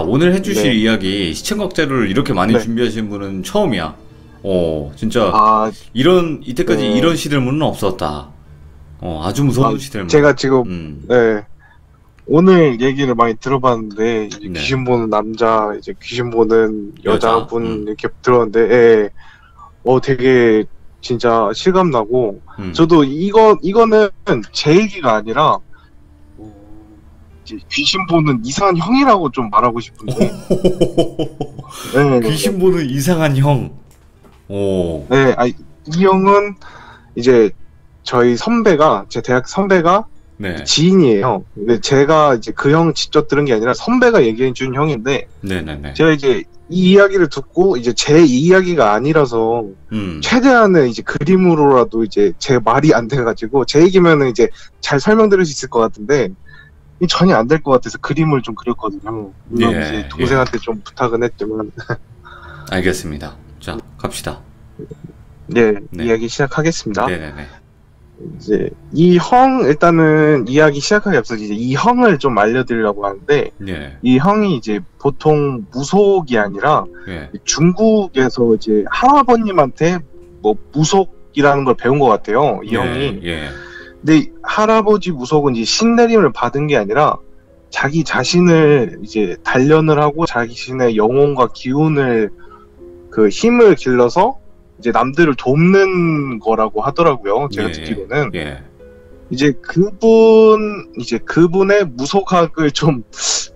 오늘 해주실 네. 이야기 시청각 자료를 이렇게 많이 네. 준비하신 분은 처음이야. 진짜 아, 이때까지 네. 이런 시들문은 없었다. 아주 무서운 아, 시들문. 제가 지금, 음, 네. 오늘 얘기를 많이 들어봤는데, 이제 네. 귀신 보는 남자, 이제 귀신 보는 여자, 여자분 이렇게 들었는데, 예. 되게 진짜 실감나고, 저도 이거는 제 얘기가 아니라, 이제 귀신 보는 이상한 형이라고 좀 말하고 싶은데, 네. 귀신 보는 이상한 형. 네, 이 형은 이제 저희 선배가, 제 대학 선배가 네. 지인이에요. 근데 제가 이제 그 형 직접 들은 게 아니라 선배가 얘기해 준 형인데, 네네네. 제가 이제 이 이야기를 듣고 이제 제 이야기가 아니라서 최대한은 이제 그림으로라도 이제 제 말이 안 돼가지고 제 얘기면은 이제 잘 설명드릴 수 있을 것 같은데 전혀 안 될 것 같아서 그림을 좀 그렸거든요. 물론 예, 이제 동생한테 좀 부탁은 했지만. 알겠습니다. 자, 갑시다. 네, 네. 이야기 시작하겠습니다. 네네네. 이제 이 형 일단은 이야기 시작하기 앞서 이제 이 형을 좀 알려드리려고 하는데 네. 이 형이 이제 보통 무속이 아니라 예. 중국에서 이제 할아버님한테 뭐 무속이라는 걸 배운 것 같아요. 이 형이. 예. 근데 할아버지 무속은 이제 신내림을 받은 게 아니라 자기 자신을 이제 단련을 하고 자기 자신의 영혼과 기운을 그 힘을 길러서 이제 남들을 돕는 거라고 하더라고요. 제가 듣기로는. 예. 이제 그분의 무속학을 좀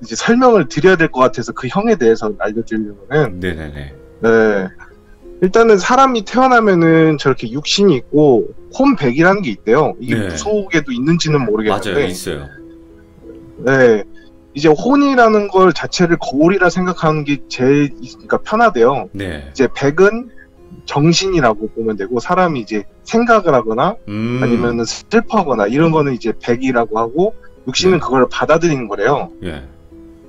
이제 설명을 드려야 될 것 같아서 그 형에 대해서 알려드리려면은. 네네네. 네. 일단은 사람이 태어나면은 저렇게 육신이 있고 혼백이라는 게 있대요. 이게 네. 무속에도 있는지는 모르겠는데. 맞아요, 있어요. 네. 이제 혼이라는 걸 자체를 거울이라 생각하는 게 제일 그러니까 편하대요. 네. 이제 백은 정신이라고 보면 되고 사람이 이제 생각을 하거나 아니면은 슬퍼하거나 이런 거는 이제 백이라고 하고 육신은 그걸 받아들이는 거래요. 예.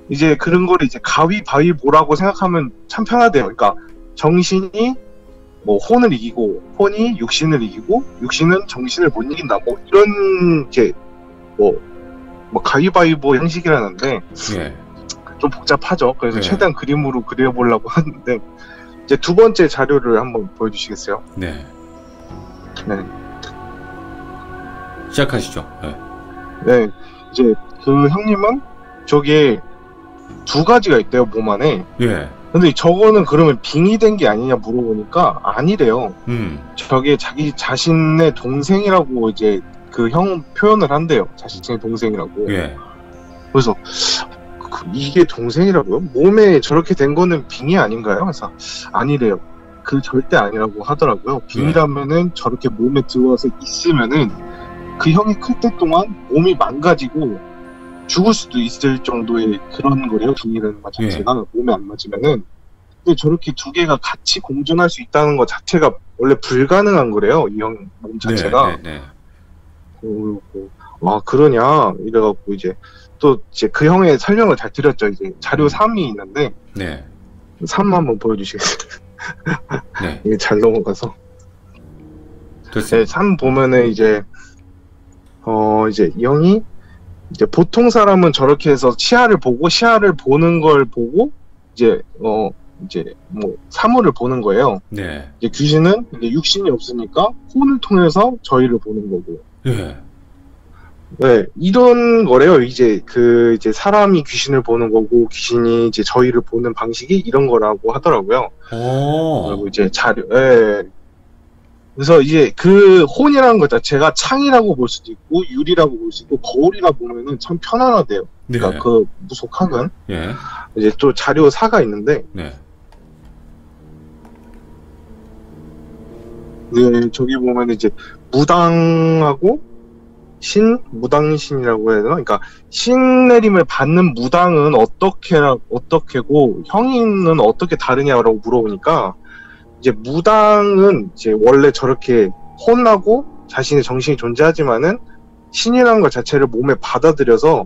이제 그런 거를 이제 가위바위보라고 생각하면 참 편하대요. 그러니까 정신이 뭐 혼을 이기고 혼이 육신을 이기고 육신은 정신을 못 이긴다. 뭐 이런 이제 뭐 가위바위보 형식이라는데 예. 좀 복잡하죠. 그래서 네. 최대한 그림으로 그려보려고 하는데 이제 두 번째 자료를 한번 보여주시겠어요? 네. 네. 시작하시죠. 네. 네. 이제 그 형님은 저게 두 가지가 있대요, 몸 안에. 예. 근데 저거는 그러면 빙의된 게 아니냐 물어보니까 아니래요. 저게 자기 자신의 동생이라고 이제 그 형 표현을 한대요. 자신의 동생이라고. 예. 그래서 이게 동생이라고요? 몸에 저렇게 된 거는 빙의 아닌가요? 그래서 아니래요. 그 절대 아니라고 하더라고요. 빙의라면은 저렇게 몸에 들어와서 있으면은 그 형이 클 때 동안 몸이 망가지고 죽을 수도 있을 정도의 그런 거래요. 빙의라는 것 자체가 몸에 안 맞으면은. 근데 저렇게 두 개가 같이 공존할 수 있다는 것 자체가 원래 불가능한 거래요. 이 형 몸 자체가. 네. 아, 그러냐 이래갖고 이제 또 이제 그 형의 설명을 잘 드렸죠. 이제 자료 3이 있는데 네. 3 한번 보여주시겠어요? 네. 이게 잘 넘어가서. 네, 3 보면은 이제 이제 이 형이 이제 보통 사람은 저렇게 해서 시야를 보는 걸 보고 이제 이제 뭐 사물을 보는 거예요. 네. 이제 귀신은 이제 육신이 없으니까 혼을 통해서 저희를 보는 거고. 예. 네, 이런 거래요. 이제 이제 사람이 귀신을 보는 거고 귀신이 이제 저희를 보는 방식이 이런 거라고 하더라고요. 그리고 이제 그래서 이제 그 혼이라는 것 자체가 창이라고 볼 수도 있고 유리라고 볼 수도 있고 거울이라 보면은 참 편안하대요. 그러니까 네. 그 무속학은 예. 이제 또 자료 4가 있는데 네. 네, 저기 보면 이제 무당하고 무당신이라고 해야 되나? 그러니까 신내림을 받는 무당은 어떻게고 형인은 어떻게 다르냐라고 물어보니까 이제 무당은 이제 원래 저렇게 혼나고 자신의 정신이 존재하지만은 신이라는 것 자체를 몸에 받아들여서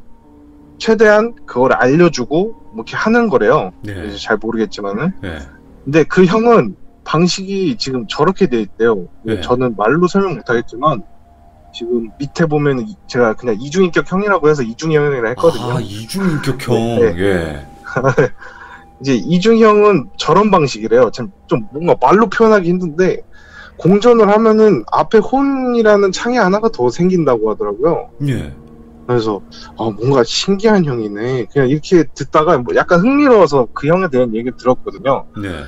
최대한 그걸 알려주고 뭐 이렇게 하는 거래요. 네. 잘 모르겠지만은. 네. 근데 그 형은 방식이 지금 저렇게 돼 있대요. 네. 저는 말로 설명 못하겠지만 지금 밑에 보면 제가 그냥 이중인격 형이라고 해서 이중형이라 했거든요. 아, 이중인격형. 네. 예. 이제 이중형은 저런 방식이래요. 좀 뭔가 말로 표현하기 힘든데 공전을 하면은 앞에 혼이라는 창이 하나가 더 생긴다고 하더라고요. 예. 그래서 뭔가 신기한 형이네. 그냥 이렇게 듣다가 뭐 약간 흥미로워서 그 형에 대한 얘기를 들었거든요. 네.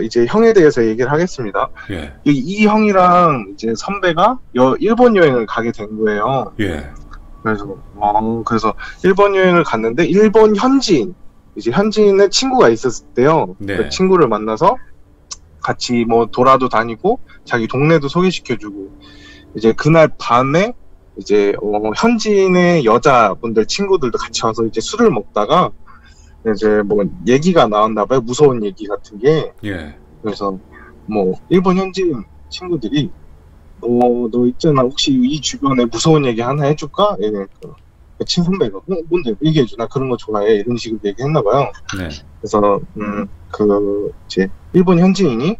이제 형에 대해서 얘기를 하겠습니다. 예. 이 형이랑 이제 선배가 일본 여행을 가게 된 거예요. 예. 그래서 일본 여행을 갔는데 일본 현지인의 친구가 있었을 때요. 네. 그 친구를 만나서 같이 뭐 돌아도 다니고 자기 동네도 소개시켜주고 이제 그날 밤에 이제 현지인의 여자분들 친구들도 같이 와서 이제 술을 먹다가 이제 뭐 얘기가 나왔나 봐요. 무서운 얘기 같은 게. 예. 그래서 뭐 일본 현지인 친구들이 너 있잖아, 혹시 이 주변에 무서운 얘기 하나 해줄까? 그 친선배가 뭔데 얘기해줘, 나 그런 거 좋아해, 이런 식으로 얘기했나 봐요. 네. 그래서 이제 일본 현지인이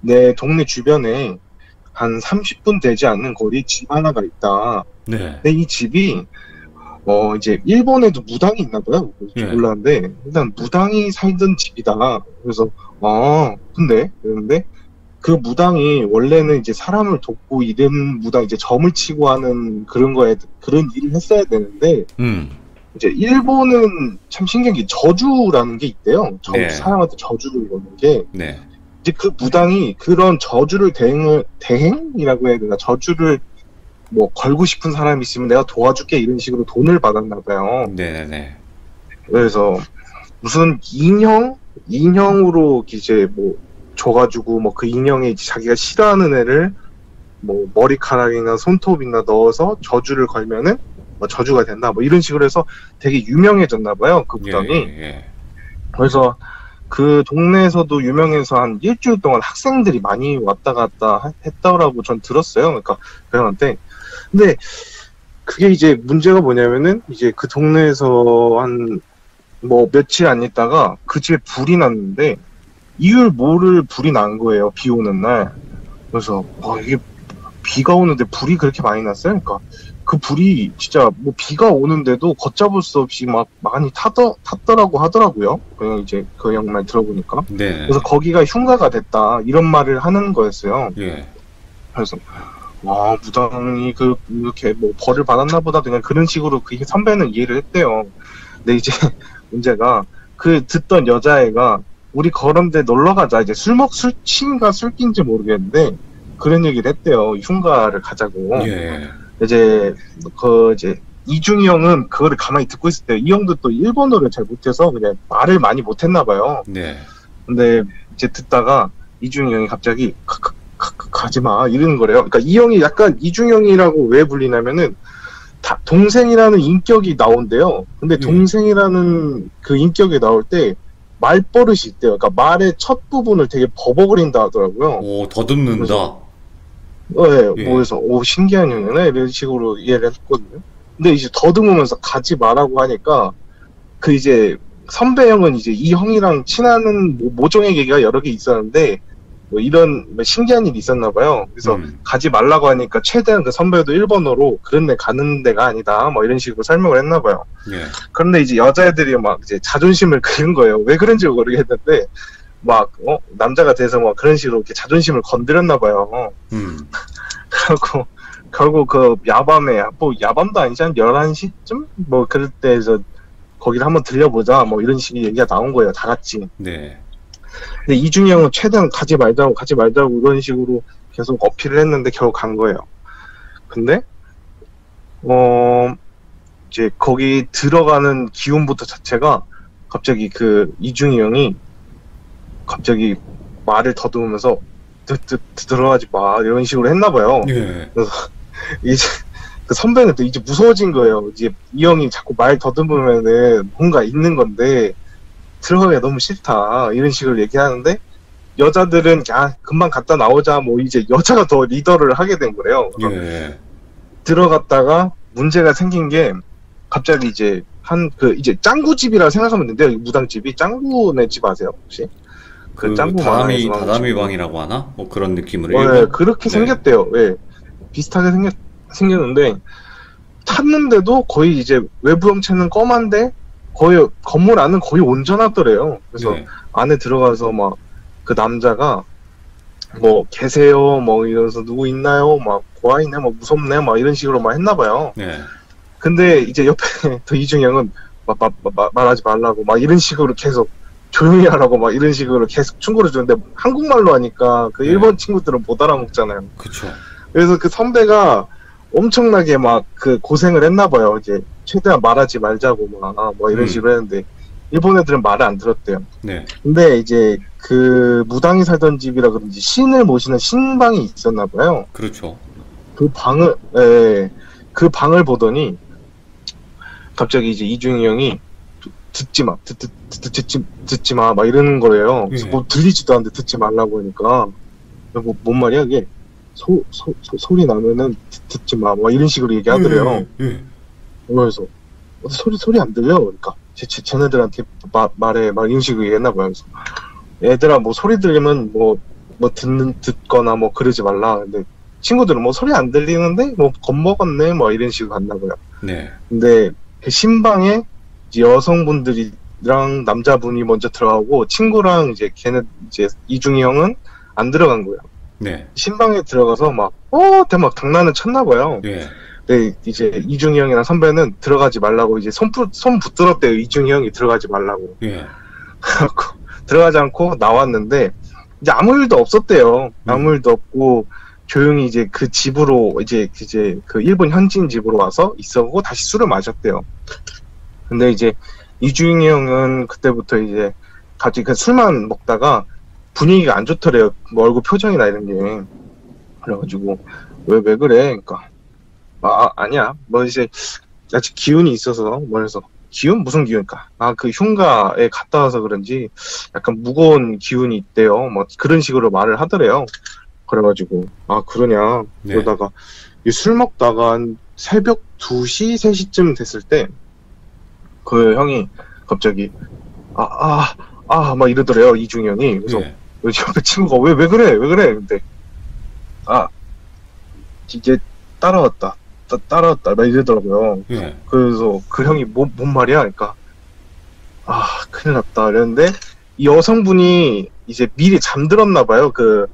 내 동네 주변에 한 30분 되지 않는 거리 집 하나가 있다. 네. 근데 이 집이 이제 일본에도 무당이 있나 봐요. 예. 몰랐는데 일단 무당이 살던 집이다. 그래서 그런데 그 무당이 원래는 이제 사람을 돕고 이런 무당, 이제 점을 치고 하는 그런 일을 했어야 되는데 이제 일본은 참 신기한 게 저주라는 게 있대요. 네. 사람한테 저주를 거는 게. 네. 이제 그 무당이 그런 저주를 대행이라고 해야 되나, 저주를 뭐 걸고 싶은 사람이 있으면 내가 도와줄게, 이런 식으로 돈을 받았나 봐요. 네네네. 그래서 무슨 인형으로 이제 뭐 줘가지고 뭐 그 인형에 이제 자기가 싫어하는 애를 뭐 머리카락이나 손톱이나 넣어서 저주를 걸면은 뭐 저주가 된다, 뭐 이런 식으로 해서 되게 유명해졌나 봐요, 그 무당이. 예. 그래서 그 동네에서도 유명해서 한 일주일 동안 학생들이 많이 왔다 갔다 했다고 전 들었어요. 그러니까 형한테. 근데 그게 이제 문제가 뭐냐면은 이제 그 동네에서 한 뭐 며칠 안 있다가 그 집에 불이 났는데 이유를 모를 불이 난 거예요. 비 오는 날. 그래서 이게 비가 오는데 불이 그렇게 많이 났어요. 그러니까 그 불이 진짜 뭐 비가 오는데도 걷잡을 수 없이 막 많이 탔더라고 하더라고요. 그냥 이제 그 형 말 들어보니까. 네. 그래서 거기가 흉가가 됐다, 이런 말을 하는 거였어요. 예. 그래서 무당이 이렇게 뭐 벌을 받았나 보다, 그냥 그런 식으로 그 선배는 이해를 했대요. 근데 이제 문제가 그 듣던 여자애가 우리 그런데 놀러 가자, 이제 술친가 술기인지 모르겠는데 그런 얘기를 했대요. 흉가를 가자고. 예. 이제 이중이 형은 그거를 가만히 듣고 있을 때, 이 형도 또 일본어를 잘 못해서 그냥 말을 많이 못했나 봐요. 네. 근데 이제 듣다가 이중이 형이 갑자기 가지마, 이러는 거래요. 그러니까 이 형이 약간 이중이 형이라고 왜 불리냐면은 동생이라는 인격이 나온대요. 근데 동생이라는 그 인격이 나올 때 말버릇이 있대요. 그러니까 말의 첫 부분을 되게 버벅거린다 하더라고요. 오, 더듬는다. 네, 그래서 신기한 형이네, 이런 식으로 이해를 했거든요. 근데 이제 더듬으면서 가지 마라고 하니까 그 이제 선배 형은 이제 이 형이랑 친하는 모종의 얘기가 여러 개 있었는데 뭐 이런 신기한 일이 있었나 봐요. 그래서 가지 말라고 하니까 최대한 그 선배도 일본어로 그런 데 가는 데가 아니다, 뭐 이런 식으로 설명을 했나 봐요. 예. 그런데 이제 여자애들이 막 이제 자존심을 그린 거예요. 왜 그런지 모르겠는데 막 남자가 돼서 막 그런 식으로 이렇게 자존심을 건드렸나 봐요. 그리고 결국 그 야밤에, 뭐 야밤도 아니지, 한 11시쯤 뭐 그럴 때에서 거기를 한번 들려보자, 뭐 이런 식의 얘기가 나온 거예요, 다 같이. 네. 근데 이중이 형은 최대한 가지 말자고 이런 식으로 계속 어필을 했는데 결국 간 거예요. 근데 이제 거기 들어가는 기운부터 자체가 갑자기 그 이중이 형이 갑자기 말을 더듬으면서 들어가지 마, 이런 식으로 했나 봐요. 예. 그래서 이제 그 선배는 또 이제 무서워진 거예요. 이제 이 형이 자꾸 말 더듬으면은 뭔가 있는 건데 들어가기가 너무 싫다, 이런 식으로 얘기하는데 여자들은 금방 갔다 나오자, 뭐 이제 여자가 더 리더를 하게 된 거래요. 예. 들어갔다가 문제가 생긴 게 갑자기 이제 이제 짱구집이라 생각하면 된대요. 무당집이. 짱구네 집 아세요, 혹시? 그 짱구 다다미 방이라고 하나? 뭐 그런 느낌으로. 네, 그렇게 생겼대요. 네. 비슷하게 생겼는데 탔는데도 거의 이제 외부 형체는 검은데 거의 건물 안은 거의 온전하더래요. 그래서 네. 안에 들어가서 막 그 남자가 뭐 계세요 뭐 이러면서 누구 있나요 막 보아있네 뭐 무섭네 막 이런 식으로 막 했나봐요. 네. 근데 이제 옆에 더 이중형은 말하지 말라고 막 이런 식으로 계속 조용히 하라고 막 이런 식으로 계속 충고를 주는데 한국말로 하니까 그 네. 일본 친구들은 못 알아먹잖아요. 그쵸. 그래서 그 선배가 엄청나게 막 그 고생을 했나봐요. 이제 최대한 말하지 말자고 막 뭐 이런 식으로 했는데 일본 애들은 말을 안 들었대요. 네. 근데 이제 그 무당이 살던 집이라 그런지 신을 모시는 신방이 있었나 봐요. 그렇죠. 그 방을 그 방을 보더니 갑자기 이제 이중희 형이 듣지 마, 듣지 마, 막 이러는 거예요. 그래서 예. 뭐 들리지도 않는데 듣지 말라고 하니까 뭔 말이야 이게 소리 나면은 듣지 마, 막 이런 식으로 얘기하더래요. 예. 그래서 소리 안 들려? 그러니까 쟤네들한테 말해 막 이런 식으로 얘기했나 봐요. 그래서 얘들아 뭐 소리 들리면 뭐 듣거나 뭐 그러지 말라. 근데 친구들은 뭐 소리 안 들리는데 뭐 겁먹었네 뭐 이런 식으로 갔나봐요. 네. 근데 그 신방에 이제 여성분들이랑 남자분이 먼저 들어가고 친구랑 이제 걔네 이제 이중희 형은 안 들어간 거예요. 네. 신방에 들어가서 막 막 장난을 쳤나봐요. 예. 근데 이제 이중희 형이랑 선배는 들어가지 말라고 이제 손 붙들었대요. 이중희 형이 들어가지 말라고. 예. 들어가지 않고 나왔는데 이제 아무 일도 없었대요. 아무 일도 없고 조용히 이제 그 집으로 이제 그 일본 현지인 집으로 와서 있었고 다시 술을 마셨대요. 근데 이제 이중희 형은 그때부터 이제 갑자기 그 술만 먹다가 분위기가 안 좋더래요. 뭐 얼굴 표정이나 이런 게. 그래가지고 왜 그래? 그러니까 아니야. 뭐 이제 아직 기운이 있어서 뭐래서 기운? 무슨 기운일까? 그 흉가에 갔다 와서 그런지 약간 무거운 기운이 있대요. 뭐 그런 식으로 말을 하더래요. 그래가지고 그러냐. 네. 그러다가 술 먹다가 한 새벽 2시, 3시쯤 됐을 때 그 형이 갑자기 막 이러더래요. 이중희 형이. 그래서 예. 옆에 친구가 왜 그래? 근데 이제 따라왔다 막 이러더라고요. 예. 그래서 그 형이 뭔 말이야? 그러니까 큰일 났다 이랬는데 이 여성분이 이제 미리 잠들었나 봐요. 그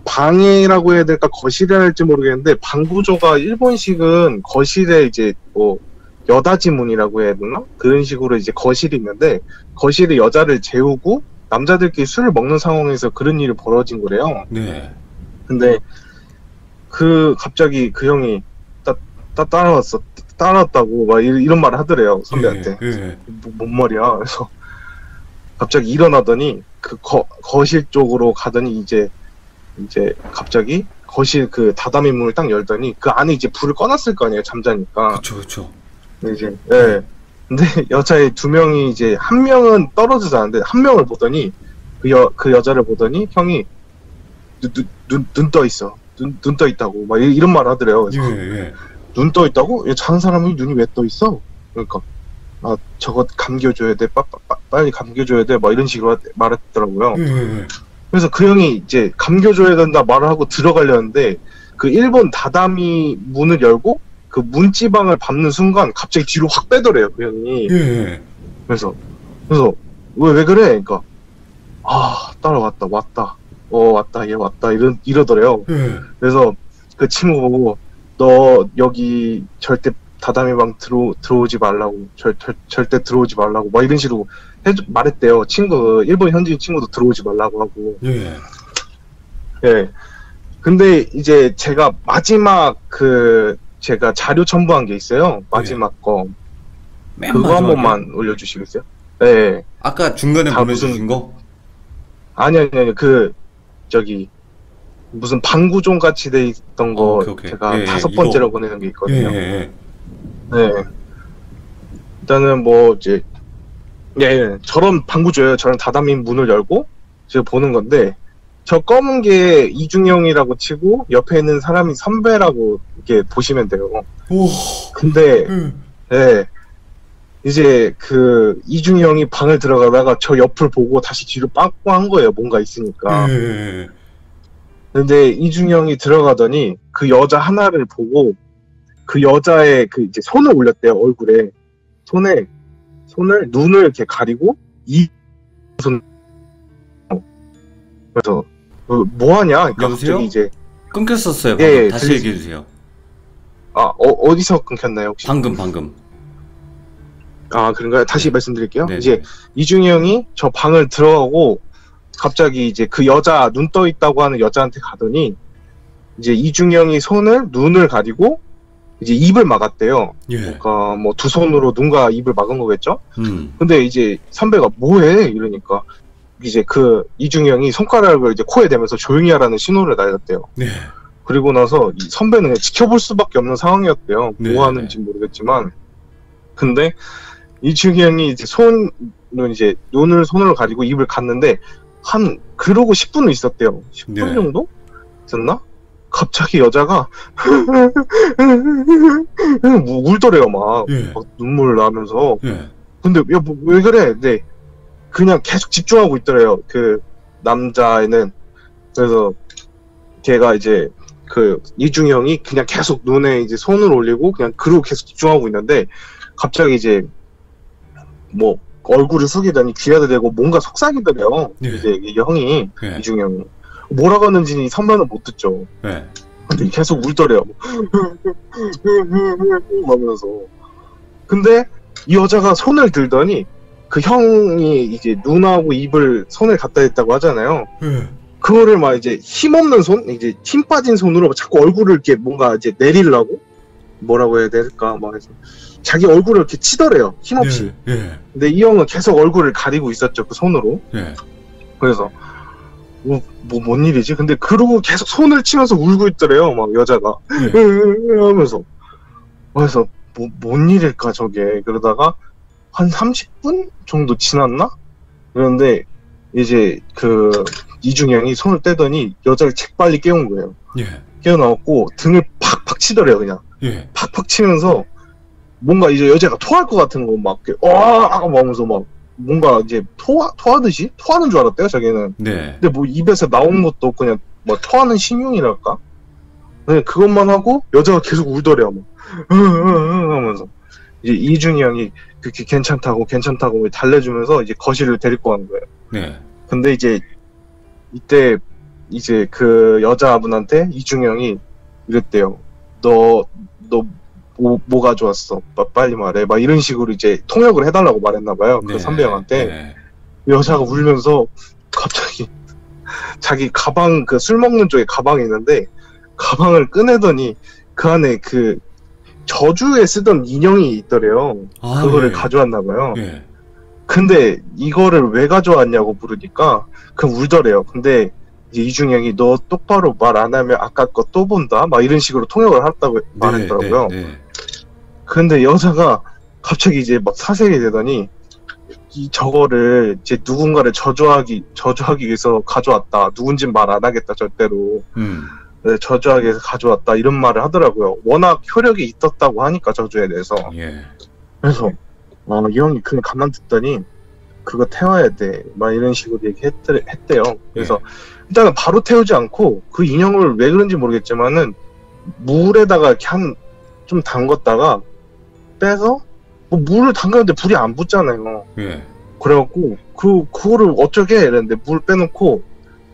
방이라고 해야 될까 거실이라 할지 모르겠는데 방 구조가 일본식은 거실에 이제 뭐 여다지 문이라고 해야 되나? 그런 식으로 이제 거실이 있는데 거실에 여자를 재우고 남자들끼리 술을 먹는 상황에서 그런 일이 벌어진 거래요. 네. 근데 갑자기 그 형이 따라왔다고 막 이런 말을 하더래요. 선배한테. 예. 뭔 말이야? 그래서 갑자기 일어나더니 그 거실 쪽으로 가더니 이제 갑자기 거실 그 다다미 문을 딱 열더니 그 안에 이제 불을 꺼놨을 거 아니에요. 잠자니까. 그쵸. 근데 이제 근데 여자애 2명이 이제 한 명은 떨어져 자는데 한 명을 보더니 그 여자를 보더니 형이 눈 떠 있어. 눈 떠 있다고 막 이런 말을 하더래요. 그래서 예. 눈 떠 있다고? 자는 사람이 눈이 왜 떠 있어? 그러니까 저거 감겨줘야 돼. 빨리 감겨줘야 돼. 막 이런 식으로 말했더라고요. 예. 그래서 그 형이 이제 감겨줘야 된다 말을 하고 들어가려는데 그 일본 다다미 문을 열고 그 문지방을 밟는 순간 갑자기 뒤로 확 빼더래요. 그 형이. 예. 그래서 왜 그래? 그러니까 따라왔다. 왔다. 얘 왔다. 이러더래요. 예. 그래서 그 친구 보고 너 여기 절대 다다미 방 들어오지 말라고 절대 들어오지 말라고 막 이런 식으로 말했대요. 일본 현지인 친구도 들어오지 말라고 하고. 예. 예. 근데 이제 제가 마지막 제가 자료 첨부한 게 있어요. 마지막 거. 맨 그거 한 마지막에? 번만 올려주시겠어요? 네. 아까 중간에 다 보내주신 거? 아니 저기 무슨 방구종 같이 돼 있던 거 오케이. 제가 예, 5번째로 이거. 보내는 게 있거든요. 예. 네. 일단은 뭐 이제 저런 방구조예요. 저런 다다미 문을 열고 제가 보는 건데 저 검은 게 이중형이라고 치고 옆에 있는 사람이 선배라고 이렇게 보시면 돼요. 오. 근데 이제 그 이중형이 방을 들어가다가 저 옆을 보고 다시 뒤로 빠꾸 한 거예요. 뭔가 있으니까. 예. 근데 이중형이 들어가더니 그 여자 하나를 보고 그 여자의 그 이제 손을 올렸대요. 얼굴에. 손에 눈을 이렇게 가리고 손 그래서 뭐 하냐? 그러니까 여보세요? 갑자기 이제 끊겼었어요. 방금. 예, 다시 얘기해 주세요. 어디서 끊겼나요 혹시? 방금. 그런가요? 다시 말씀드릴게요. 네. 이제 이중희 형이 저 방을 들어가고 갑자기 이제 그 여자 눈 떠 있다고 하는 여자한테 가더니 이제 이중희 형이 눈을 가리고 이제 입을 막았대요. 예. 그러니까 뭐 두 손으로 눈과 입을 막은 거겠죠. 음. 근데 이제 선배가 뭐해? 이러니까 이제 그 이중희 형이 손가락을 이제 코에 대면서 조용히 하라는 신호를 날렸대요. 네. 그리고 나서 이 선배는 그냥 지켜볼 수밖에 없는 상황이었대요. 네. 뭐 하는지 모르겠지만. 근데 이중희 형이 이제 손으로 가리고 입을 갔는데 그러고 10분을 있었대요. 10분 네. 정도? 있었나? 갑자기 여자가 울더래요 막. 예. 막 눈물 나면서. 예. 근데 야, 왜 그래? 근데 그냥 계속 집중하고 있더래요. 그 남자애는. 그래서 걔가 이제 그 이중희 형이 그냥 계속 눈에 이제 손을 올리고 그냥 그러고 계속 집중하고 있는데 갑자기 이제 뭐 얼굴을 숙이더니 귀에다 대고 뭔가 속삭이더래요. 예. 이제 이 형이 예. 이중희 형이 뭐라고 하는지 선배는 못 듣죠. 예. 근데 계속 울더래요. 하면서. 근데 이 여자가 손을 들더니 그 형이 이제 눈하고 손을 갖다 댔다고 하잖아요. 예. 그거를 막 이제 힘없는 이제 힘 빠진 손으로 자꾸 얼굴을 이렇게 뭔가 이제 내리려고 뭐라고 해야 될까 막 해서 자기 얼굴을 이렇게 치더래요. 힘없이. 예. 근데 이 형은 계속 얼굴을 가리고 있었죠. 그 손으로. 예. 그래서 뭔 일이지? 근데 그러고 계속 손을 치면서 울고 있더래요. 막 여자가 하면서. 그래서 뭔 일일까 저게. 그러다가 한 30분 정도 지났나? 그런데 이제 그 이중희 형이 손을 떼더니 여자를 재빨리 깨운 거예요. 예. 깨어나갖고 등을 팍팍 치더래요. 그냥 예. 팍팍 치면서 뭔가 이제 여자가 토할 것 같은 거 막 하면서 막 뭔가 이제 토하듯이 토하는 줄 알았대요 자기는. 네. 근데 뭐 입에서 나온 것도 그냥 뭐 토하는 신용이랄까? 그냥 그것만 하고 여자가 계속 울더래요. 막 하면서 이제 이중희 형이 그렇게 괜찮다고 달래주면서 이제 거실을 데리고 가는 거예요. 네. 근데 이제 이때 이제 그 여자분한테 이중희 형이 이랬대요. 너 뭐 가져왔어? 빨리 말해. 막 이런 식으로 이제 통역을 해달라고 말했나봐요. 네. 그 선배 형한테. 네. 여자가 울면서 갑자기 자기 가방, 그 술 먹는 쪽에 가방이 있는데 가방을 꺼내더니 그 안에 그 저주에 쓰던 인형이 있더래요. 그거를 예. 가져왔나봐요. 예. 근데 이거를 왜 가져왔냐고 물으니까 그 울더래요. 근데 이제 이중희 형이 너 똑바로 말 안 하면 아까 거 또 본다? 막 이런 식으로 통역을 했다고 말했더라고요. 네. 근데 여자가 갑자기 이제 막 사색이 되더니 저거를 이제 누군가를 저주하기 위해서 가져왔다. 누군진 말 안 하겠다 절대로. 네, 저주하기 위해서 가져왔다 이런 말을 하더라고요. 워낙 효력이 있었다고 하니까 저주에 대해서. 예. 그래서 이 형이 그냥 가만 듣더니 그거 태워야 돼. 막 이런 식으로 얘기했대요. 그래서 일단은 바로 태우지 않고 그 인형을 왜 그런지 모르겠지만은 물에다가 이렇게 좀 담갔다가 빼서 뭐 물을 담갔는데 불이 안 붙잖아요. 예. 그래갖고 그거를 어쩌게 이랬는데 물 빼놓고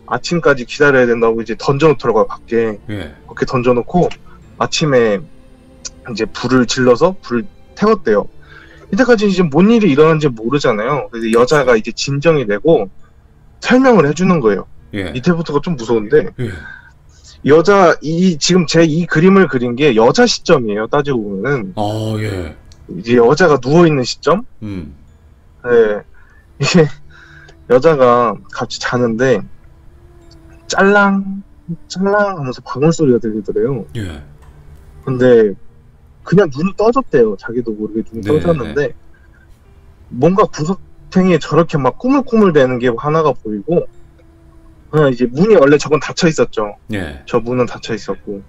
아침까지 기다려야 된다고 이제 던져놓더라고요 밖에. 예. 그렇게 던져놓고 아침에 이제 불을 질러서 불을 태웠대요. 이때까지 이제 뭔 일이 일어난지 모르잖아요. 그래서 여자가 이제 진정이 되고 설명을 해주는 거예요. 예. 이때부터가 좀 무서운데 예. 지금 제 이 그림을 그린 게 여자 시점이에요. 따지고 보면은 예. 이제 여자가 누워있는 시점. 네. 이게 여자가 같이 자는데 짤랑 하면서 방울 소리가 들리더래요. 예. 근데 그냥 눈이 떠졌대요. 자기도 모르게 눈이 네. 떠졌는데 뭔가 구석탱이에 저렇게 막 꾸물꾸물대는 게 하나가 보이고 그냥 이제 문이 원래 저건 닫혀 있었죠. 예. 저 문은 닫혀 있었고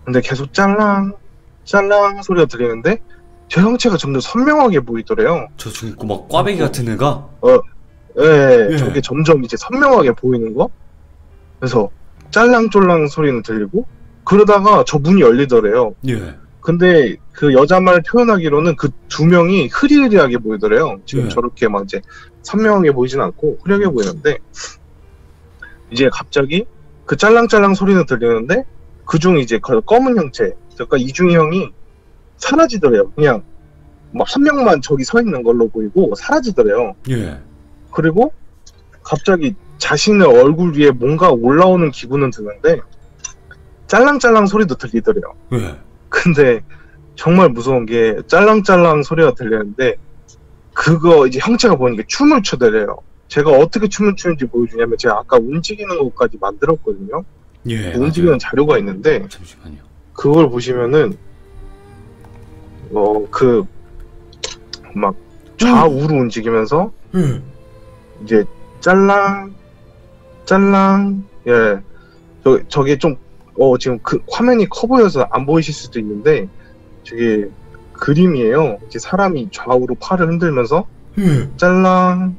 근데 계속 짤랑 소리가 들리는데 저 형체가 점점 선명하게 보이더래요. 저 지금 막 꽈배기 같은 애가? 예. 저게 점점 이제 선명하게 보이는 거. 그래서 짤랑쫄랑 소리는 들리고 그러다가 저 문이 열리더래요. 예. 근데 그 여자 말 표현하기로는 그 두 명이 흐리흐리하게 보이더래요. 지금 예. 저렇게 막 이제 선명하게 보이진 않고 흐리하게 보이는데 이제 갑자기 그 짤랑짤랑 소리는 들리는데 그중 이제 그 검은 형체, 그러니까 이중희 형이 사라지더래요. 그냥 막 한 명만 저기 서 있는 걸로 보이고 사라지더래요. 예. 그리고 갑자기 자신의 얼굴 위에 뭔가 올라오는 기분은 드는데 짤랑짤랑 소리도 들리더래요. 예. 근데 정말 무서운 게 짤랑짤랑 소리가 들리는데 그거 이제 형체가 보니까 춤을 추더래요. 제가 어떻게 춤을 추는지 보여주냐면 제가 아까 움직이는 것까지 만들었거든요. 예. 움직이는 맞아요. 자료가 있는데 잠시만요. 그걸 보시면은 그 막 좌우로 움직이면서 예. 이제 짤랑 예 저게 좀 지금 그 화면이 커 보여서 안 보이실 수도 있는데 저게 그림이에요. 이제 사람이 좌우로 팔을 흔들면서 예. 짤랑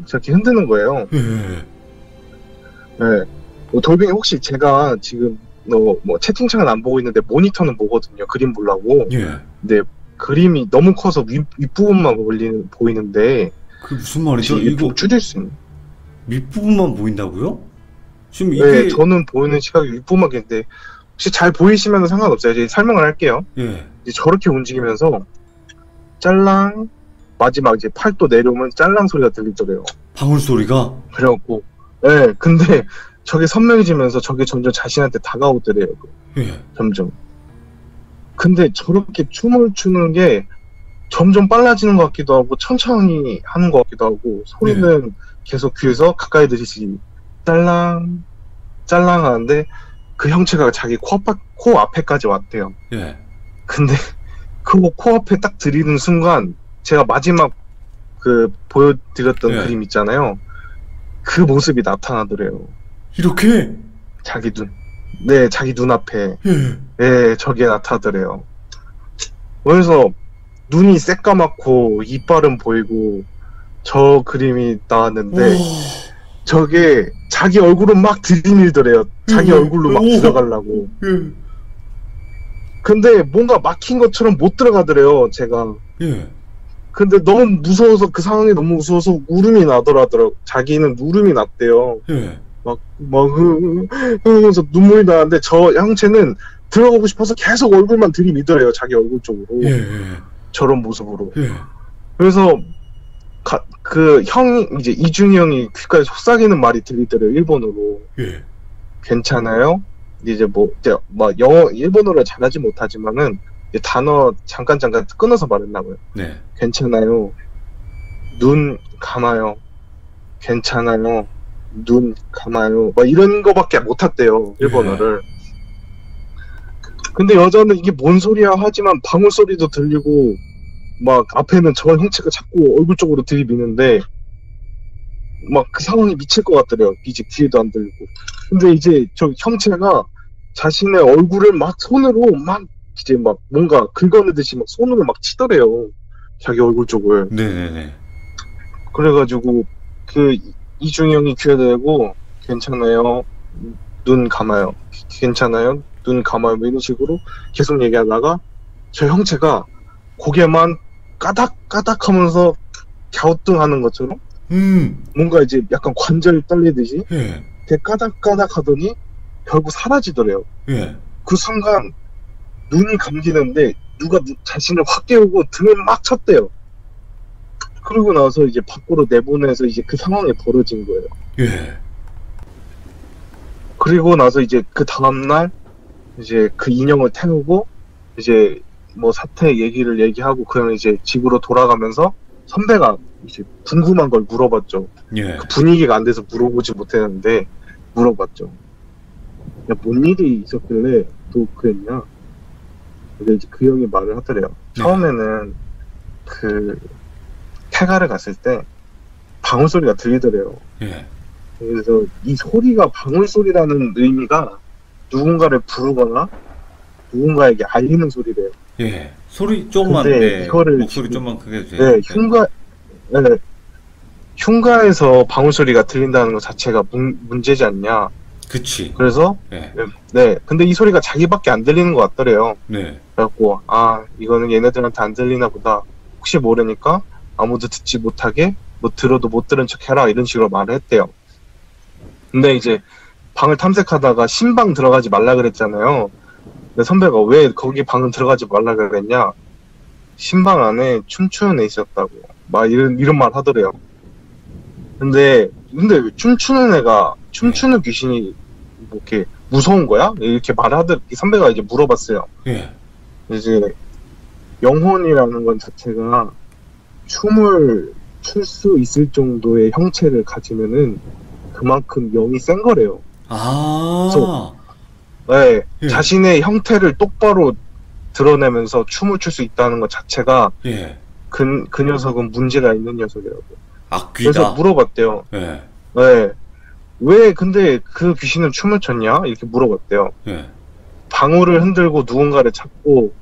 저렇게 흔드는 거예요. 예. 네. 돌빙이 혹시 제가 지금 뭐 채팅창은 안 보고 있는데 모니터는 보거든요. 그림 보려고. 예. 근데 그림이 너무 커서 윗부분만 보이는데 그 무슨 말이죠? 이거 이거 좀 줄일 수 있나요? 밑부분만 보인다고요? 지금 이게 네, 저는 보이는 시각이 윗부분만 있는데 혹시 잘 보이시면 상관없어요. 이제 설명을 할게요. 예. 이제 저렇게 움직이면서 짤랑 마지막 이제 팔도 내려오면 짤랑 소리가 들리더래요. 방울 소리가 그래갖고 네, 근데 저게 선명해지면서 저게 점점 자신한테 다가오더래요. 예. 점점. 근데 저렇게 춤을 추는 게 점점 빨라지는 것 같기도 하고 천천히 하는 것 같기도 하고 소리는 계속 귀에서 가까이 들리시 짤랑 하는데 그 형체가 자기 코 앞에까지 왔대요. 예. 근데 그거 코앞에 딱 들이는 순간 제가 마지막 그 보여드렸던 네. 그림 있잖아요. 그 모습이 나타나더래요. 이렇게? 자기 자기 눈앞에. 예. 예, 저게 나타나더래요. 그래서 눈이 새까맣고 이빨은 보이고 저 그림이 나왔는데 저게 자기 얼굴은 막 들이밀더래요. 자기 얼굴로 막 들어가려고. 예. 근데 뭔가 막힌 것처럼 못 들어가더래요, 제가. 예. 근데 너무 무서워서 그 상황이 너무 무서워서 울음이 나더라고요. 자기는 울음이 났대요. 예. 하면서 눈물이 나는데 저 형체는 들어가고 싶어서 계속 얼굴만 들이미더래요. 자기 얼굴 쪽으로. 예. 저런 모습으로. 예. 그래서 그 형이 이제 이중희 형이 귓가에 속삭이는 말이 들리더래요. 일본어로. 예. 괜찮아요? 이제 영어 일본어를 잘하지 못하지만은 이제 단어 잠깐 끊어서 말했나봐요. 네. 괜찮아요. 눈 감아요. 괜찮아요. 눈 감아요. 막 이런 거밖에 못했대요. 일본어를. 근데 여자는 이게 뭔 소리야 하지만 방울 소리도 들리고 막 앞에는 저 형체가 자꾸 얼굴 쪽으로 들이미는데 막 그 상황이 미칠 것 같더래요. 이제 귀에도 안 들리고. 근데 이제 저 형체가 자신의 얼굴을 막 손으로 막 이제 막 뭔가 긁어내듯이 막 손으로 막 치더래요. 자기 얼굴 쪽을. 네네네. 그래가지고 그 이중희 형이 귀에 대고 괜찮아요. 눈 감아요. 괜찮아요. 눈 감아요. 뭐 이런 식으로 계속 얘기하다가 저 형체가 고개만 까닥까닥 하면서 갸우뚱하는 것처럼 뭔가 이제 약간 관절이 떨리듯이 예. 되게 까닥까닥 하더니 결국 사라지더래요. 예. 그 순간 눈이 감기는데 누가 자신을 확 깨우고 등을 막 쳤대요. 그러고 나서 이제 밖으로 내보내서 이제 그 상황이 벌어진 거예요. 예. 그리고 나서 이제 그 다음날 이제 그 인형을 태우고 이제 뭐 사태 얘기를 얘기하고 그냥 이제 집으로 돌아가면서 선배가 이제 궁금한 걸 물어봤죠. 예. 그 분위기가 안 돼서 물어보지 못했는데 물어봤죠. 야, 뭔 일이 있었길래 또 그랬냐? 근데 이제 그 형이 말을 하더래요. 처음에는 그 폐가를 갔을 때 방울 소리가 들리더래요. 예. 그래서 이 소리가 방울 소리라는 의미가 누군가를 부르거나 누군가에게 알리는 소리래요. 예. 소리 좀만 근데 이거를 목소리 지금- 좀만 크게 해주세요. 흉가에서 방울 소리가 들린다는 것 자체가 문제지 않냐? 그치. 그래서 네. 네, 근데 이 소리가 자기밖에 안 들리는 것 같더래요. 네. 그래갖고 이거는 얘네들한테 안 들리나 보다. 혹시 모르니까 아무도 듣지 못하게 뭐 들어도 못 들은 척 해라 이런 식으로 말을 했대요. 근데 이제 방을 탐색하다가 신방 들어가지 말라 그랬잖아요. 근데 선배가 왜 거기 방은 들어가지 말라 그랬냐? 신방 안에 춤추는 애 있었다고 막 이런 말 하더래요. 근데 왜 춤추는 애가 춤추는 귀신이 뭐 이렇게 무서운 거야? 이렇게 선배가 이제 물어봤어요. 예. 이제 영혼이라는 건 자체가 춤을 출 수 있을 정도의 형체를 가지면은 그만큼 영이 센 거래요. 아. 네, 예. 자신의 형태를 똑바로 드러내면서 춤을 출 수 있다는 것 자체가 예. 그 녀석은 문제가 있는 녀석이라고. 악귀다. 그래서 물어봤대요. 예. 네, 왜 근데 그 귀신은 춤을 췄냐? 이렇게 물어봤대요. 예. 방울을 흔들고 누군가를 찾고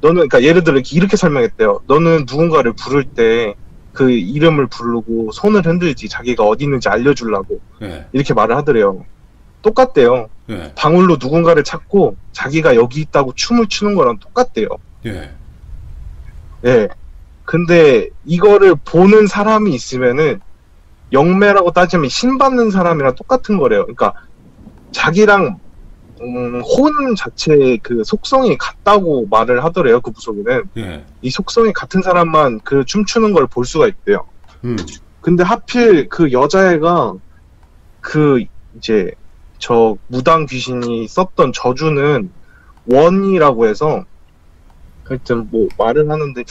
너는 그러니까 예를 들어 이렇게 설명했대요. 너는 누군가를 부를 때 그 이름을 부르고 손을 흔들지 자기가 어디 있는지 알려주려고 예. 이렇게 말을 하더래요. 똑같대요. 예. 방울로 누군가를 찾고 자기가 여기 있다고 춤을 추는 거랑 똑같대요. 예. 예. 근데 이거를 보는 사람이 있으면은 영매라고 따지면 신받는 사람이랑 똑같은 거래요. 그러니까 자기랑 혼 자체의 그 속성이 같다고 말을 하더래요. 그 부속에는 예. 이 속성이 같은 사람만 그 춤추는 걸 볼 수가 있대요. 근데 하필 그 여자애가 그 이제 저 무당 귀신이 썼던 저주는 원이라고 해서 하여튼 뭐 말을 하는데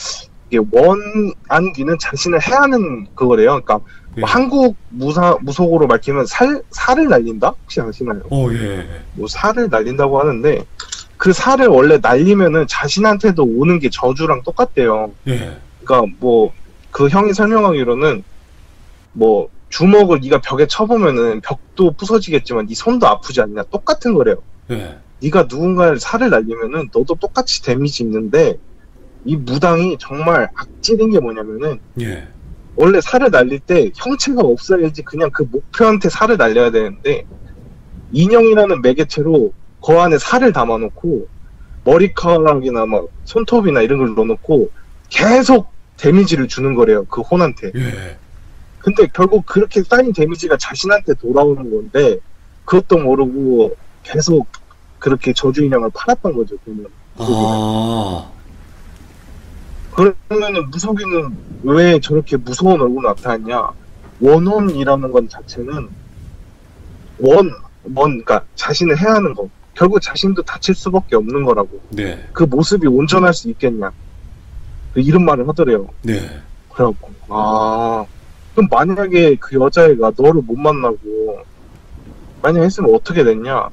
이게 원안귀는 자신을 해하는 그거래요. 그러니까 예. 뭐 한국 무속어로 밝히면 살을 날린다? 혹시 아시나요? 예. 뭐 살을 날린다고 하는데 그 살을 원래 날리면은 자신한테도 오는 게 저주랑 똑같대요. 예. 그러니까 뭐 그 형이 설명하기로는 뭐 주먹을 네가 벽에 쳐보면은 벽도 부서지겠지만 네 손도 아프지 않냐? 똑같은 거래요. 예. 네가 누군가를 살을 날리면은 너도 똑같이 데미지 있는데 이 무당이 정말 악질인 게 뭐냐면은 예. 원래 살을 날릴 때 형체가 없어야지 그냥 그 목표한테 살을 날려야 되는데 인형이라는 매개체로 그 안에 살을 담아놓고 머리카락이나 막 손톱이나 이런 걸 넣어놓고 계속 데미지를 주는 거래요. 그 혼한테. 예. 근데 결국 그렇게 쌓인 데미지가 자신한테 돌아오는 건데 그것도 모르고 계속 그렇게 저주 인형을 팔았던 거죠. 그러면 아. 그러면은 무속인은 왜 저렇게 무서운 얼굴로 나타났냐? 원혼이라는 건 자체는 그러니까 자신을 해하는 거. 결국 자신도 다칠 수밖에 없는 거라고. 네. 그 모습이 온전할 수 있겠냐? 이런 말을 하더래요. 네. 그래갖고 그럼 만약에 그 여자애가 너를 못 만나고 만약 했으면 어떻게 됐냐?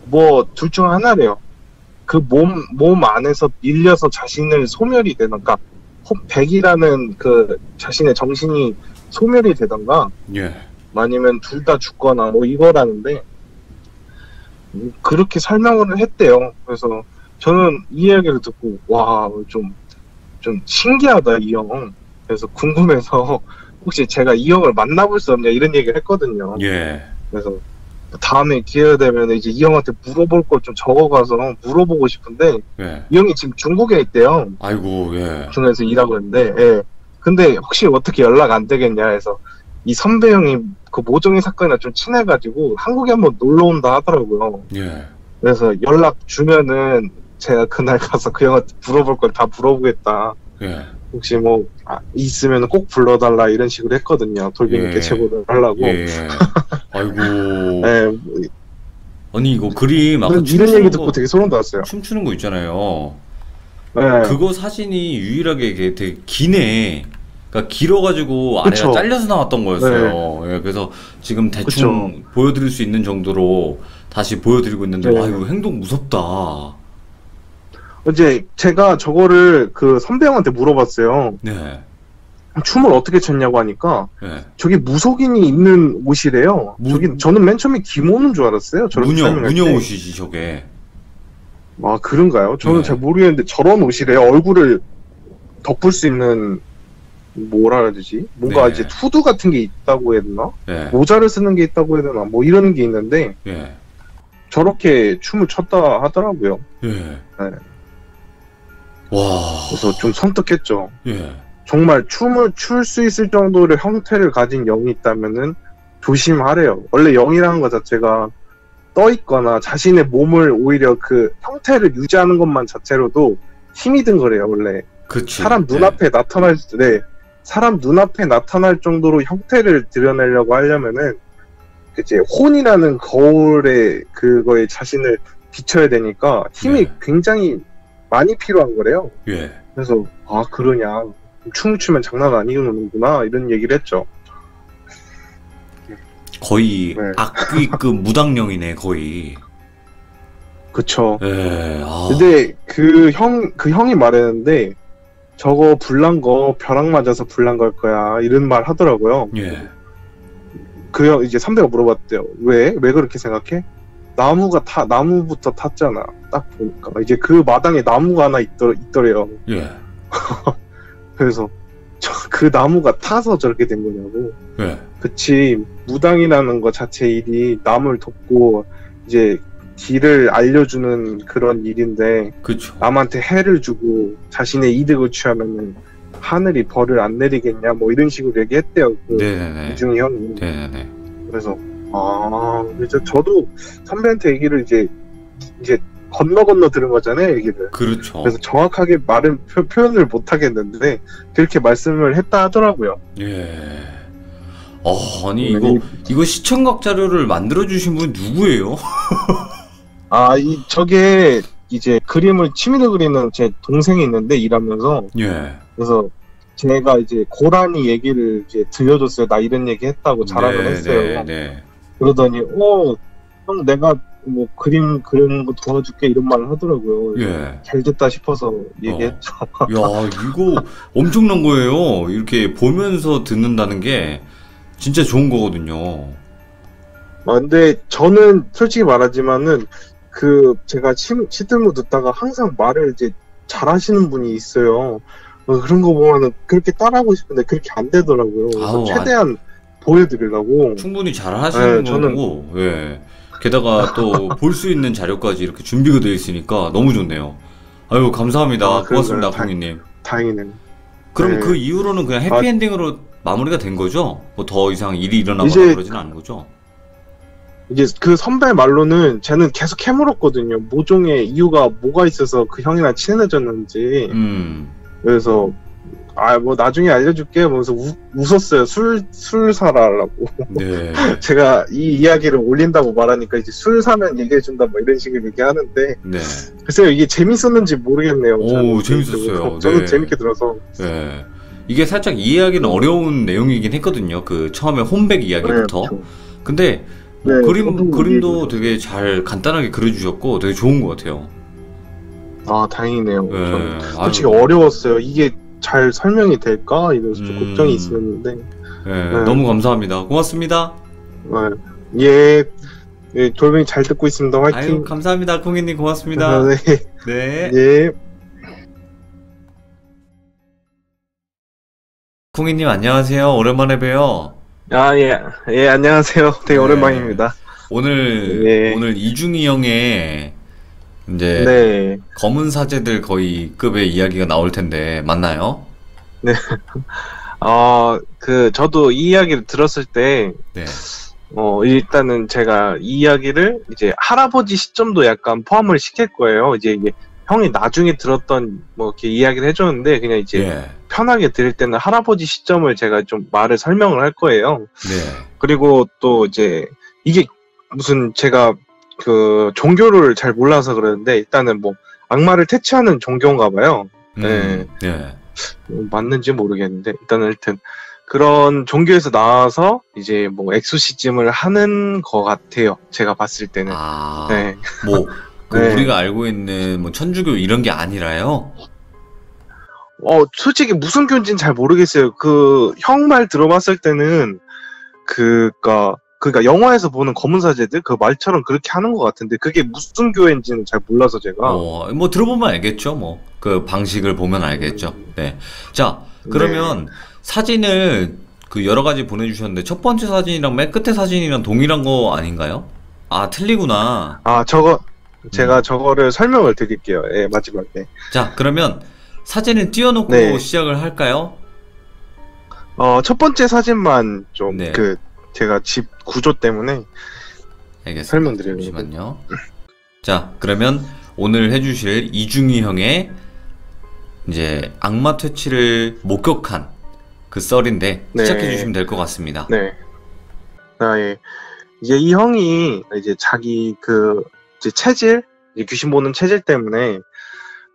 뭐 둘 중 하나래요. 그 몸 안에서 밀려서 자신을 소멸이 되던가 백이라는 그 자신의 정신이 소멸이 되던가 예. 아니면 둘 다 죽거나 뭐 이거라는데 그렇게 설명을 했대요. 그래서 저는 이 이야기를 듣고 와 좀 신기하다 이 형. 그래서 궁금해서 혹시 제가 이 형을 만나볼 수 없냐 이런 얘기를 했거든요. 예. 그래서 다음에 기회가 되면 이제 이 형한테 물어볼 걸 좀 적어가서 물어보고 싶은데 예. 이 형이 지금 중국에 있대요. 아이고, 예. 중국에서 일하고 있는데 예. 근데 혹시 어떻게 연락 안 되겠냐 해서 이 선배 형이 그 모종의 사건이랑 좀 친해가지고 한국에 한번 놀러 온다 하더라고요. 예. 그래서 연락 주면은 제가 그날 가서 그 형한테 물어볼 걸 다 물어보겠다. 예. 혹시 뭐 있으면 꼭 불러달라 이런 식으로 했거든요. 돌빙이께 예. 제보를 하려고. 예. 아이고. 네, 아니, 이거 그림 아까 이런 얘기 듣고 되게 소름 돋았어요. 춤추는 거 있잖아요. 네. 그거 사진이 유일하게 이게 되게 기네. 그러니까 길어가지고 그쵸. 아래가 잘려서 나왔던 거였어요. 예, 그래서 지금 대충 보여드릴 수 있는 정도로 다시 보여드리고 있는데, 네. 아이고, 행동 무섭다. 이제 제가 저거를 그 선배 형한테 물어봤어요. 네. 춤을 어떻게 췄냐고 하니까 네. 저기 무속인이 입는 옷이래요. 저는 맨 처음에 기모는 줄 알았어요. 저런 설명할 무녀 때. 옷이지, 저게. 그런가요? 저는 네. 잘 모르겠는데 저런 옷이래요. 얼굴을 덮을 수 있는 뭐라 해야 되지? 뭔가 네. 이제 후드 같은 게 있다고 해야 되나? 예. 모자를 쓰는 게 있다고 해야 되나? 뭐 이런 게 있는데 예. 저렇게 춤을 췄다 하더라고요. 예. 네. 와. 그래서 좀 섬뜩했죠. 예. 정말 춤을 출 수 있을 정도의 형태를 가진 영이 있다면은 조심하래요. 원래 영이라는 것 자체가 떠 있거나 자신의 몸을 오히려 그 형태를 유지하는 것만 자체로도 힘이 든 거래요, 원래. 그치. 사람 눈앞에 나타날 때, 사람 눈앞에 나타날 정도로 형태를 드러내려고 하려면은 이제 혼이라는 거울에 그거에 자신을 비춰야 되니까 힘이 네. 굉장히 많이 필요한 거래요. 예. 그래서 아 그러냐, 춤을 추면 장난 아니구나 이런 얘기를 했죠. 거의 네. 악귀급 무당령이네, 거의. 그쵸. 예. 아. 근데 그 형이 말했는데 저거 불난 거 벼락 맞아서 불난 걸 거야 이런 말 하더라고요. 예. 그 형 이제 선배가 물어봤대요. 왜 그렇게 생각해? 나무부터 탔잖아. 딱 보니까 이제 그 마당에 나무가 하나 있더래요. 예. 그래서 그 나무가 타서 저렇게 된 거냐고. 예. 그치, 무당이라는 거 자체 일이 남을 돕고 이제 길을 알려주는 그런 일인데 그쵸. 남한테 해를 주고 자신의 이득을 취하면은 하늘이 벌을 안 내리겠냐 뭐 이런 식으로 얘기했대요. 그 네네네. 이중희 형이. 네네네. 그래서 그래서 저도 선배한테 얘기를 이제 건너 들은 거잖아요, 얘기를. 그렇죠. 그래서 정확하게 말은 표현을 못 하겠는데 그렇게 말씀을 했다 하더라고요. 예. 아니 이거 시청각 자료를 만들어 주신 분 누구예요? 저게 이제 그림을 취미로 그리는 제 동생이 있는데 일하면서. 예. 그래서 제가 이제 고라니 얘기를 이제 들려줬어요. 나 이런 얘기 했다고 자랑을 했어요. 네. 그러더니 형 내가 뭐 그림 그리는 거 도와줄게 이런 말을 하더라고요. 예. 잘 됐다 싶어서 얘기했죠. 야, 이거 엄청난 거예요. 이렇게 보면서 듣는다는 게 진짜 좋은 거거든요. 근데 저는 솔직히 말하지만은 제가 시들무 듣다가 항상 말을 이제 잘하시는 분이 있어요. 그런 거 보면은 그렇게 따라하고 싶은데 그렇게 안 되더라고요. 그래서 최대한 보여드리려고. 충분히 잘 하시는 거고, 예. 게다가 또 볼 수 있는 자료까지 이렇게 준비가 되어 있으니까 너무 좋네요. 아유, 감사합니다. 고맙습니다, 공인님. 다행이네요. 그럼 네. 그 이후로는 그냥 해피엔딩으로 마무리가 된 거죠? 뭐 더 이상 일이 일어나거나 그러진 않은 거죠? 이제 그 선배 말로는 쟤는 계속 캐물었거든요. 모종의 이유가 뭐가 있어서 그 형이랑 친해졌는지. 그래서 뭐 나중에 알려줄게 하면서 웃었어요. 술 사라라고. 네. 제가 이 이야기를 올린다고 말하니까 이제 술 사면 얘기해준다 뭐 이런 식으로 얘기하는데. 네. 글쎄요, 이게 재밌었는지 모르겠네요. 오, 재밌었어요. 저는 네. 재밌게 들어서. 네. 이게 살짝 이해하기는 어려운 내용이긴 했거든요. 그 처음에 홈백 이야기부터. 네, 그렇죠. 근데 뭐 그림도 되게 잘 간단하게 그려주셨고 되게 좋은 것 같아요. 다행이네요. 네. 솔직히 어려웠어요. 이게 잘 설명이 될까? 이래서 좀 걱정이 있었는데. 네. 너무 감사합니다. 고맙습니다. 예, 돌뱅이 잘 듣고 있습니다. 화이팅. 아유, 감사합니다. 공인님 고맙습니다. 네. 네. 예. 콩이님 안녕하세요. 오랜만에 봬요. 예, 안녕하세요. 되게 오랜만입니다. 오늘 이중희 형의 이제 검은 사제들 거의 급의 이야기가 나올 텐데 맞나요? 네. 저도 이 이야기를 들었을 때 일단은 제가 이 이야기를 이제 할아버지 시점도 약간 포함을 시킬 거예요. 이제 이게 형이 나중에 들었던 뭐 이렇게 이야기를 해줬는데 그냥 이제 편하게 들을 때는 할아버지 시점을 제가 좀 말을 설명을 할 거예요. 네. 그리고 또 이제 이게 무슨 제가 그 종교를 잘 몰라서 그러는데 일단은 뭐 악마를 퇴치하는 종교인가 봐요. 네. 맞는지 모르겠는데 일단은 하여튼 그런 종교에서 나와서 이제 뭐 엑소시즘을 하는 것 같아요. 제가 봤을 때는. 네. 뭐 우리가 알고 있는 뭐 천주교 이런 게 아니라요? 솔직히 무슨 교인지는 잘 모르겠어요. 그 형 말 들어봤을 때는 그러니까 영화에서 보는 검은 사제들 그 말처럼 그렇게 하는 것 같은데 그게 무슨 교회인지는 잘 몰라서 제가. 뭐 들어보면 알겠죠. 뭐 그 방식을 보면 알겠죠. 네. 자, 그러면 사진을 그 여러 가지 보내주셨는데 첫 번째 사진이랑 맨 끝에 사진이랑 동일한 거 아닌가요? 아, 틀리구나. 아, 제가 저거를 설명을 드릴게요. 예, 마지막에. 자, 그러면 사진을 띄워놓고 네. 시작을 할까요? 첫 번째 사진만 좀 네. 제가 집 구조 때문에 알겠습니다. 설명드리려고. 잠시만요. 자, 그러면 오늘 해주실 이중희 형의 이제 악마 퇴치를 목격한 그 썰인데 네. 시작해 주시면 될 것 같습니다. 네. 예. 이제 이 형이 이제 자기 이제 체질, 이제 귀신 보는 체질 때문에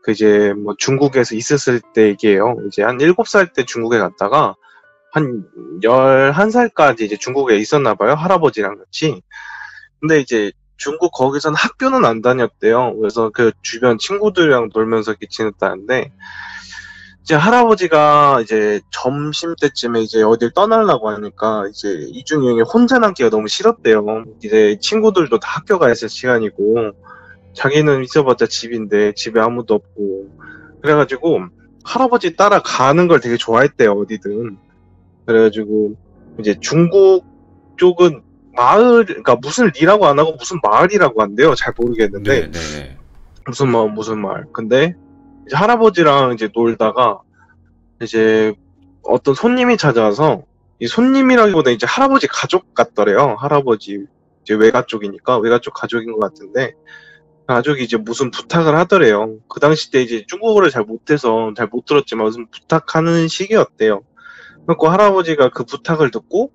이제 뭐 중국에서 있었을 때 얘기예요. 이제 한 7살 때 중국에 갔다가 한 11살까지 이제 중국에 있었나 봐요. 할아버지랑 같이. 근데 이제 중국 거기서는 학교는 안 다녔대요. 그래서 그 주변 친구들이랑 놀면서 이렇게 지냈다는데, 이제 할아버지가 이제 점심 때쯤에 이제 어딜 떠나려고 하니까 이제 이중이 형이 혼자 남기가 너무 싫었대요. 이제 친구들도 다 학교 가 있을 시간이고, 자기는 있어봤자 집인데 집에 아무도 없고, 그래가지고 할아버지 따라가는 걸 되게 좋아했대요. 어디든. 그래가지고 이제 중국 쪽은 마을, 그러니까 무슨 리라고 안 하고 무슨 마을이라고 한대요. 잘 모르겠는데. 네. 무슨 마을. 근데 이제 할아버지랑 이제 놀다가 이제 어떤 손님이 찾아와서, 이 손님이라기보다 이제 할아버지 가족 같더래요. 할아버지 이제 외가 쪽이니까 외가 쪽 가족인 것 같은데, 가족이 이제 무슨 부탁을 하더래요. 그 당시 때 이제 중국어를 잘 못해서 잘 못 들었지만 무슨 부탁하는 시기였대요. 그래서 할아버지가 그 부탁을 듣고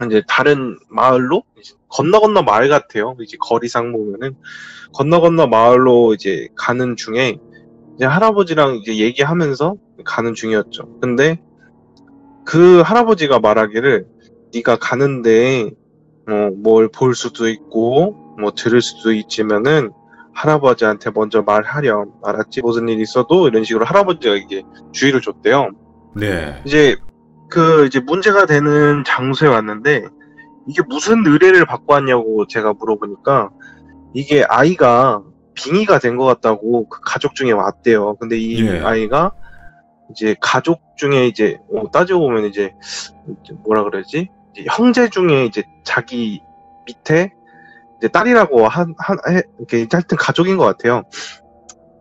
이제 다른 마을로, 이제 건너 마을 같아요. 이제 거리상 보면은 건너 마을로 이제 가는 중에 이제 할아버지랑 이제 얘기하면서 가는 중이었죠. 근데 그 할아버지가 말하기를, 네가 가는데 뭘 볼 수도 있고 뭐 들을 수도 있지만은 할아버지한테 먼저 말하렴. 알았지? 무슨 일 있어도, 이런 식으로 할아버지가 이게 주의를 줬대요. 네. 이제 이제 문제가 되는 장소에 왔는데, 이게 무슨 의뢰를 받고 왔냐고 제가 물어보니까, 이게 아이가 빙의가 된 것 같다고 그 가족 중에 왔대요. 근데 이 예. 아이가 이제 가족 중에 이제 따지고 보면 이제 뭐라 그러지? 이제 형제 중에 이제 자기 밑에 이제 딸이라고 이렇게 하여튼 가족인 것 같아요.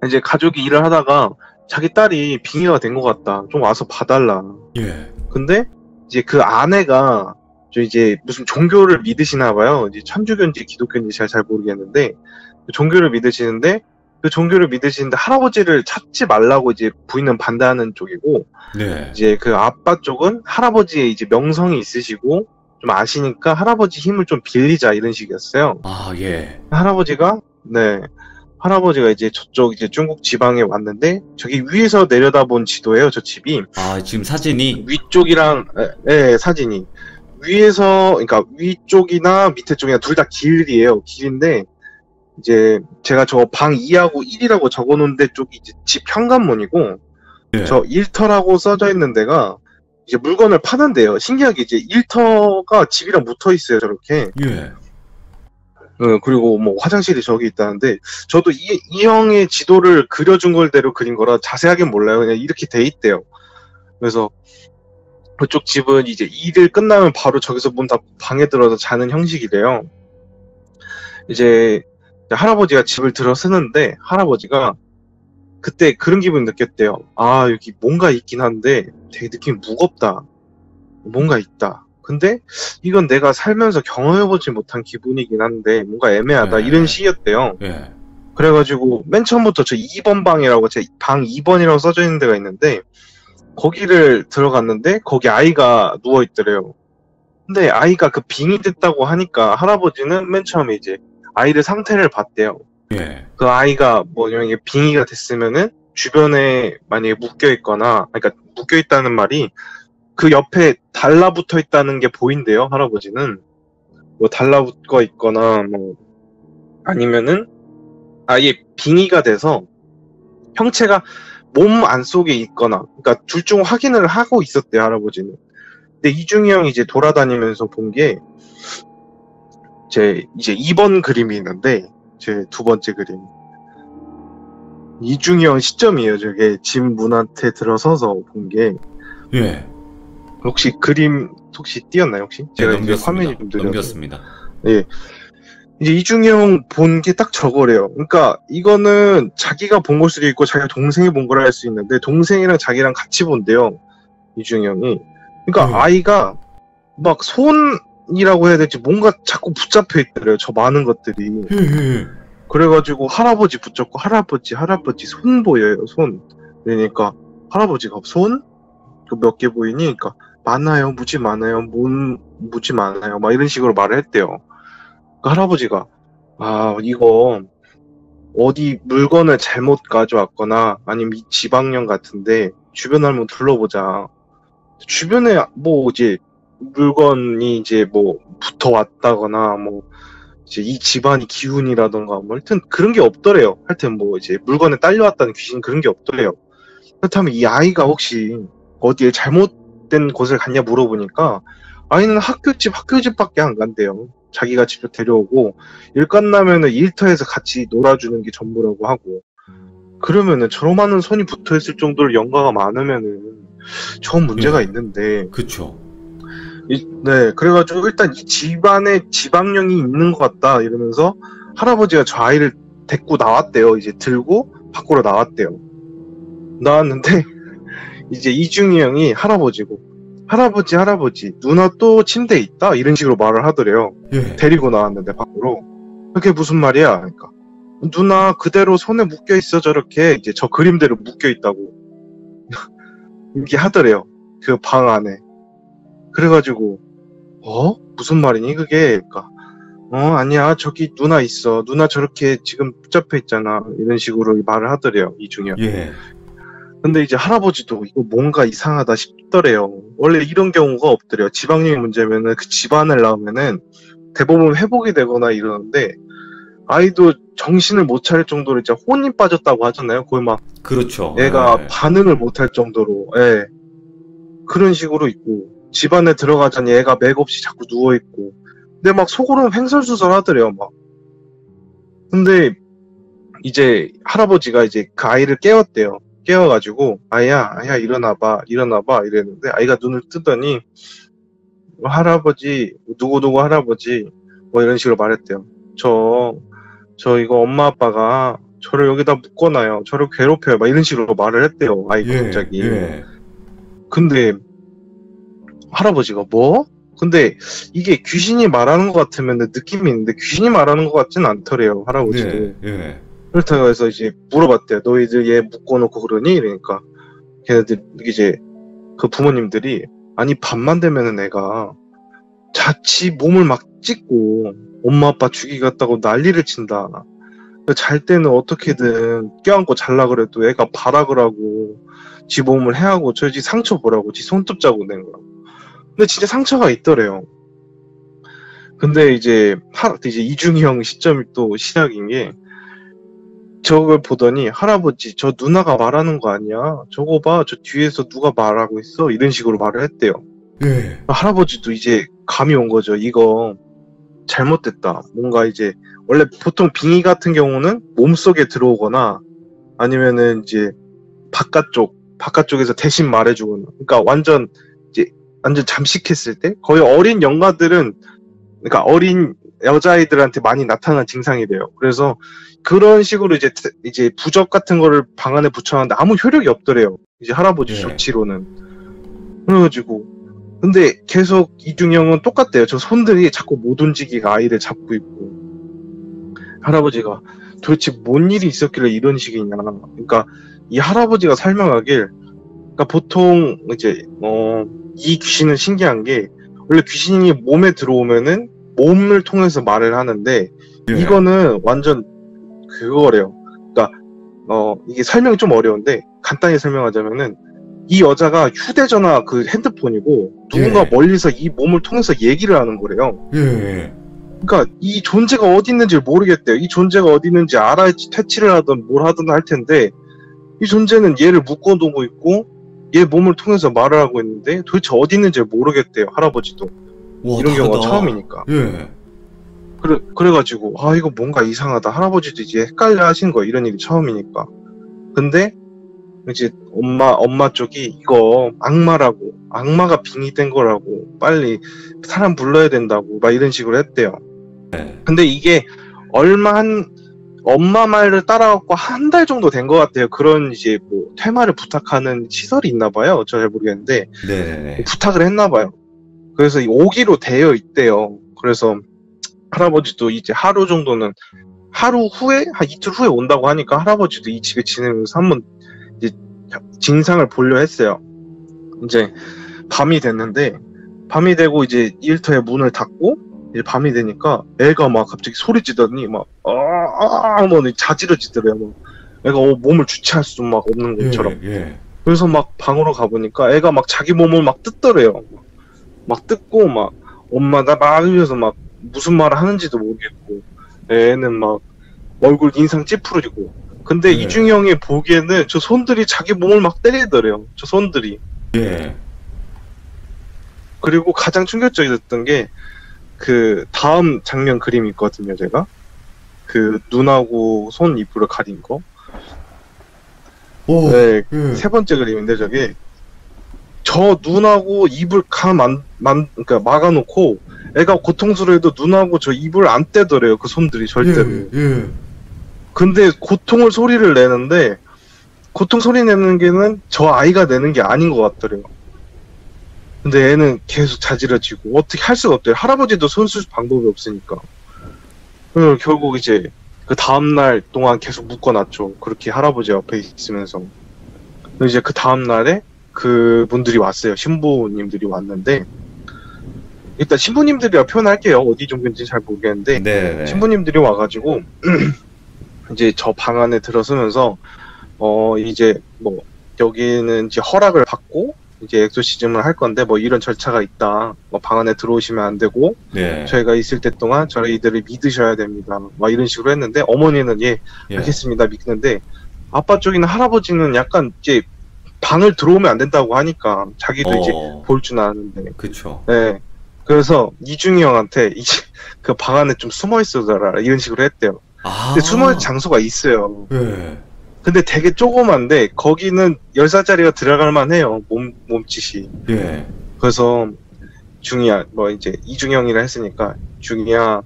이제 가족이 일을 하다가 자기 딸이 빙의가 된 것 같다. 좀 와서 봐달라. 예. 근데 이제 그 아내가 이제 무슨 종교를 믿으시나 봐요. 이제 천주교인지 기독교인지 잘 모르겠는데, 종교를 믿으시는데, 그 종교를 믿으시는데 할아버지를 찾지 말라고 이제 부인은 반대하는 쪽이고, 네. 이제 그 아빠 쪽은 할아버지의 이제 명성이 있으시고 좀 아시니까 할아버지 힘을 좀 빌리자, 이런 식이었어요. 아, 예. 할아버지가 이제 저쪽 이제 중국 지방에 왔는데, 저기 위에서 내려다본 지도예요. 저 집이. 아, 지금 사진이. 위쪽이랑 사진이 위에서, 그러니까 위쪽이나 밑에 쪽이나 둘 다 길이에요. 길인데 이제 제가 저 방 2하고 1이라고 적어놓은 데 쪽이 이제 집 현관문이고, 예. 저 일터라고 써져 있는 데가 이제 물건을 파는데요. 신기하게 이제 일터가 집이랑 붙어 있어요. 저렇게. 예. 그리고 뭐 화장실이 저기 있다는데, 저도 이 형의 지도를 그려준 걸대로 그린 거라 자세하게는 몰라요. 그냥 이렇게 돼 있대요. 그래서 그쪽 집은 이제 일을 끝나면 바로 저기서 문 닫고 방에 들어서 자는 형식이래요. 이제 할아버지가 집을 들어서는데, 할아버지가 그때 그런 기분 느꼈대요. 아, 여기 뭔가 있긴 한데 되게 느낌이 무겁다. 뭔가 있다. 근데 이건 내가 살면서 경험해보지 못한 기분이긴 한데 뭔가 애매하다. 예. 이런 시기였대요. 예. 그래가지고 맨 처음부터 저 2번 방이라고, 제 방 2번이라고 써져 있는 데가 있는데, 거기를 들어갔는데 거기 아이가 누워있더래요. 근데 아이가 그 빙의 됐다고 하니까 할아버지는 맨 처음에 이제 아이를 상태를 봤대요. 예. 그 아이가 뭐냐면 빙의가 됐으면은 주변에 만약에 묶여있거나, 그러니까 묶여있다는 말이 그 옆에 달라붙어 있다는 게 보인대요. 할아버지는 뭐 달라붙어 있거나 뭐 아니면은 아예 빙의가 돼서 형체가 몸 안속에 있거나, 그러니까 둘 중 확인을 하고 있었대요. 할아버지는. 근데 이중희 형이 이제 돌아다니면서 본 게 이제 2번 그림이 있는데, 제 두 번째 그림, 이중희 형 시점이에요. 저게 집 문 앞에 들어서서 본 게. 예. 혹시 그림 혹시 띄었나요 혹시? 네, 제가 이제 넘겼습니다. 화면이 좀 느려서. 넘겼습니다. 예. 이제 이중형 본 게 딱 저거래요. 그러니까 이거는 자기가 본 걸 수도 있고 자기가 동생이 본 걸 할 수 있는데 동생이랑 자기랑 같이 본대요. 이중형이. 그러니까 네. 아이가 막 손이라고 해야 될지 뭔가 자꾸 붙잡혀 있더래요. 저 많은 것들이. 예, 예. 그래가지고 할아버지 붙잡고 할아버지 손 보여요. 손. 그러니까 할아버지가 손? 몇 개 보이니? 그러니까 많아요. 무지 많아요. 무지 많아요. 막 이런 식으로 말을 했대요. 그 할아버지가 아 이거 어디 물건을 잘못 가져왔거나 아니면 이 지방령 같은데 주변을 한번 둘러보자. 주변에 뭐 이제 물건이 이제 뭐 붙어왔다거나 뭐 이제 이 집안이 기운이라던가 뭐 하여튼 그런 게 없더래요. 하여튼 뭐 이제 물건에 딸려왔다는 귀신 그런 게 없더래요. 그렇다면 이 아이가 혹시 어디에 잘못된 곳을 갔냐 물어보니까 아이는 학교집밖에 안 간대요. 자기가 직접 데려오고 일 끝나면은 일터에서 같이 놀아주는 게 전부라고 하고 그러면은 저런 많은 손이 붙어있을 정도로 연가가 많으면은 저 문제가 예. 있는데 그쵸. 네 그래가지고 일단 이 집안에 지방령이 있는 것 같다 이러면서 할아버지가 저 아이를 데리고 나왔대요. 이제 들고 밖으로 나왔대요. 나왔는데 이제 이중이 형이 할아버지고 할아버지 누나 또 침대에 있다 이런 식으로 말을 하더래요. 예. 데리고 나왔는데 밖으로 그게 무슨 말이야? 그러니까 누나 그대로 손에 묶여 있어 저렇게 이제 저 그림대로 묶여 있다고 이렇게 하더래요. 그 방 안에. 그래가지고 무슨 말이니 그게? 그러니까 아니야 저기 누나 있어 누나 저렇게 지금 붙잡혀 있잖아 이런 식으로 말을 하더래요 이중이 형. 예. 근데 이제 할아버지도 이거 뭔가 이상하다 싶더래요. 원래 이런 경우가 없더래요. 지방령이 문제면은 그 집안을 나오면은 대부분 회복이 되거나 이러는데 아이도 정신을 못 차릴 정도로 진짜 혼이 빠졌다고 하잖아요. 거의 막 그렇죠. 애가 예. 반응을 못 할 정도로 예. 그런 식으로 있고 집안에 들어가자니 애가 맥없이 자꾸 누워있고 근데 막 속으로는 횡설수설 하더래요. 막 근데 이제 할아버지가 이제 그 아이를 깨웠대요. 깨워가지고 아야 일어나봐 이랬는데 아이가 눈을 뜨더니 할아버지 누구누구 할아버지 뭐 이런 식으로 말했대요. 저 이거 엄마 아빠가 저를 여기다 묶어놔요. 저를 괴롭혀요. 막 이런 식으로 말을 했대요. 아이가 예. 갑자기. 예. 근데 할아버지가 뭐? 근데 이게 귀신이 말하는 것 같으면 느낌이 있는데 귀신이 말하는 것 같지는 않더래요. 할아버지도. 예. 예. 그렇다고 해서 이제 물어봤대요. 너희들 얘 묶어놓고 그러니? 이러니까 걔네들 이제 그 부모님들이 아니 밤만 되면은 애가 자칫 몸을 막 찢고 엄마 아빠 죽이겠다고 난리를 친다. 잘 때는 어떻게든 껴안고 잘라 그래도 애가 발악을 하고 지 몸을 해하고 저 지 상처 보라고 지 손톱 자국 낸 거라고. 근데 진짜 상처가 있더래요. 근데 이제 이중이 형 시점이 또 시작인 게 저걸 보더니 할아버지 저 누나가 말하는 거 아니야? 저거 봐 저 뒤에서 누가 말하고 있어? 이런 식으로 말을 했대요. 예. 할아버지도 이제 감이 온 거죠. 이거 잘못됐다. 뭔가 이제 원래 보통 빙의 같은 경우는 몸속에 들어오거나 아니면은 이제 바깥쪽에서 대신 말해주거나 그러니까 완전 잠식했을 때 거의 어린 영가들은 그러니까 어린 여자아이들한테 많이 나타나는 증상이래요. 그래서 그런 식으로 이제 부적 같은 거를 방 안에 붙여놨는데 아무 효력이 없더래요. 이제 할아버지 예. 조치로는. 그래가지고 근데 계속 이중형은 똑같대요. 저 손들이 자꾸 못 움직이게 아이를 잡고 있고 할아버지가 도대체 뭔 일이 있었길래 이런 식이냐. 그러니까 이 할아버지가 설명하길 그러니까 보통 이제 이 귀신은 신기한 게 원래 귀신이 몸에 들어오면은 몸을 통해서 말을 하는데 예. 이거는 완전 그거래요. 그러니까 이게 설명이 좀 어려운데 간단히 설명하자면은 이 여자가 휴대전화 그 핸드폰이고 누군가 예. 멀리서 이 몸을 통해서 얘기를 하는 거래요. 예. 그러니까 이 존재가 어디 있는지 모르겠대요. 이 존재가 어디 있는지 알아야지 퇴치를 하든 뭘 하든 할 텐데 이 존재는 얘를 묶어두고 있고 얘 몸을 통해서 말을 하고 있는데 도대체 어디 있는지 모르겠대요. 할아버지도. 와, 이런 경우가 다르다. 처음이니까. 예. 그래가지고 이거 뭔가 이상하다. 할아버지도 이제 헷갈려 하신 거예요. 이런 일이 처음이니까. 근데 이제 엄마 쪽이 이거 악마가 빙의된 거라고 빨리 사람 불러야 된다고 막 이런 식으로 했대요. 네. 근데 이게 엄마 말을 따라갖고 한 달 정도 된 것 같아요. 그런 이제 뭐 퇴마를 부탁하는 시설이 있나 봐요. 저 잘 모르겠는데 네. 부탁을 했나 봐요. 그래서 오기로 되어 있대요. 그래서 할아버지도 이제 하루 정도는 하루 후에 한 이틀 후에 온다고 하니까 할아버지도 이 집에 지내면서 한번 이제 진상을 보려 했어요. 이제 밤이 됐는데 밤이 되고 이제 일터에 문을 닫고 이제 밤이 되니까 애가 막 갑자기 소리 지더니 막 뭐 자지러지더래요. 막 애가 몸을 주체할 수 막 없는 것처럼. 그래서 막 방으로 가보니까 애가 막 자기 몸을 막 뜯더래요. 막 뜯고 막 엄마 나 막 이러면서 막 무슨 말을 하는지도 모르겠고 애는 막 얼굴 인상 찌푸리고. 근데 이중형이 보기에는 저 손들이 자기 몸을 막 때리더래요. 저 손들이. 그리고 가장 충격적이었던 게 그 다음 장면 그림이 있거든요. 제가 그 눈하고 손 입으로 가린 거. 네, 세 번째 그림인데 저게 저 눈하고 입을 그러니까 막아놓고 애가 고통스러워해도 눈하고 저 입을 안 떼더래요. 그 손들이 절대로. 근데 소리를 내는데 고통 소리 내는 게는 저 아이가 내는 게 아닌 것 같더래요. 근데 애는 계속 자지러지고 어떻게 할 수가 없대요. 할아버지도 손 쓸 방법이 없으니까. 그래서 결국 이제 그 다음날 동안 계속 묶어놨죠. 그렇게 할아버지 옆에 있으면서. 이제 그 다음날에 그 분들이 왔어요. 신부님들이 왔는데 일단 신부님들이라 표현할게요. 어디 종교인지 잘 모르겠는데 네네. 신부님들이 와가지고 이제 저 방 안에 들어서면서 이제 뭐 여기는 이제 허락을 받고 이제 엑소시즘을 할 건데 뭐 이런 절차가 있다. 뭐 방 안에 들어오시면 안 되고 저희가 있을 때 동안 저희들을 믿으셔야 됩니다. 막 이런 식으로 했는데 어머니는 알겠습니다 믿는데 아빠 쪽이나 할아버지는 약간 이제 방을 들어오면 안 된다고 하니까 자기도 이제 볼 줄 아는데. 그쵸. 네. 그래서 이중이 형한테 이제 그 방 안에 좀 숨어 있어라 이런 식으로 했대요. 근데 숨어 있는 장소가 있어요. 근데 되게 조그만데 거기는 10살짜리가 들어갈 만해요. 몸짓이. 그래서 중이야 뭐 이제 이중형이라 했으니까 중이야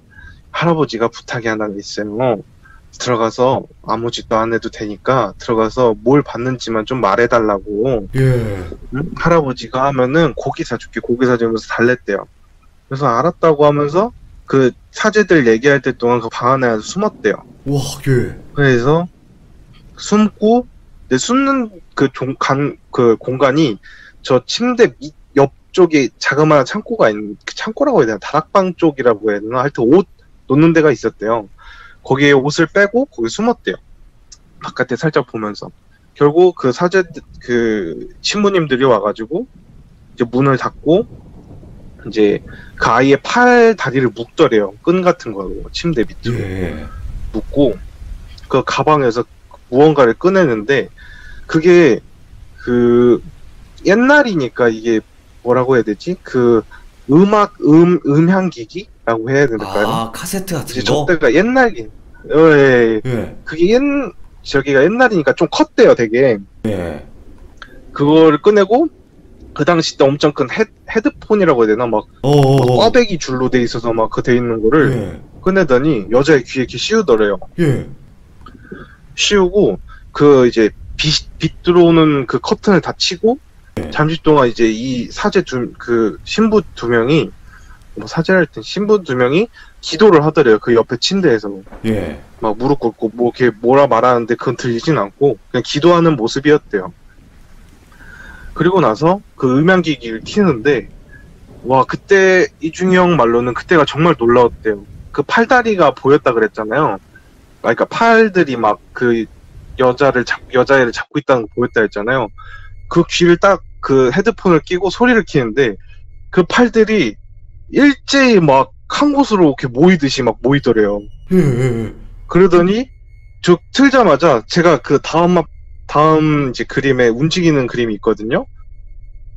할아버지가 부탁이 하나 있어요. 들어가서 아무 짓도 안 해도 되니까 들어가서 뭘 받는지만 좀 말해달라고. 할아버지가 하면은 고기 사줄게. 고기 사주면서 달랬대요. 그래서 알았다고 하면서 그 사제들 얘기할 때 동안 그 방 안에 숨었대요. 와, 그래서 숨고 숨는 그 공간이 저 침대 옆쪽에 자그마한 창고가 있는 그 창고라고 해야 되나 다락방 쪽이라고 해야 되나 하여튼 옷 놓는 데가 있었대요. 거기에 옷을 빼고 거기 숨었대요. 바깥에 살짝 보면서. 결국 그 그 신부님들이 와가지고 이제 문을 닫고 이제 그 아이의 팔 다리를 묶더래요. 끈 같은 거로 침대 밑으로 묶고 그 가방에서 무언가를 꺼내는데 그게 그 옛날이니까 이게 뭐라고 해야 되지? 그 음향기기? 라고 해야 될까요? 아, 카세트 같은 거? 저때가 옛날이, 그게 저기가 옛날이니까 좀 컸대요, 되게. 그거를 꺼내고, 그 당시 때 엄청 큰 헤드폰이라고 해야 되나? 막 꽈배기 줄로 돼 있어서 막 그 돼 있는 거를 꺼내더니 여자의 귀에 이렇게 씌우더래요. 씌우고, 그 이제 빛 들어오는 그 커튼을 다 치고, 잠시 동안 이제 이 신부 두 명이 뭐 사제할 때 신부 두 명이 기도를 하더래요. 그 옆에 침대에서. 막 무릎 꿇고 뭐 이렇게 뭐라 말하는데 그건 들리진 않고 그냥 기도하는 모습이었대요. 그리고 나서 그 음향기기를 켜는데 와 그때 이중형 말로는 그때가 정말 놀라웠대요. 그 팔다리가 보였다 그랬잖아요. 그러니까 팔들이 막 그 여자애를 잡고 있다는 거 보였다 했잖아요. 그 귀를 딱 그 헤드폰을 끼고 소리를 키는데 그 팔들이 일제히 막 한 곳으로 이렇게 모이듯이 막 모이더래요. 그러더니 저 틀자마자 제가 그 다음 이제 그림에 움직이는 그림이 있거든요.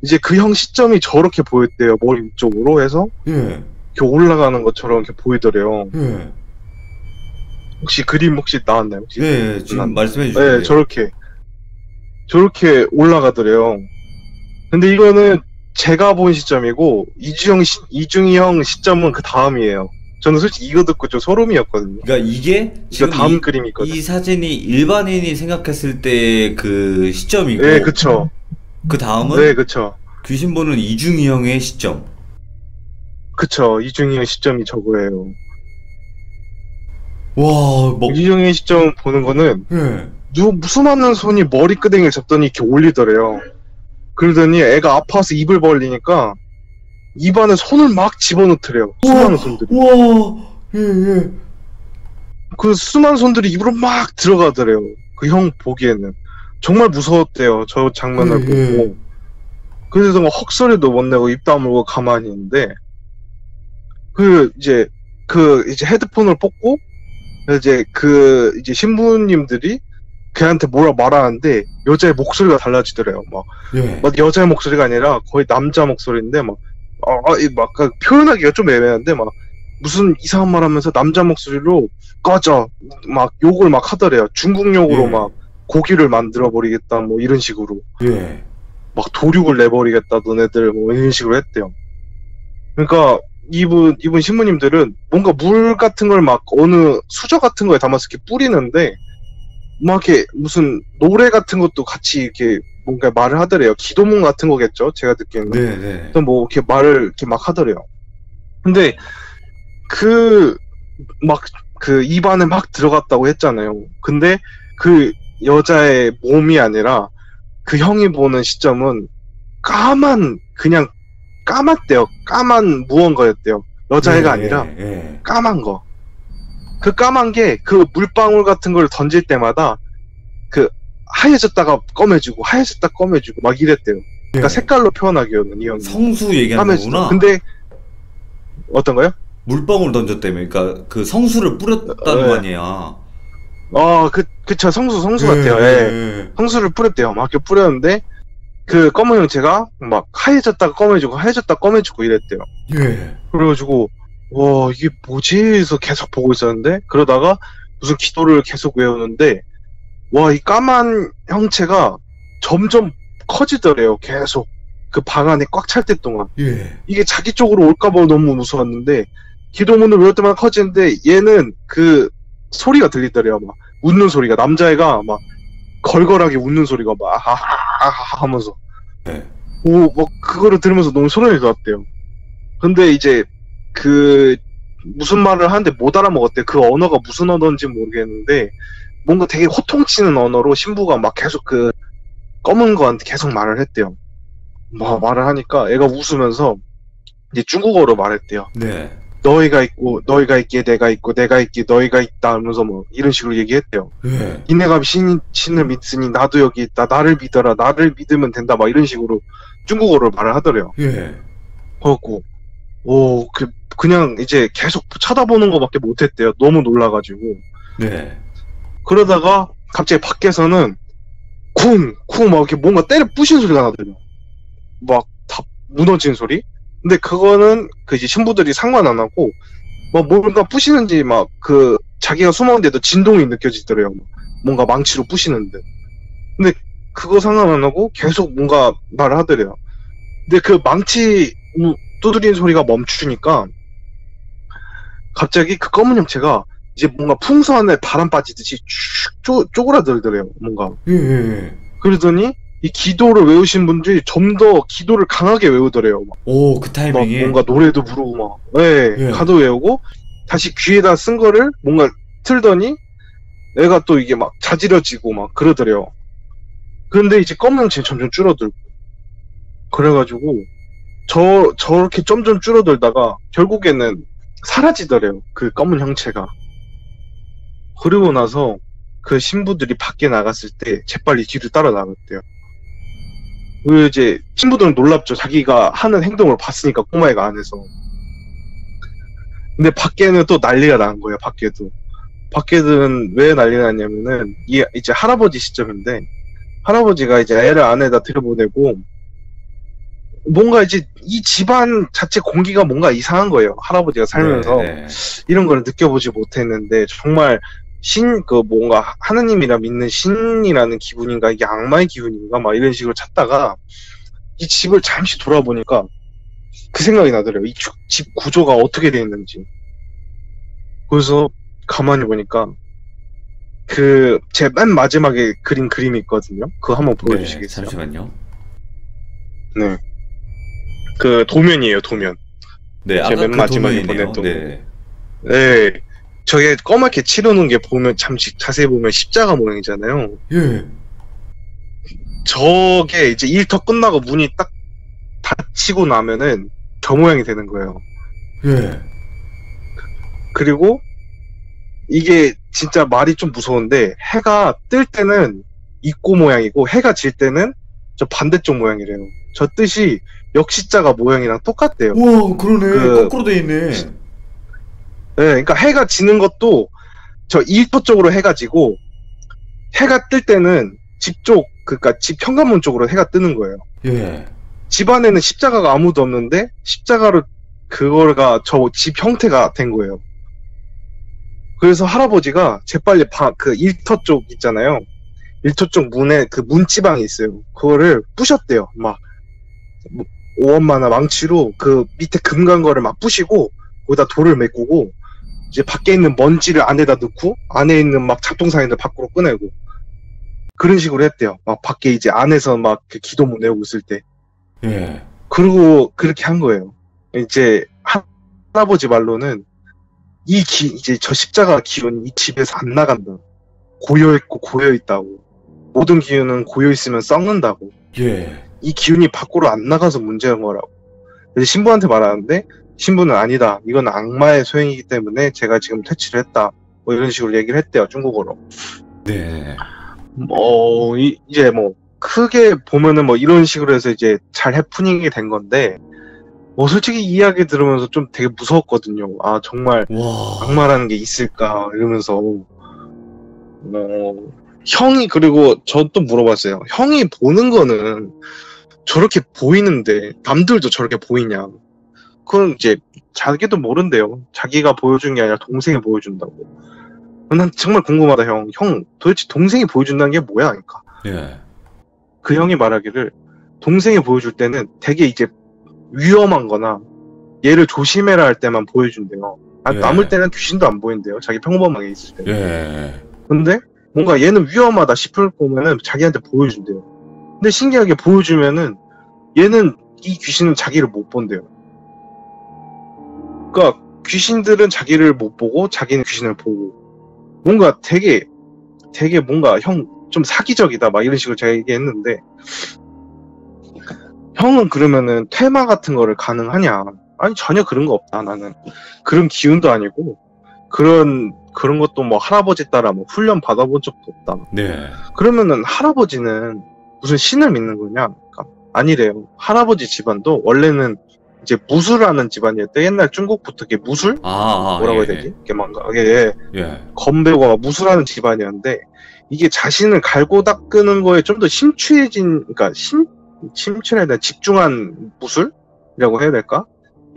이제 그 형 시점이 저렇게 보였대요. 머리 위쪽으로 해서 이렇게 올라가는 것처럼 이렇게 보이더래요. 혹시 그림 나왔나요? 혹시? 지금 말씀해 주세요. 네, 저렇게 저렇게 올라가더래요. 근데 이거는 제가 본 시점이고 이중이 형 시점은 그 다음이에요. 저는 솔직히 이거 듣고 좀 소름이었거든요. 그러니까 이게 이거 지금 다음 그림이 있거든요. 이 사진이 일반인이 생각했을 때 그 시점이고, 네, 그쵸. 그 다음은 네, 그쵸. 귀신 보는 이중이 형의 시점. 그쵸. 이중이 형 시점이 저거예요. 와, 뭐, 이중이 형 시점 보는 거는 예. 수많은 손이 머리끄댕이를 잡더니 이렇게 올리더래요. 그러더니 애가 아파서 입을 벌리니까 입안에 손을 막 집어넣더래요. 수많은 손들이. 와, 예, 예. 그 수많은 손들이 입으로 막 들어가더래요. 그 형 보기에는. 정말 무서웠대요. 저 장면을 보고. 그래서 막 헉소리도 못 내고 입 다물고 가만히 있는데, 이제 헤드폰을 뽑고, 이제 신부님들이 걔한테 뭐라 말하는데, 여자의 목소리가 달라지더래요. 예. 막 여자의 목소리가 아니라 거의 남자 목소리인데, 표현하기가 좀 애매한데, 무슨 이상한 말 하면서 남자 목소리로 꺼져! 막 욕을 막 하더래요. 중국 욕으로 예. 막 고기를 만들어버리겠다, 뭐 이런 식으로. 예. 막 도륙을 내버리겠다, 너네들, 뭐 이런 식으로 했대요. 그러니까, 이분 신부님들은 뭔가 물 같은 걸 막 어느 수저 같은 거에 담아서 이렇게 뿌리는데, 막 이렇게 무슨 노래 같은 것도 같이 이렇게 뭔가 말을 하더래요. 기도문 같은 거겠죠? 제가 듣기에는. 네. 또 뭐 이렇게 말을 이렇게 막 하더래요. 근데 입안에 막 들어갔다고 했잖아요. 근데 그 여자의 몸이 아니라 그 형이 보는 시점은 그냥 까맣대요. 까만 무언가였대요. 여자애가 아니라 까만 거. 그 까만 게 그 물방울 같은 걸 던질 때마다 그 하얘졌다가 검해지고 하얘졌다 검해지고 막 이랬대요. 그러니까 색깔로 표현하기에는 이 형이 성수 얘기하는 거구나. 근데 어떤 거요? 물방울 던졌다며. 그러니까 그 성수를 뿌렸다는 거 아니야. 그쵸. 성수 같아요. 예. 성수를 뿌렸대요. 막 이렇게 뿌렸는데 그 검은 형체가 막 하얘졌다가 검해지고 하얘졌다가 검해지고 이랬대요. 예. 그래가지고 와 이게 뭐지 해서 계속 보고 있었는데 그러다가 무슨 기도를 계속 외우는데 와 이 까만 형체가 점점 커지더래요. 계속 그 방 안에 꽉 찰 때 동안. 예. 이게 자기 쪽으로 올까봐 너무 무서웠는데 기도문을 외울 때마다 커지는데 얘는 그 소리가 들리더래요. 막 웃는 소리가 남자애가 막 걸걸하게 웃는 소리가 막 하하하 하면서 네. 그거를 들으면서 너무 소름이 돋았대요. 근데 이제 무슨 말을 하는데 못 알아먹었대. 그 언어가 무슨 언어인지 모르겠는데 뭔가 되게 호통치는 언어로 신부가 막 계속 그 검은 거한테 계속 말을 했대요. 말을 하니까 애가 웃으면서 이제 중국어로 말했대요. 네. 너희가 있고 너희가 있기에 내가 있고 내가 있기에 너희가 있다 하면서 뭐 이런 식으로 얘기했대요. 네. 니네가 신을 믿으니 나도 여기 있다. 나를 믿어라. 나를 믿으면 된다. 막 이런 식으로 중국어로 말을 하더래요. 예. 그래갖고 그냥 이제 계속 쳐다보는 거밖에 못했대요. 너무 놀라가지고. 네. 그러다가 갑자기 밖에서는 쿵쿵 막 이렇게 뭔가 때려 부신 소리가 나더래요. 막 다 무너진 소리. 근데 그거는 이제 신부들이 상관 안 하고 막 뭔가 부시는지 막 자기가 숨었는데도 진동이 느껴지더래요. 뭔가 망치로 부시는데. 근데 그거 상관 안 하고 계속 뭔가 말을 하더래요. 근데 그 망치 두드리는 소리가 멈추니까 갑자기 그 검은 형체가 이제 뭔가 풍선에 바람 빠지듯이 쭉 쪼그라들더래요. 뭔가. 그러더니 이 기도를 외우신 분들이 좀 더 기도를 강하게 외우더래요. 오, 그 타이밍에 뭔가 노래도 부르고 막, 가도 외우고 다시 귀에다 쓴 거를 뭔가 틀더니 애가 또 이게 막 자지러지고 막 그러더래요. 그런데 이제 검은 형체는 점점 줄어들고 그래가지고 저렇게 점점 줄어들다가 결국에는 사라지더래요. 그 검은 형체가. 그리고 나서 그 신부들이 밖에 나갔을 때 재빨리 뒤를 따라 나갔대요. 이제 신부들은 놀랍죠. 자기가 하는 행동을 봤으니까 꼬마애가 안에서. 근데 밖에는 또 난리가 난 거예요. 밖에는 왜 난리가 났냐면은 이제 할아버지 시점인데 할아버지가 이제 애를 안에다 들여보내고 뭔가 이제 이 집안 자체 공기가 뭔가 이상한 거예요. 할아버지가 살면서 이런 걸 느껴보지 못했는데 정말 뭔가 하느님이라 믿는 신이라는 기분인가, 이게 악마의 기분인가, 막 이런 식으로 찾다가 이 집을 잠시 돌아보니까 그 생각이 나더래요. 이 집 구조가 어떻게 돼 있는지. 그래서 가만히 보니까 제 맨 마지막에 그린 그림이 있거든요. 그거 한번 보여주시겠어요? 네, 잠시만요. 네. 그 도면이에요, 도면. 네, 제 아까 맨 그 마지막에 도면이네요. 보냈던 네. 네. 저게 검맣게 칠해놓은 게 보면 자세히 보면 십자가 모양이잖아요. 예. 저게 이제 일터 끝나고 문이 딱 닫히고 나면은 저 모양이 되는 거예요. 예. 그리고 이게 진짜 말이 좀 무서운데, 해가 뜰 때는 입고 모양이고 해가 질 때는 저 반대쪽 모양이래요. 저 뜻이 역시자가 모양이랑 똑같대요. 우와, 그러네. 거꾸로 돼 있네. 네, 그러니까 해가 지는 것도 저 일터 쪽으로 해가 지고, 해가 뜰 때는 그러니까 집 현관문 쪽으로 해가 뜨는 거예요. 예. 집 안에는 십자가가 아무도 없는데 십자가로 그거가 저 집 형태가 된 거예요. 그래서 할아버지가 재빨리 그 일터 쪽 있잖아요. 일터 쪽 문에 그 문지방이 있어요. 그거를 부셨대요. 막 오엄마나 망치로 그 밑에 금간 거를 막 부시고 거기다 돌을 메꾸고, 이제 밖에 있는 먼지를 안에다 넣고 안에 있는 막 잡동사니들 밖으로 꺼내고 그런 식으로 했대요. 막 밖에 이제 안에서 막 기도문 외우고 있을 때. 예. 그리고 그렇게 한 거예요. 이제 할아버지 말로는 이제 저 십자가 기운이 이 집에서 안 나간다. 고여있고 고여있다고. 모든 기운은 고여있으면 썩는다고. 예. 이 기운이 밖으로 안 나가서 문제인 거라고. 그래서 신부한테 말하는데 신부는 아니다. 이건 악마의 소행이기 때문에 제가 지금 퇴치를 했다. 뭐 이런 식으로 얘기를 했대요. 중국어로. 네. 이제 뭐 크게 보면은 뭐 이런 식으로 해서 이제 잘 해프닝이 된 건데, 솔직히 이 이야기 들으면서 좀 되게 무서웠거든요. 아, 정말 와. 악마라는 게 있을까 이러면서. 형이, 그리고 저 또 물어봤어요. 형이 보는 거는 저렇게 보이는데 남들도 저렇게 보이냐. 그건 이제 자기도 모른대요. 자기가 보여준 게 아니라 동생이 보여준다고. 난 정말 궁금하다, 형. 형, 도대체 동생이 보여준다는 게 뭐야? 그러니까. 예. 그 형이 말하기를, 동생이 보여줄 때는 되게 이제 위험한 거나 얘를 조심해라 할 때만 보여준대요. 예. 남을 때는 귀신도 안 보인대요. 자기 평범하게 있을 때. 예. 근데 뭔가 얘는 위험하다 싶을 거면은 자기한테 보여준대요. 근데 신기하게 보여주면은 얘는, 이 귀신은 자기를 못 본대요. 그러니까 귀신들은 자기를 못 보고 자기는 귀신을 보고, 뭔가 되게 뭔가 형 좀 사기적이다 막 이런 식으로 제가 얘기했는데, 형은 그러면은 퇴마 같은 거를 가능하냐? 아니, 전혀 그런 거 없다. 나는 그런 기운도 아니고 그런 것도 뭐 할아버지 따라 뭐 훈련 받아본 적도 없다. 네. 그러면은 할아버지는 무슨 신을 믿는 거냐? 그러니까 아니래요. 할아버지 집안도 원래는 이제 무술하는 집안이었대. 옛날 중국부터 이게 무술? 뭐라고 해야 되지? 이게 뭔가 건배우가 무술하는 집안이었는데, 이게 자신을 갈고 닦는 거에 좀 더 심취해진, 그러니까 심취해야 되나, 집중한 무술이라고 해야 될까?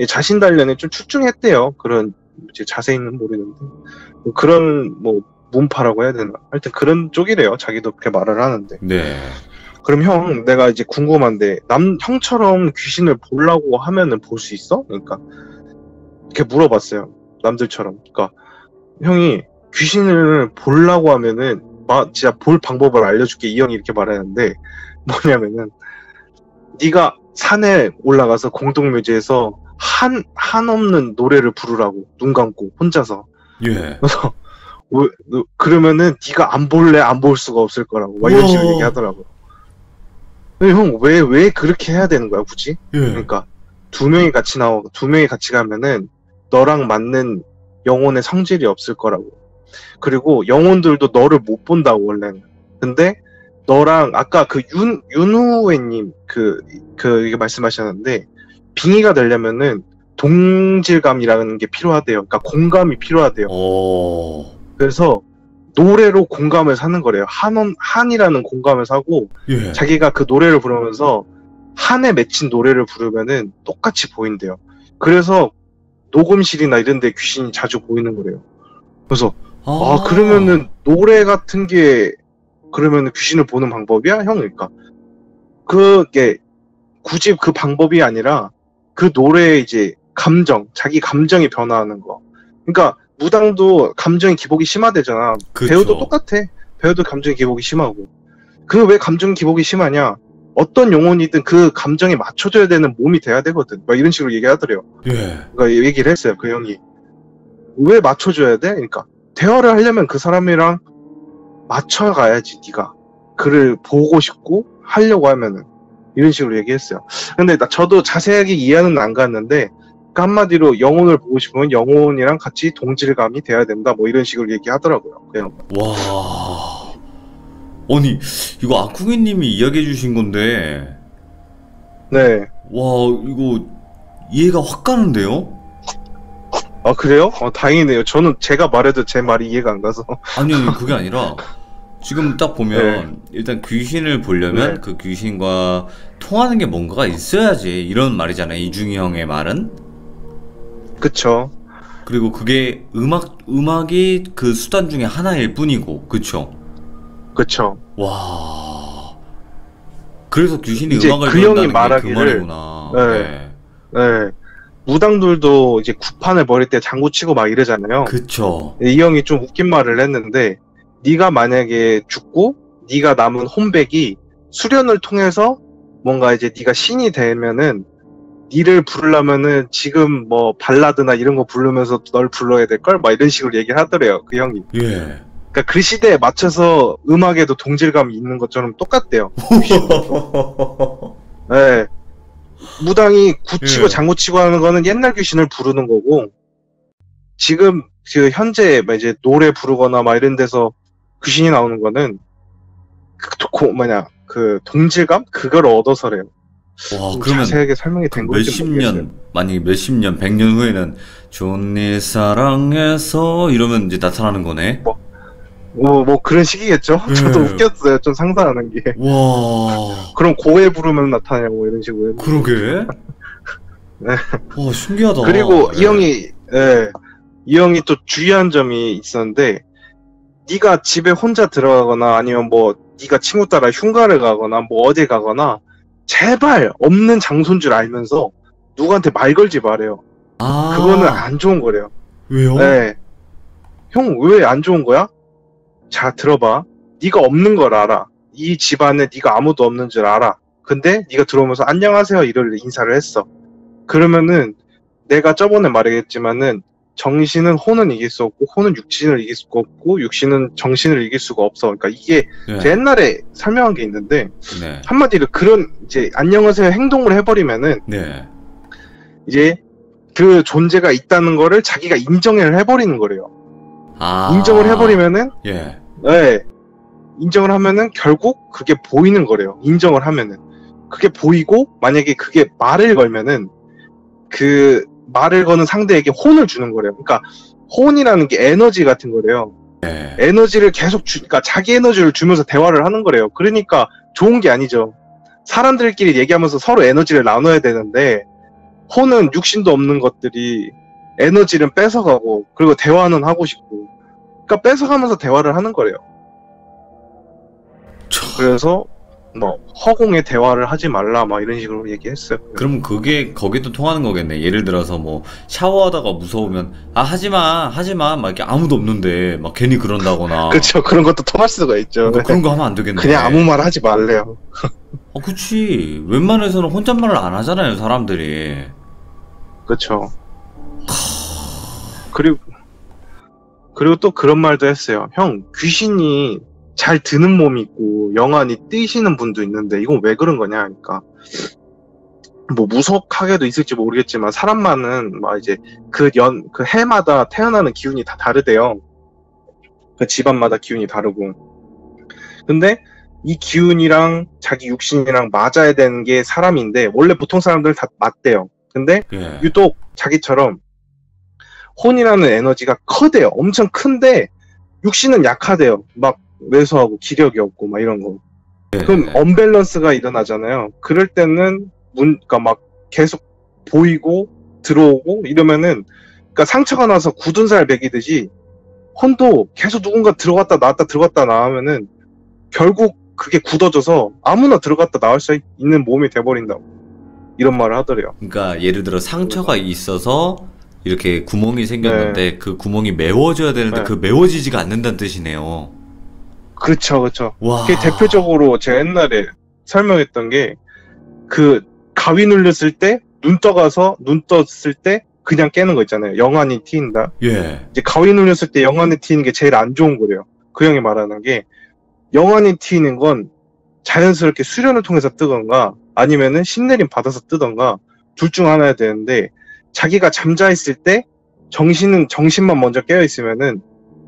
자신 단련에 좀 출중했대요. 그런 이제 자세히는 모르는데 그런 뭐 문파라고 해야 되나? 하여튼 그런 쪽이래요. 자기도 그렇게 말을 하는데. 네. 그럼 형, 내가 이제 궁금한데, 형처럼 귀신을 보려고 하면은 볼 수 있어? 그러니까 이렇게 물어봤어요. 남들처럼. 그러니까 형이 귀신을 보려고 하면은 진짜 볼 방법을 알려줄게. 이 형이 이렇게 말하는데, 뭐냐면은 네가 산에 올라가서 공동묘지에서 한없는 노래를 부르라고, 눈 감고 혼자서. 예. 그래서 그러면은 네가 안 볼래? 안 볼 수가 없을 거라고 막 이런 식으로 얘기하더라고. 형, 왜 그렇게 해야 되는 거야, 굳이? 예. 그러니까 두 명이 같이 가면은 너랑 맞는 영혼의 성질이 없을 거라고. 그리고 영혼들도 너를 못 본다고, 원래는. 근데 너랑 아까 그 윤후회님 이게 말씀하셨는데, 빙의가 되려면은 동질감이라는 게 필요하대요. 그러니까 공감이 필요하대요. 그래서 노래로 공감을 사는 거래요. 한이라는 공감을 사고, 예. 자기가 그 노래를 부르면서 한에 맺힌 노래를 부르면은 똑같이 보인대요. 그래서 녹음실이나 이런 데 귀신이 자주 보이는 거래요. 그래서 그러면은 노래 같은 게 그러면은 귀신을 보는 방법이야? 형, 그러니까 그게 굳이 그 방법이 아니라 그 노래의 이제 감정, 자기 감정이 변화하는 거. 그러니까 무당도 감정이 기복이 심하대잖아. 그쵸. 배우도 똑같아. 배우도 감정이 기복이 심하고. 그 왜 감정 기복이 심하냐? 어떤 영혼이든 그 감정에 맞춰줘야 되는 몸이 돼야 되거든. 막 이런 식으로 얘기하더래요. 예. 그러니까 얘기를 했어요, 그 형이. 왜 맞춰줘야 돼? 그러니까 대화를 하려면 그 사람이랑 맞춰가야지, 네가. 그를 보고 싶고 하려고 하면은. 이런 식으로 얘기했어요. 근데 저도 자세하게 이해는 안 갔는데, 그 한마디로 영혼을 보고 싶으면 영혼이랑 같이 동질감이 돼야 된다. 뭐 이런 식으로 얘기하더라고요. 그냥. 와. 아니, 이거 아쿠기님이 이야기해 주신 건데, 네. 와, 이거 이해가 확 가는데요? 아, 그래요? 다행이네요. 저는 제가 말해도 제 말이 이해가 안 가서. 아니, 그게 아니라, 지금 딱 보면, 일단 귀신을 보려면 네. 그 귀신과 통하는 게 뭔가가 있어야지. 이런 말이잖아요. 이중이 형의 말은. 그쵸. 그리고 그게 음악이 그 수단 중에 하나일 뿐이고, 그쵸? 그쵸. 와. 그래서 귀신이 이제 음악을 그 형이 배운다는 게 그 말하기를, 말이구나. 네. 네. 무당들도 이제 구판을 벌일 때 장구 치고 막 이러잖아요. 그쵸. 이 형이 좀 웃긴 말을 했는데, 네가 만약에 죽고 네가 남은 혼백이 수련을 통해서 뭔가 이제 네가 신이 되면은 니를 부르려면은 지금 뭐 발라드나 이런 거 부르면서 널 불러야 될걸? 막 이런 식으로 얘기를 하더래요, 그 형이. 예. 그러니까 그 시대에 맞춰서 음악에도 동질감이 있는 것처럼 똑같대요. 네. 무당이 구치고 예. 장구치고 하는 거는 옛날 귀신을 부르는 거고, 지금 그 현재 막 이제 노래 부르거나 막 이런 데서 귀신이 나오는 거는 그 동질감? 그걸 얻어서래요. 와, 좀 그러면 자세하게 설명이 된 건지 몇십 모르겠어요. 년, 만약에 몇십 년, 100년 후에는 존니 사랑해서 이러면 이제 나타나는 거네. 뭐 그런 식이겠죠? 예. 저도 웃겼어요. 좀 상상하는 게. 와, 그럼 고해 부르면 나타나냐고 이런 식으로. 그러게. 네. 와, 신기하다. 그리고 예. 이 형이 또 주의한 점이 있었는데, 네가 집에 혼자 들어가거나 아니면 뭐 네가 친구 따라 흉가를 가거나 뭐 어디 가거나 제발 없는 장소인 줄 알면서 누구한테 말 걸지 말아요. 아, 그거는 안 좋은 거래요. 왜요? 네. 형, 왜 안 좋은 거야? 자, 들어봐. 네가 없는 걸 알아. 이 집안에 네가 아무도 없는 줄 알아. 근데 네가 들어오면서 안녕하세요 이럴 인사를 했어. 그러면은 내가 저번에 말했지만은 정신은 혼은 이길 수 없고 혼은 육신을 이길 수가 없고 육신은 정신을 이길 수가 없어. 그러니까 이게 네. 제가 옛날에 설명한 게 있는데, 네. 한마디로 그런 이제 안녕하세요 행동을 해버리면은 네. 이제 그 존재가 있다는 거를 자기가 인정을 해버리는 거래요. 아. 인정을 해버리면은, 예. 네, 인정을 하면은 결국 그게 보이는 거래요. 인정을 하면은 그게 보이고, 만약에 그게 말을 걸면은 그 말을 거는 상대에게 혼을 주는 거래요. 그러니까 혼이라는 게 에너지 같은 거래요. 네. 에너지를 계속 그러니까 자기 에너지를 주면서 대화를 하는 거래요. 그러니까 좋은 게 아니죠. 사람들끼리 얘기하면서 서로 에너지를 나눠야 되는데, 혼은 육신도 없는 것들이 에너지를 뺏어가고, 그리고 대화는 하고 싶고, 그러니까 뺏어가면서 대화를 하는 거래요. 그래서 뭐 허공에 대화를 하지 말라 막 이런 식으로 얘기했어요. 그럼 그게 거기도 통하는 거겠네. 예를 들어서 뭐 샤워하다가 무서우면 아 하지마 막 이렇게 아무도 없는데 막 괜히 그런다거나. 그렇죠. 그런 것도 통할 수가 있죠. 그러니까 그런 거 하면 안 되겠네. 그냥 아무 말 하지 말래요. 그치. 웬만해서는 혼잣말을 안 하잖아요, 사람들이. 그렇죠. 그리고 또 그런 말도 했어요. 형, 귀신이 잘 드는 몸이 있고 영안이 뛰시는 분도 있는데 이건 왜 그런 거냐 하니까, 뭐 무속하게도 있을지 모르겠지만 사람만은 막 이제 그 해마다 태어나는 기운이 다 다르대요. 그 집안마다 기운이 다르고. 근데 이 기운이랑 자기 육신이랑 맞아야 되는 게 사람인데, 원래 보통 사람들 다 맞대요. 근데 예. 유독 자기처럼 혼이라는 에너지가 커대요. 엄청 큰데 육신은 약하대요. 막 왜소하고 기력이 없고 막 이런 거. 그럼 언밸런스가 일어나잖아요. 그럴 때는 그러니까 막 계속 보이고 들어오고 이러면은, 그러니까 상처가 나서 굳은 살 베기듯이 혼도 계속 누군가 들어갔다 나왔다 들어갔다 나오면은 결국 그게 굳어져서 아무나 들어갔다 나올 수 있는 몸이 돼버린다고 이런 말을 하더래요. 그러니까 예를 들어 상처가 있어서 이렇게 구멍이 생겼는데 그 구멍이 메워져야 되는데 그 메워지지가 않는다는 뜻이네요. 그렇죠, 그렇죠. 와. 그게 대표적으로 제가 옛날에 설명했던 게 그 가위 눌렸을 때 눈 떠가서 눈 떴을 때 그냥 깨는 거 있잖아요. 영안이 트인다. 예. 이제 가위 눌렸을 때 영안이 트이는 게 제일 안 좋은 거래요. 그 형이 말하는 게 영안이 트이는 건 자연스럽게 수련을 통해서 뜨던가 아니면은 신내림 받아서 뜨던가 둘 중 하나야 되는데 자기가 잠자있을 때 정신만 먼저 깨어있으면은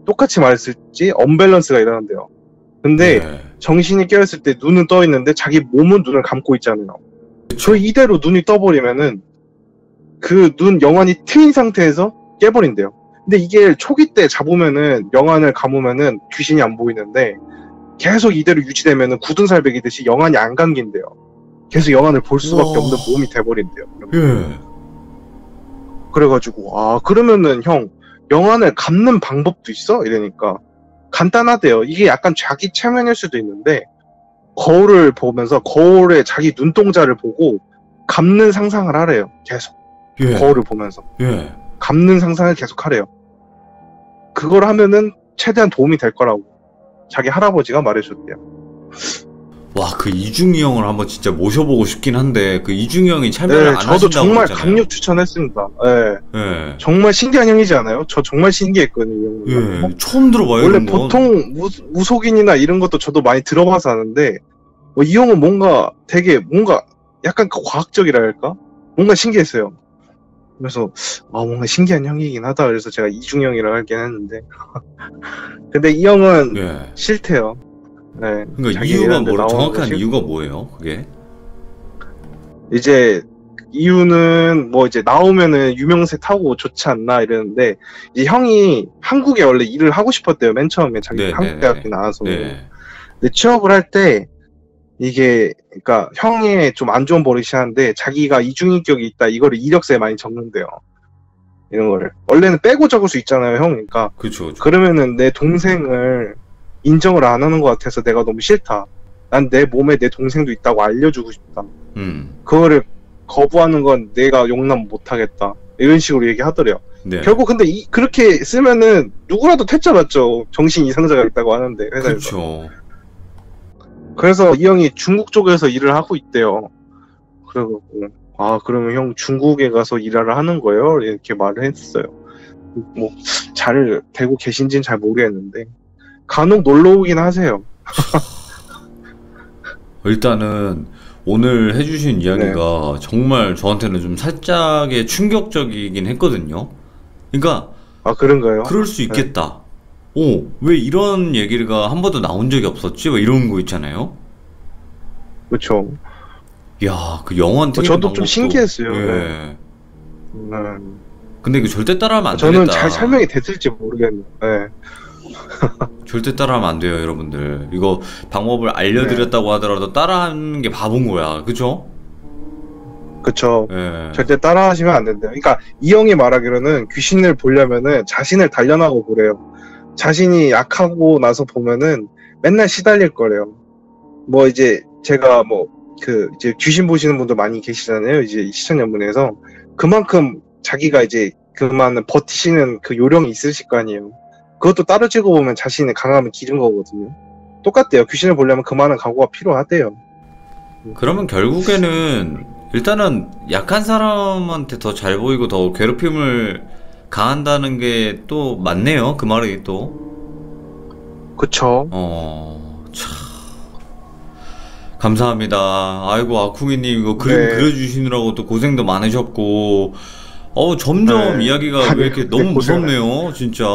똑같이 말했을지 언밸런스가 일어난대요. 근데 정신이 깨어있을 때 눈은 떠있는데 자기 몸은 눈을 감고 있잖아요. 그 이대로 눈이 떠버리면은 그 눈 영안이 트인 상태에서 깨버린대요. 근데 이게 초기 때 잡으면은 영안을 감으면은 귀신이 안 보이는데 계속 이대로 유지되면은 굳은 살 베기듯이 영안이 안 감긴대요. 계속 영안을 볼 수밖에 없는 몸이 돼버린대요. 예. 그래가지고 그러면은 형 영안을 감는 방법도 있어? 이러니까 간단하대요. 이게 약간 자기 체면일 수도 있는데 거울을 보면서 거울에 자기 눈동자를 보고 감는 상상을 하래요. 계속 거울을 보면서 감는 상상을 계속 하래요. 그걸 하면은 최대한 도움이 될 거라고 자기 할아버지가 말해줬대요. 와, 그 이중이 형을 한번 진짜 모셔보고 싶긴 한데 그 이중이 형이 참여를 안 하신다고 저도 정말 했잖아요. 강력 추천했습니다. 정말 신기한 형이지 않아요? 저 정말 신기했거든요. 처음 들어봐요. 원래 보통 무속인이나 이런 것도 저도 많이 들어봐서 아는데 이 형은 뭔가 되게 뭔가 약간 과학적이라 할까? 뭔가 신기했어요. 그래서 뭔가 신기한 형이긴 하다. 그래서 제가 이중 형이라고 하긴 했는데 근데 이 형은 싫대요. 그러니까 이유가 정확한 이유가 뭐예요? 그게? 이제 이유는 뭐 이제 나오면은 유명세 타고 좋지 않나 이러는데 이제 형이 한국에 원래 일을 하고 싶었대요. 맨 처음에 자기 한국 대학교 나와서. 근데 취업을 할 때 이게 그러니까 형의 좀 안 좋은 버릇이 하는데 자기가 이중인격이 있다 이거를 이력서에 많이 적는데요. 이런 거를 원래는 빼고 적을 수 있잖아요, 형. 그러니까 그렇죠. 그러면은 내 동생을 인정을 안 하는 것 같아서 내가 너무 싫다. 난 내 몸에 내 동생도 있다고 알려주고 싶다. 그거를 거부하는 건 내가 용납 못하겠다. 이런 식으로 얘기하더래요. 결국 근데 그렇게 쓰면은 누구라도 퇴짜 맞죠. 정신 이상자가 있다고 하는데 회사에서. 그렇죠. 그래서 이 형이 중국 쪽에서 일을 하고 있대요. 그리고 그러면 형 중국에 가서 일하러 하는 거예요? 이렇게 말을 했어요. 뭐 잘 되고 계신지는 잘 모르겠는데 간혹 놀러 오긴 하세요. 일단은 오늘 해주신 이야기가 정말 저한테는 좀 살짝의 충격적이긴 했거든요. 그러니까 그런가요? 그럴 수 있겠다. 왜 이런 얘기가 한 번도 나온 적이 없었지? 왜 이런 거 있잖아요. 그렇죠. 야, 그 영화 저도 좀 신기했어요. 근데 이거 절대 따라하면 안 되겠다. 저는 잘 설명이 됐을지 모르겠네요. 절대 따라하면 안 돼요, 여러분들. 이거 방법을 알려드렸다고 하더라도 따라하는 게 바본 거야. 그쵸? 그쵸. 절대 따라하시면 안 된대요. 그러니까 이 형이 말하기로는 귀신을 보려면은 자신을 단련하고 보래요. 자신이 약하고 나서 보면은 맨날 시달릴 거래요. 뭐 이제 제가 이제 귀신 보시는 분도 많이 계시잖아요. 이제 시청자분에서 그만큼 자기가 이제 그만 버티시는 그 요령이 있으실 거 아니에요. 그것도 따르지고 보면 자신의 강함을 기른 거거든요. 똑같대요. 귀신을 보려면 그만한 각오가 필요하대요. 그러면 결국에는 일단은 약한 사람한테 더 잘 보이고 더 괴롭힘을 가한다는 게 또 맞네요. 그 말이 또. 그쵸. 참. 감사합니다. 아이고, 아쿠기님 이거 그림 그려주시느라고 또 고생도 많으셨고 점점 이야기가 왜 이렇게 너무 무섭네요. 진짜.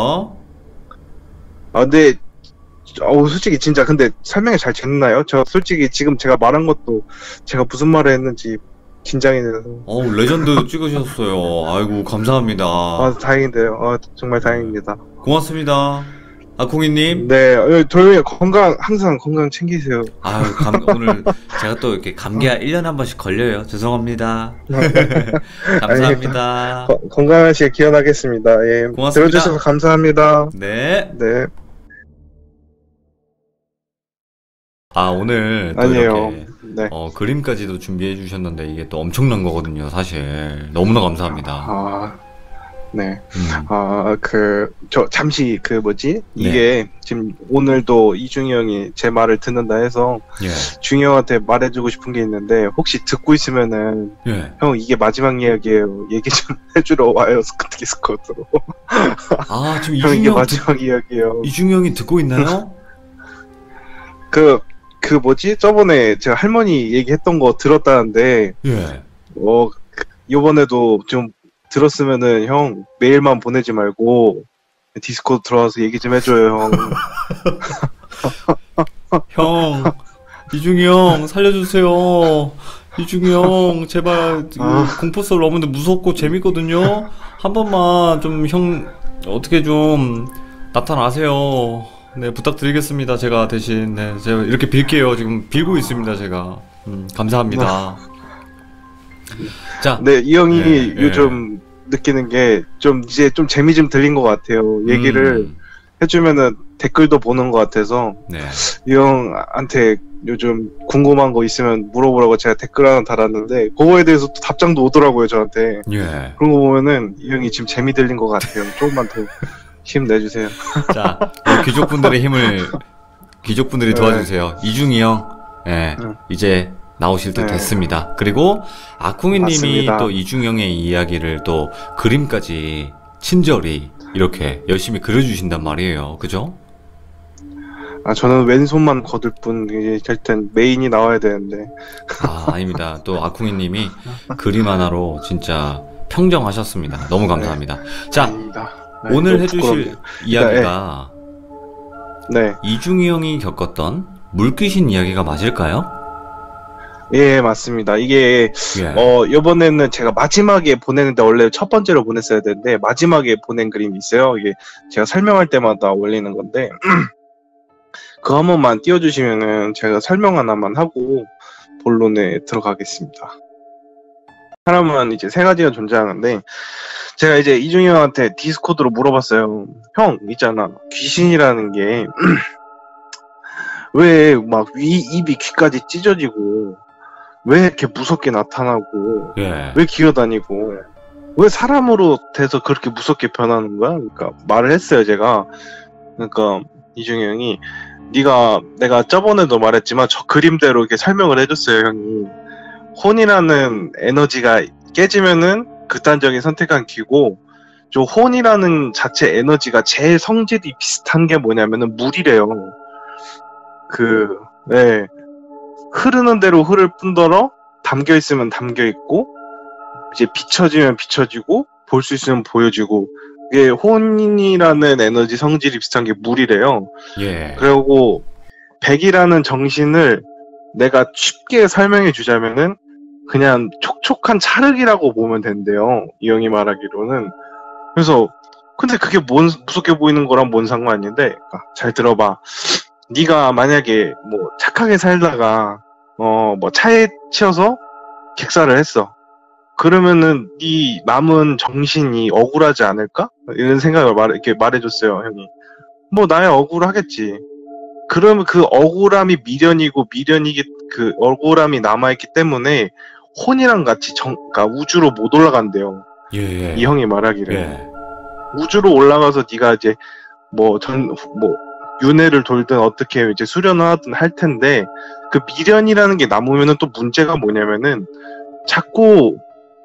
근데 솔직히 진짜 근데 설명이 잘 됐나요? 저 솔직히 지금 제가 말한 것도 제가 무슨 말을 했는지 긴장이 돼서. 레전드 찍으셨어요. 아이고, 감사합니다. 다행인데요. 정말 다행입니다. 고맙습니다. 아콩이님. 네, 조용히 항상 건강 챙기세요. 아유, 오늘 제가 또 이렇게 감기가 1년에 한 번씩 걸려요. 죄송합니다. 감사합니다. 건강하시게 기원하겠습니다. 예. 고맙습니다. 들어주셔서 감사합니다. 네. 네. 아, 오늘 또 아니에요. 이렇게 네. 그림까지도 준비해 주셨는데 이게 또 엄청난 거거든요, 사실. 너무나 감사합니다. 아, 네. 음. 잠시 네. 이게 지금 오늘도 이중이 형이 제 말을 듣는다 해서 예. 중이 형한테 말해주고 싶은 게 있는데 혹시 듣고 있으면은 예. 형 이게 마지막 이야기예요. 얘기 좀 해주러 와요. 디스코드로. 아, 지금 형 이게 이중형 마지막 이야기예요. 이중형이 듣고 있나요? 저번에 제가 할머니 얘기했던 거 들었다는데, 예. 요번에도 좀 들었으면은 형 메일만 보내지 말고 디스코드 들어와서 얘기 좀 해줘요, 형. 형, 이중이 형 살려주세요. 이중이 형 제발 공포썰 너무 무섭고 재밌거든요. 한 번만 좀 형 어떻게 좀 나타나세요. 네, 부탁드리겠습니다. 제가 대신 제가 이렇게 빌게요. 지금 빌고 있습니다. 제가 감사합니다. 자, 네, 이 형이 예, 예. 요즘 느끼는 게 이제 좀 재미 좀 들린 것 같아요. 얘기를 해주면은 댓글도 보는 것 같아서 네. 이 형한테 요즘 궁금한 거 있으면 물어보라고 제가 댓글 하나 달았는데 그거에 대해서 또 답장도 오더라고요, 저한테. 예. 그런 거 보면은 이 형이 지금 재미 들린 것 같아요. 조금만 더 힘 내주세요. 자, 우리 귀족분들의 귀족분들이 도와주세요. 이중이 형, 예, 이제 나오실 때 네. 됐습니다. 그리고 아쿵이님이 맞습니다. 또 이중형의 이야기를 또 그림까지 친절히 이렇게 열심히 그려주신단 말이에요. 그죠? 저는 왼손만 거들 뿐, 이게 일단 메인이 나와야 되는데. 아닙니다. 또 아쿵이님이 그림 하나로 진짜 평정하셨습니다. 너무 감사합니다. 자, 아닙니다. 오늘 너무 해주실 부끄럽네요. 이야기가 네. 이중이 형이 겪었던 물귀신 이야기가 맞을까요? 예, 맞습니다. 이게, 예. 요번에는 제가 마지막에 보내는데 원래 첫 번째로 보냈어야 되는데, 마지막에 보낸 그림이 있어요. 이게 제가 설명할 때마다 올리는 건데, 그거 한 번만 띄워주시면은 제가 설명 하나만 하고 본론에 들어가겠습니다. 사람은 이제 세 가지가 존재하는데, 제가 이제 이중이 형한테 디스코드로 물어봤어요. 형, 있잖아. 귀신이라는 게, 왜 막 입이 귀까지 찢어지고, 왜 이렇게 무섭게 나타나고, 예. 왜 기어다니고, 왜 사람으로 돼서 그렇게 무섭게 변하는 거야? 그러니까 말을 했어요, 제가. 그러니까 이중이 형이, 내가 저번에도 말했지만 저 그림대로 이렇게 설명을 해줬어요, 형이. 혼이라는 에너지가 깨지면은 극단적인 선택한 귀고, 저 혼이라는 자체 에너지가 제일 성질이 비슷한 게 뭐냐면은 물이래요. 네. 흐르는 대로 흐를 뿐더러 담겨 있으면 담겨 있고, 이제 비춰지면 비춰지고, 볼 수 있으면 보여지고, 이게 혼이라는 에너지 성질이 비슷한 게 물이래요. 예. 그리고 백이라는 정신을 내가 쉽게 설명해 주자면은 그냥 촉촉한 찰흙이라고 보면 된대요. 이 형이 말하기로는. 그래서 근데 그게 무섭게 보이는 거랑 뭔 상관인데, 잘 들어봐. 네가 만약에 뭐 착하게 살다가 뭐 차에 치여서 객사를 했어. 그러면은 네 남은 정신이 억울하지 않을까? 이런 생각을 이렇게 말해줬어요, 형이. 뭐 나야 억울하겠지. 그러면 그 억울함이 미련이고 미련이기 그 억울함이 남아있기 때문에 혼이랑 같이 그러니까 우주로 못 올라간대요. 예. 이 형이 말하기를. 예. 우주로 올라가서 네가 이제 뭐 윤회를 돌든 어떻게 이제 수련을 하든 할 텐데, 그 미련이라는 게 남으면은 또 문제가 뭐냐면은 자꾸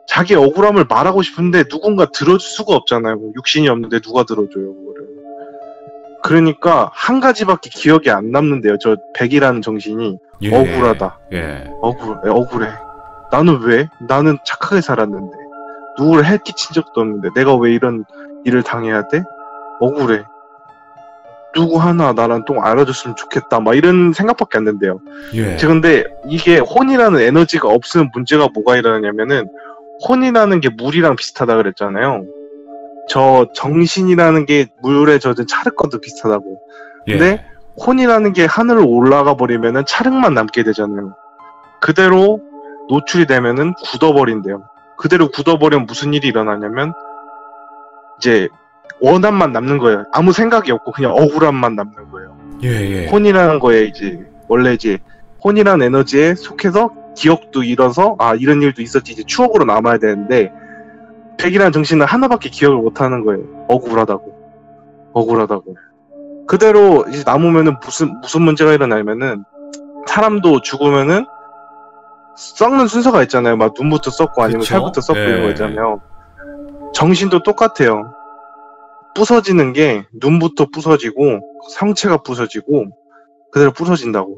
자기 억울함을 말하고 싶은데 누군가 들어줄 수가 없잖아요. 육신이 없는데 누가 들어줘요, 그거를. 그러니까 한 가지밖에 기억이 안 남는데요. 저 백이라는 정신이. 예. 억울하다. 예. 억울해. 나는 왜? 나는 착하게 살았는데. 누구를 해끼친 적도 없는데 내가 왜 이런 일을 당해야 돼? 억울해. 누구 하나 나랑 좀 알아줬으면 좋겠다. 막 이런 생각밖에 안 든대요. 예. 근데 이게 혼이라는 에너지가 없으면 문제가 뭐가 일어나냐면은, 혼이라는 게 물이랑 비슷하다 그랬잖아요. 저 정신이라는 게 물에 젖은 찰흙과도 비슷하다고. 예. 근데 혼이라는 게 하늘로 올라가 버리면은 찰흙만 남게 되잖아요. 그대로 노출이 되면은 굳어버린대요. 그대로 굳어버리면 무슨 일이 일어나냐면 이제 원한만 남는 거예요. 아무 생각이 없고 그냥 억울함만 남는 거예요. 예, 예. 혼이라는 거에 이제 원래 이제 혼이라는 에너지에 속해서 기억도 잃어서 아 이런 일도 있었지 이제 추억으로 남아야 되는데 백이라는 정신은 하나밖에 기억을 못 하는 거예요. 억울하다고. 그대로 이제 남으면은 무슨 문제가 일어나냐면은 사람도 죽으면은 썩는 순서가 있잖아요. 막 눈부터 썩고 아니면 그쵸? 살부터 썩고 예. 이런 거 있잖아요. 정신도 똑같아요. 부서지는 게 눈부터 부서지고 성체가 부서지고 그대로 부서진다고.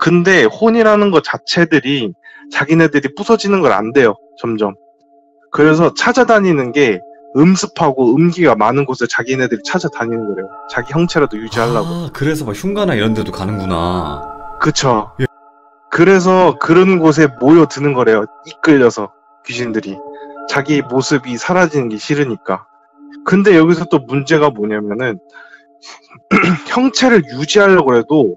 근데 혼이라는 것 자체들이 자기네들이 부서지는 걸 안 돼요. 점점. 그래서 찾아다니는 게 음습하고 음기가 많은 곳에 자기네들이 찾아다니는 거래요. 자기 형체라도 유지하려고. 아, 그래서 막 흉가나 이런 데도 가는구나. 그쵸. 그래서 그런 곳에 모여드는 거래요. 이끌려서 귀신들이. 자기 모습이 사라지는 게 싫으니까. 근데 여기서 또 문제가 뭐냐면은 형체를 유지하려고 해도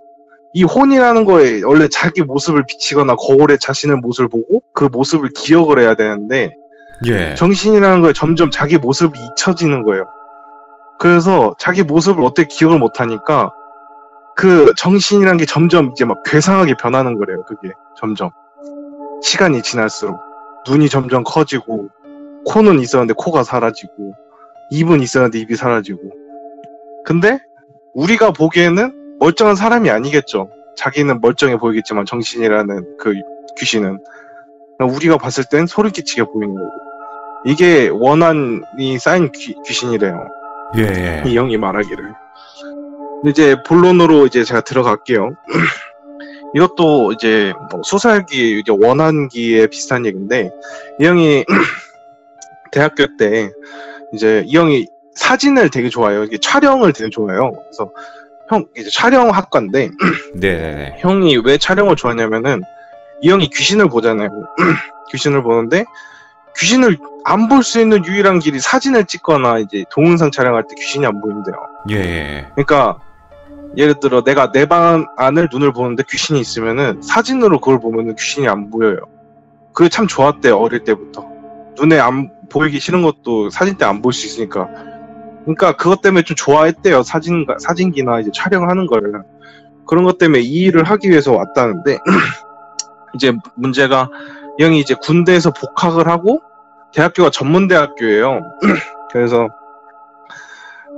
이 혼이라는 거에 원래 자기 모습을 비치거나 거울에 자신의 모습을 보고 그 모습을 기억을 해야 되는데 예. 정신이라는 거에 점점 자기 모습이 잊혀지는 거예요. 그래서 자기 모습을 어떻게 기억을 못하니까 그 정신이라는 게 점점 이제 막 괴상하게 변하는 거래요. 그게 점점 시간이 지날수록 눈이 점점 커지고 코는 있었는데 코가 사라지고 입은 있었는데 입이 사라지고. 근데 우리가 보기에는 멀쩡한 사람이 아니겠죠. 자기는 멀쩡해 보이겠지만 정신이라는 그 귀신은 우리가 봤을 땐 소름 끼치게 보이는 거고. 이게 원한이 쌓인 귀신이래요. 예. 이 형이 말하기를. 근데 이제 본론으로 이제 제가 들어갈게요. 이것도 이제 뭐 소설기 이제 원한기에 비슷한 얘기인데 이 형이 대학교 때 이제 이 형이 사진을 되게 좋아해요. 이게 촬영을 되게 좋아해요. 그래서 형 이제 촬영학과인데 네. 형이 왜 촬영을 좋아하냐면은 이 형이 귀신을 보잖아요. 귀신을 보는데 귀신을 안 볼 수 있는 유일한 길이 사진을 찍거나 이제 동영상 촬영할 때 귀신이 안 보인대요. 예. 그러니까 예를 들어 내가 내 방 안을 눈을 보는데 귀신이 있으면은 사진으로 그걸 보면은 귀신이 안 보여요. 그게 참 좋았대요. 어릴 때부터. 눈에 안 보이기 싫은 것도 사진 때 안 볼 수 있으니까. 그러니까 그것 때문에 좀 좋아했대요. 사진기나 이제 촬영하는 거를. 그런 것 때문에 이 일을 하기 위해서 왔다는데 이제 문제가 이 형이 이제 군대에서 복학을 하고 대학교가 전문대학교예요. 그래서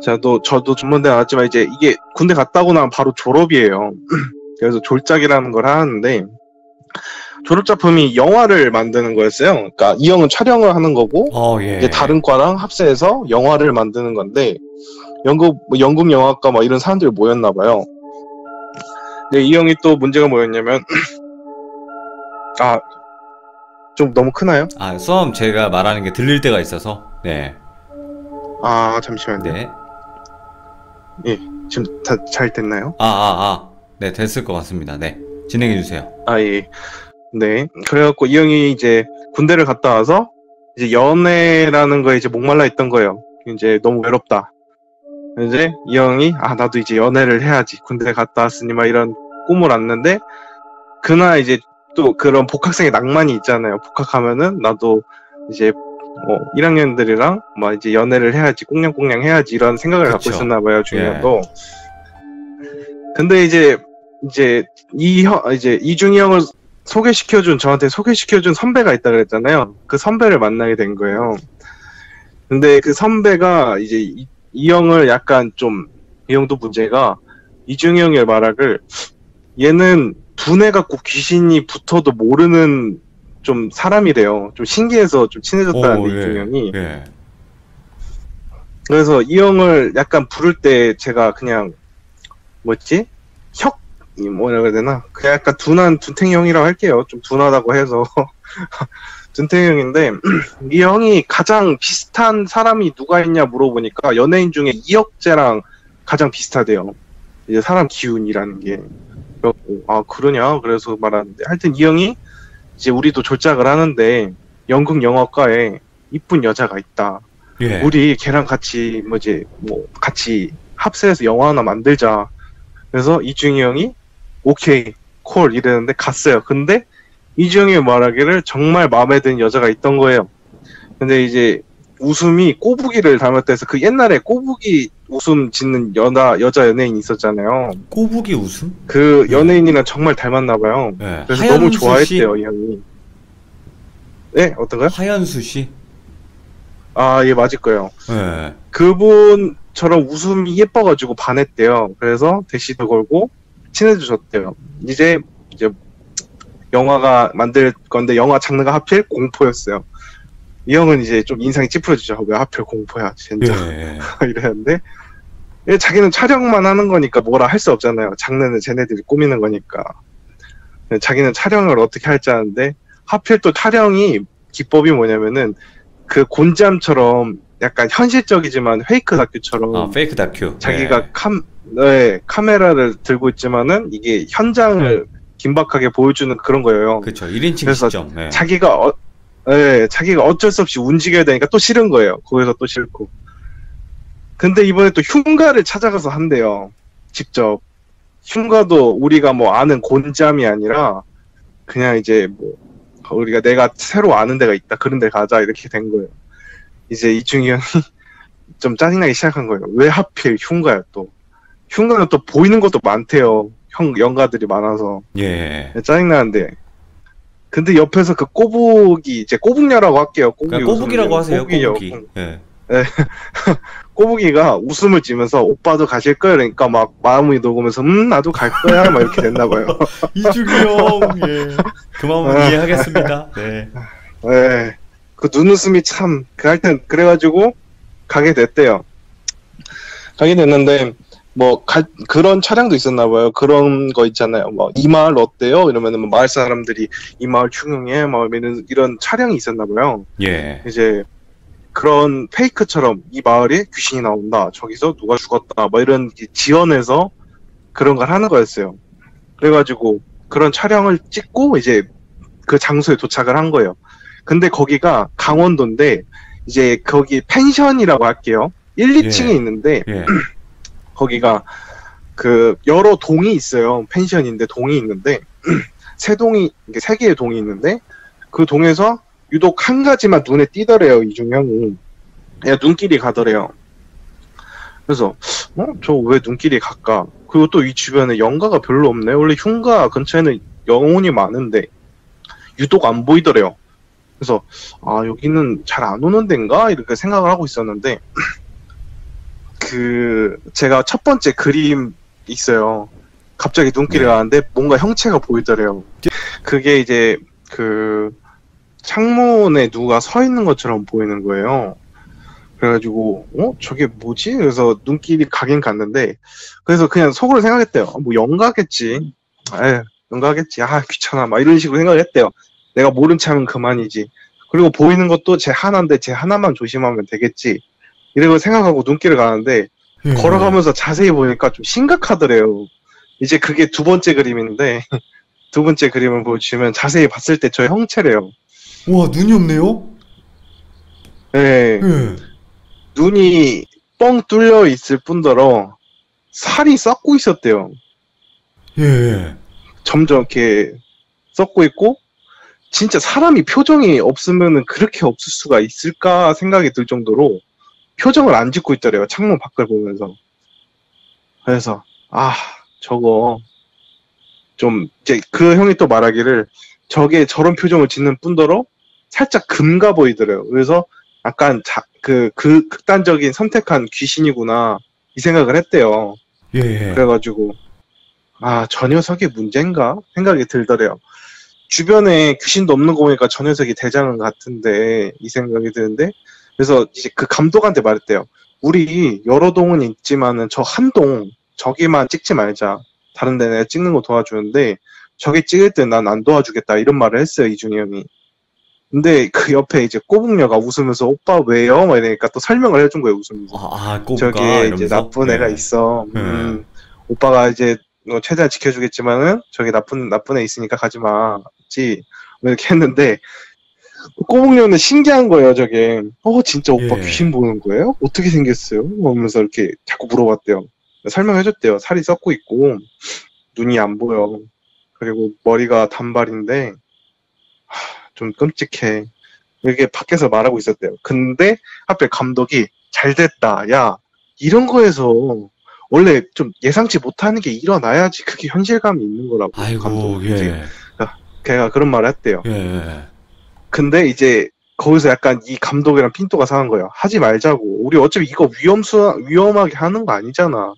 저도 전문대 나왔지만 이제 이게 군대 갔다 오고 나면 바로 졸업이에요. 그래서 졸작이라는 걸 하는데 졸업 작품이 영화를 만드는 거였어요. 그러니까 이 형은 촬영을 하는 거고 예. 이제 다른 과랑 합세해서 영화를 만드는 건데 연극 영화과 막 이런 사람들이 모였나 봐요. 근데 이 형이 또 문제가 뭐였냐면 좀 너무 크나요? 썸 제가 말하는 게 들릴 때가 있어서. 네. 잠시만요. 네. 예, 지금 다 잘 됐나요? 네, 됐을 것 같습니다. 네. 진행해 주세요. 예. 네. 그래갖고 이 형이 이제 군대를 갔다 와서 이제 연애라는 거에 이제 목말라 있던 거예요. 이제 너무 외롭다. 이제 이 형이 나도 이제 연애를 해야지. 군대 갔다 왔으니 막 이런 꿈을 꿨는데 그날 이제 또 그런 복학생의 낭만이 있잖아요. 복학하면은 나도 이제 1학년들이랑 막 이제 연애를 해야지, 꽁냥꽁냥 해야지 이런 생각을 갖고 그쵸. 있었나 봐요, 중이 형도. 근데 이제 이중이 형을 저한테 소개시켜준 선배가 있다 그랬잖아요. 그 선배를 만나게 된 거예요. 근데 그 선배가 이제 이 형을 약간 좀, 이 형도 문제가 이중이 형의 말하길 얘는 분해갖고 귀신이 붙어도 모르는 좀 사람이래요. 좀 신기해서 좀 친해졌다는데 이중이 형이. 예. 그래서 이 형을 약간 부를 때 제가 그냥 뭐라 그래야 되나? 그냥 약간 둔탱이 형이라고 할게요. 좀 둔하다고 해서 둔탱이 형인데 이 형이 가장 비슷한 사람이 누가 있냐 물어보니까 연예인 중에 이혁재랑 가장 비슷하대요. 이제 사람 기운이라는 게. 그러냐? 그래서 말하는데 하여튼 이 형이 이제 우리도 졸작을 하는데 연극 영화과에 이쁜 여자가 있다. 예. 우리 걔랑 같이 뭐지 뭐 같이 합세해서 영화 하나 만들자. 그래서 이중이 형이 오케이 콜 이랬는데 갔어요. 근데 이중이 말하기를 정말 마음에 드는 여자가 있던 거예요. 근데 이제 웃음이 꼬부기를 닮았다 해서 그 옛날에 꼬부기 웃음 짓는 여자 연예인 있었잖아요. 꼬부기 웃음? 그 연예인이랑 정말 닮았나 봐요. 예. 그래서 너무 하연수 씨? 좋아했대요, 이 형이. 네, 어떤가요? 하연수 씨? 아, 예, 맞을 거예요. 예. 그분처럼 웃음이 예뻐가지고 반했대요. 그래서 대시도 걸고 친해지셨대요. 이제 영화가 만들 건데 영화 장르가 하필 공포였어요. 이 형은 이제 좀 인상이 찌푸려지죠. 왜 하필 공포야, 진짜. 예. 이랬는데 자기는 촬영만 하는 거니까 뭐라 할 수 없잖아요. 장르는 쟤네들이 꾸미는 거니까. 자기는 촬영을 어떻게 할지 아는데 하필 또 촬영이 기법이 뭐냐면은 그 곤잠처럼 약간 현실적이지만 페이크 다큐처럼 아, 페이크 다큐. 자기가 예. 카메라를 들고 있지만은 이게 현장을 긴박하게 보여주는 그런 거예요. 그쵸. 1인칭 그래서 시점. 예. 자기가 어쩔 수 없이 움직여야 되니까 또 싫은 거예요. 거기서 또 싫고. 근데 이번에 또 흉가를 찾아가서 한대요. 직접. 흉가도 우리가 뭐 아는 곤잠이 아니라 그냥 이제 뭐 내가 새로 아는 데가 있다. 그런 데 가자. 이렇게 된 거예요. 이제 이중이 형이 좀 짜증나기 시작한 거예요. 왜 하필 흉가야 또. 흉가는 또 보이는 것도 많대요. 연가들이 많아서. 예. 짜증나는데. 근데 옆에서 그 꼬북이, 이제 꼬북녀라고 할게요. 그냥 꼬부기라고 하세요. 꼬부기. 예. 꼬북이가 웃음을 지면서 오빠도 가실 거야. 그러니까 막 마음이 녹으면서 나도 갈 거야. 막 이렇게 됐나 봐요. 이중이 형. 예. 그 마음은 이해하겠습니다. 네. 네. 그 눈웃음이 참, 하여튼, 그래가지고, 가게 됐대요. 가게 됐는데, 그런 촬영도 있었나 봐요. 그런 거 있잖아요. 이 마을 어때요? 이러면은 마을 사람들이 이 마을 중요해. 이런 촬영이 있었나 봐요. 예. 이제, 그런 페이크처럼 이 마을에 귀신이 나온다. 저기서 누가 죽었다. 이런 지원해서 그런 걸 하는 거였어요. 그래가지고, 그런 촬영을 찍고, 이제, 그 장소에 도착을 한 거예요. 근데 거기가 강원도인데 이제 거기 펜션이라고 할게요. 1, 2층에 예. 있는데 예. 거기가 그 여러 동이 있어요. 펜션인데 동이 있는데 세 개의 동이 있는데 그 동에서 유독 한 가지만 눈에 띄더래요. 이중형이. 그냥 눈길이 가더래요. 그래서 저 왜 눈길이 갈까? 그리고 또 이 주변에 연가가 별로 없네. 원래 흉가 근처에는 영혼이 많은데 유독 안 보이더래요. 그래서 여기는 잘 안 오는 데인가 이렇게 생각을 하고 있었는데 제가 첫 번째 그림 있어요. 갑자기 눈길이 가는데 뭔가 형체가 보이더래요. 그게 이제 그 창문에 누가 서 있는 것처럼 보이는 거예요. 그래가지고 저게 뭐지? 그래서 눈길이 가긴 갔는데 그래서 그냥 속으로 생각했대요. 뭐 연가겠지. 연가겠지. 귀찮아. 막 이런 식으로 생각을 했대요. 내가 모른 척하면 그만이지. 그리고 보이는 것도 쟤 하나인데 쟤 하나만 조심하면 되겠지. 이러고 생각하고 눈길을 가는데 걸어가면서 자세히 보니까 좀 심각하더래요. 이제 그게 두 번째 그림인데 두 번째 그림을 보여주면 자세히 봤을 때 저 형체래요. 와, 눈이 없네요? 네. 눈이 뻥 뚫려 있을 뿐더러 살이 썩고 있었대요. 예. 점점 이렇게 썩고 있고 진짜 사람이 표정이 없으면은 그렇게 없을 수가 있을까 생각이 들 정도로 표정을 안 짓고 있더래요. 창문 밖을 보면서. 그래서 저거 좀 이제 그 형이 또 말하기를 저게 저런 표정을 짓는 뿐더러 살짝 금가 보이더래요. 그래서 약간 극단적인 선택한 귀신이구나 이 생각을 했대요. 예. 그래가지고 저 녀석이 문제인가 생각이 들더래요. 주변에 귀신도 없는 거 보니까 저 녀석이 대장은 같은데 이 생각이 드는데 그래서 이제 그 감독한테 말했대요. 우리 여러 동은 있지만은 저 한 동 저기만 찍지 말자. 다른 데 내가 찍는 거 도와주는데 저기 찍을 때 난 안 도와주겠다 이런 말을 했어요. 이중이 형이. 근데 그 옆에 이제 꼬북녀가 웃으면서 오빠 왜요? 막 이러니까 또 설명을 해준 거예요. 웃으면서. 꼬부가 저기에 이러면서? 이제 나쁜 애가 있어. 네. 오빠가 이제 최대한 지켜주겠지만은 저기 나쁜 애 있으니까 가지 마. 뭐 이렇게 했는데 꼬북녀는 신기한 거예요, 저게. 진짜 오빠 예. 귀신 보는 거예요? 어떻게 생겼어요? 하면서 이렇게 자꾸 물어봤대요. 설명해줬대요. 살이 썩고 있고, 눈이 안 보여. 그리고 머리가 단발인데, 좀 끔찍해. 이렇게 밖에서 말하고 있었대요. 근데 하필 감독이 잘 됐다. 야, 이런 거에서 원래 좀 예상치 못하는 게 일어나야지 그게 현실감이 있는 거라고. 아이고, 감독이. 예. 걔가 그런 말을 했대요. 예. 근데 이제 거기서 약간 이 감독이랑 핀도가 상한 거예요. 하지 말자고. 우리 어차피 이거 위험하게 하는 거 아니잖아.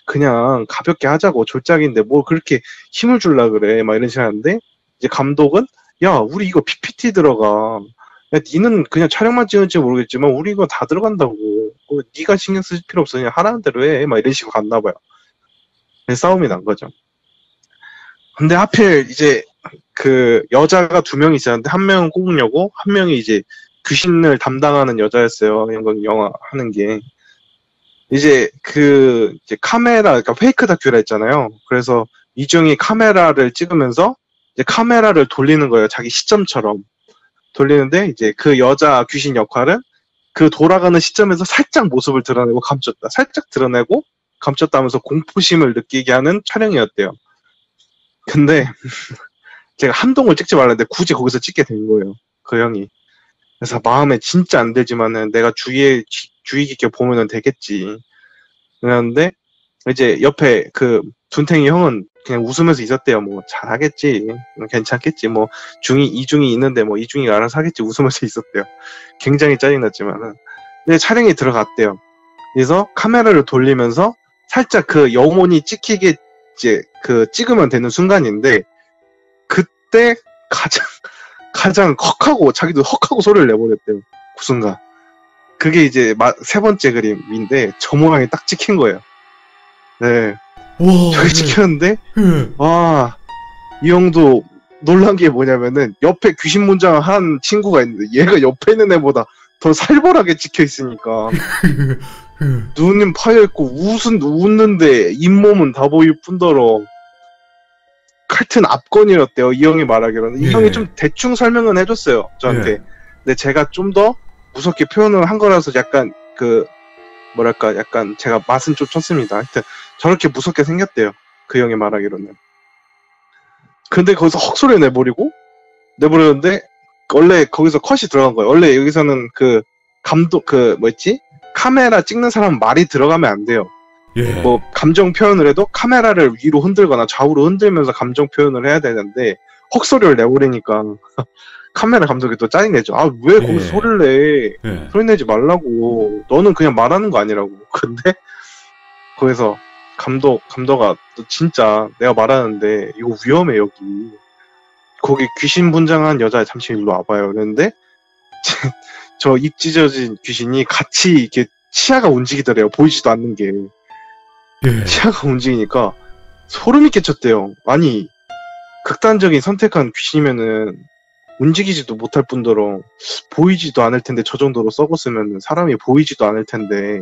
그냥 가볍게 하자고. 졸작인데 뭐 그렇게 힘을 줄라 그래. 막 이런 식으로 하는데 이제 감독은 야, 우리 이거 PPT 들어가. 야, 니는 그냥 촬영만 찍을지 모르겠지만 우리 이거 다 들어간다고. 니가 신경 쓸 필요 없어. 그냥 하라는 대로 해. 막 이런 식으로 갔나 봐요. 그래서 싸움이 난 거죠. 근데 하필 이제 그 여자가 2명이 있었는데 한 명은 꼬북녀고 한 명이 이제 귀신을 담당하는 여자였어요. 이런 영화 하는 게. 이제 이제 카메라, 그러니까 페이크 다큐라 했잖아요. 그래서 이중이 카메라를 찍으면서 이제 카메라를 돌리는 거예요. 자기 시점처럼. 돌리는데 이제 그 여자 귀신 역할은 그 돌아가는 시점에서 살짝 모습을 드러내고 감췄다. 살짝 드러내고 감췄다 하면서 공포심을 느끼게 하는 촬영이었대요. 근데 제가 한동을 찍지 말랬는데 굳이 거기서 찍게 된 거예요. 그 형이. 그래서 마음에 진짜 안 들지만은 내가 주의 깊게 보면은 되겠지. 그랬는데 이제 옆에 그 둔탱이 형은 그냥 웃으면서 있었대요. 뭐 잘하겠지. 괜찮겠지. 뭐 이중이 있는데 뭐 이중이가 알아서 하겠지. 웃으면서 있었대요. 굉장히 짜증났지만은. 근데 촬영이 들어갔대요. 그래서 카메라를 돌리면서 살짝 그 영혼이 찍히게 이제 찍으면 되는 순간인데 그때 가장 헉하고 자기도 헉하고 소리를 내버렸대요. 그 순간. 그게 이제 3번째 그림인데 저 모양이 딱 찍힌 거예요. 네. 와. 저기 찍혔는데 와, 이 형도 놀란 게 뭐냐면은 옆에 귀신 문장 한 친구가 있는데 얘가 옆에 있는 애보다 더 살벌하게 찍혀 있으니까 눈은 파여있고 웃는데 잇몸은 다 보일 뿐더러 칼튼 압권이었대요. 이 형이 말하기로는. 이 형이 좀 대충 설명은 해줬어요. 저한테. 근데 제가 좀 더 무섭게 표현을 한 거라서 약간 뭐랄까 약간 제가 맛은 좀 쳤습니다. 하여튼 저렇게 무섭게 생겼대요. 그 형이 말하기로는. 근데 거기서 헉소리 내버렸는데 원래 거기서 컷이 들어간 거예요. 원래 여기서는 감독 카메라 찍는 사람은 말이 들어가면 안 돼요. 뭐 감정 표현을 해도 카메라를 위로 흔들거나 좌우로 흔들면서 감정 표현을 해야 되는데 헉소리를 내버리니까 카메라 감독이 또 짜증내죠. 아, 왜 거기서 소리를 내? 소리 내지 말라고. 너는 그냥 말하는 거 아니라고. 근데 거기서 감독아 너 진짜 내가 말하는데 이거 위험해 여기. 거기 귀신 분장한 여자 잠시 일로 와봐요. 그랬는데 저 입 찢어진 귀신이 같이 이렇게 치아가 움직이더래요. 보이지도 않는 게. 치아가 움직이니까 소름이 끼쳤대요. 아니 극단적인 선택한 귀신이면은 움직이지도 못할 뿐더러 보이지도 않을 텐데 저 정도로 썩었으면 사람이 보이지도 않을 텐데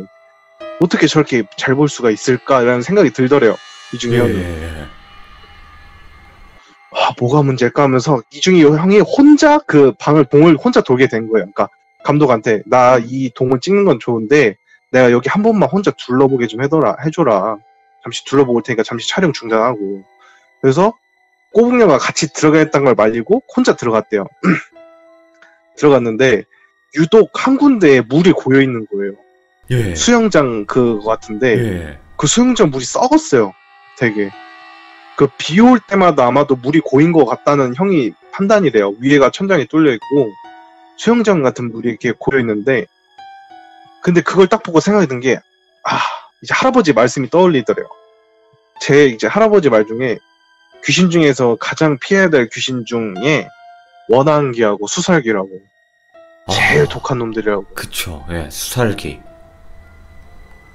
어떻게 저렇게 잘 볼 수가 있을까라는 생각이 들더래요. 이중이 형이. 아, 뭐가 문제일까 하면서 이중이 형이 혼자 그 봉을 혼자 돌게 된 거예요. 그러니까 감독한테 나 이 동을 찍는 건 좋은데 내가 여기 한 번만 혼자 둘러보게 좀 해줘라. 잠시 둘러보고 올 테니까 잠시 촬영 중단하고. 그래서 꼬북녀가 같이 들어가겠다는 걸 말리고 혼자 들어갔대요. 들어갔는데 유독 한 군데에 물이 고여 있는 거예요. 수영장 그거 같은데 그 수영장 물이 썩었어요. 되게. 비 올 때마다 아마도 물이 고인 것 같다는 형이 판단이래요. 위에가 천장이 뚫려 있고 수영장 같은 물이 이렇게 고여 있는데 근데 그걸 딱 보고 생각이 든 게 이제 할아버지 말씀이 떠올리더래요. 제 이제 할아버지 말 중에 귀신 중에서 가장 피해야 될 귀신 중에 원한기하고 수살기라고. 제일 독한 놈들이라고. 그쵸. 수살기.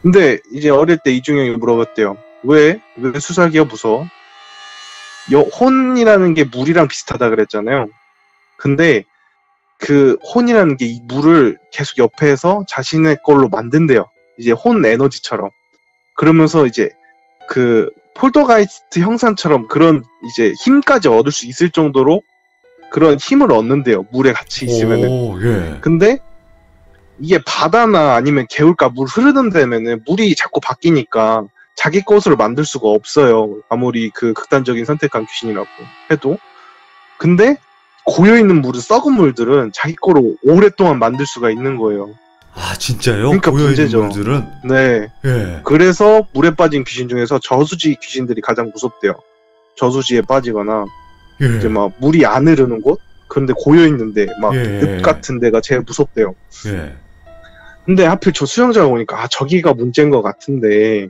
근데 이제 어릴 때 이중형이 물어봤대요. 왜 수살기가 무서워? 혼이라는 게 물이랑 비슷하다 그랬잖아요. 근데 그 혼이라는 게 이 물을 계속 옆에서 자신의 걸로 만든대요. 이제 혼 에너지처럼. 그러면서 이제 폴더가이스트 형상처럼 그런 이제 힘까지 얻을 수 있을 정도로 그런 힘을 얻는데요. 물에 같이 있으면은. 오, 예. 근데 이게 바다나 아니면 개울가 물 흐르는 데면은 물이 자꾸 바뀌니까 자기 것으로 만들 수가 없어요. 아무리 그 극단적인 선택한 귀신이라고 해도. 근데 고여있는 물은 썩은 물들은 자기 거로 오랫동안 만들 수가 있는 거예요. 아, 진짜요? 그러니까 고여있는 문제죠. 물들은? 네. 예. 그래서 물에 빠진 귀신 중에서 저수지 귀신들이 가장 무섭대요. 저수지에 빠지거나 예. 이제 막 물이 안 흐르는 곳? 그런데 고여있는데 막 예. 늪 같은 데가 제일 무섭대요. 예. 근데 하필 저 수영장을 보니까 아 저기가 문제인 것 같은데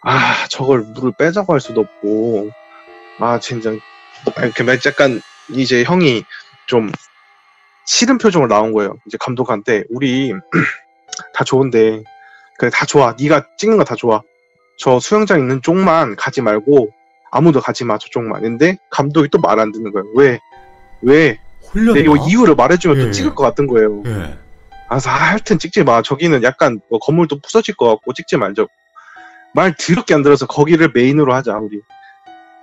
아 저걸 물을 빼자고 할 수도 없고 아 진짜 이렇게 약간 이제 형이 좀 싫은 표정으로 나온 거예요. 이제 감독한테 우리 다 좋은데 그래 다 좋아. 네가 찍는 거 다 좋아. 저 수영장 있는 쪽만 가지 말고 아무도 가지 마 저쪽만. 근데 감독이 또 말 안 듣는 거예요. 왜? 홀렸나? 이거 이유를 말해주면 예. 또 찍을 것 같은 거예요. 예. 그래서 하여튼 찍지 마. 저기는 약간 뭐 건물도 부서질 것 같고 찍지 말자고. 말 더럽게 안 들어서 거기를 메인으로 하자 우리.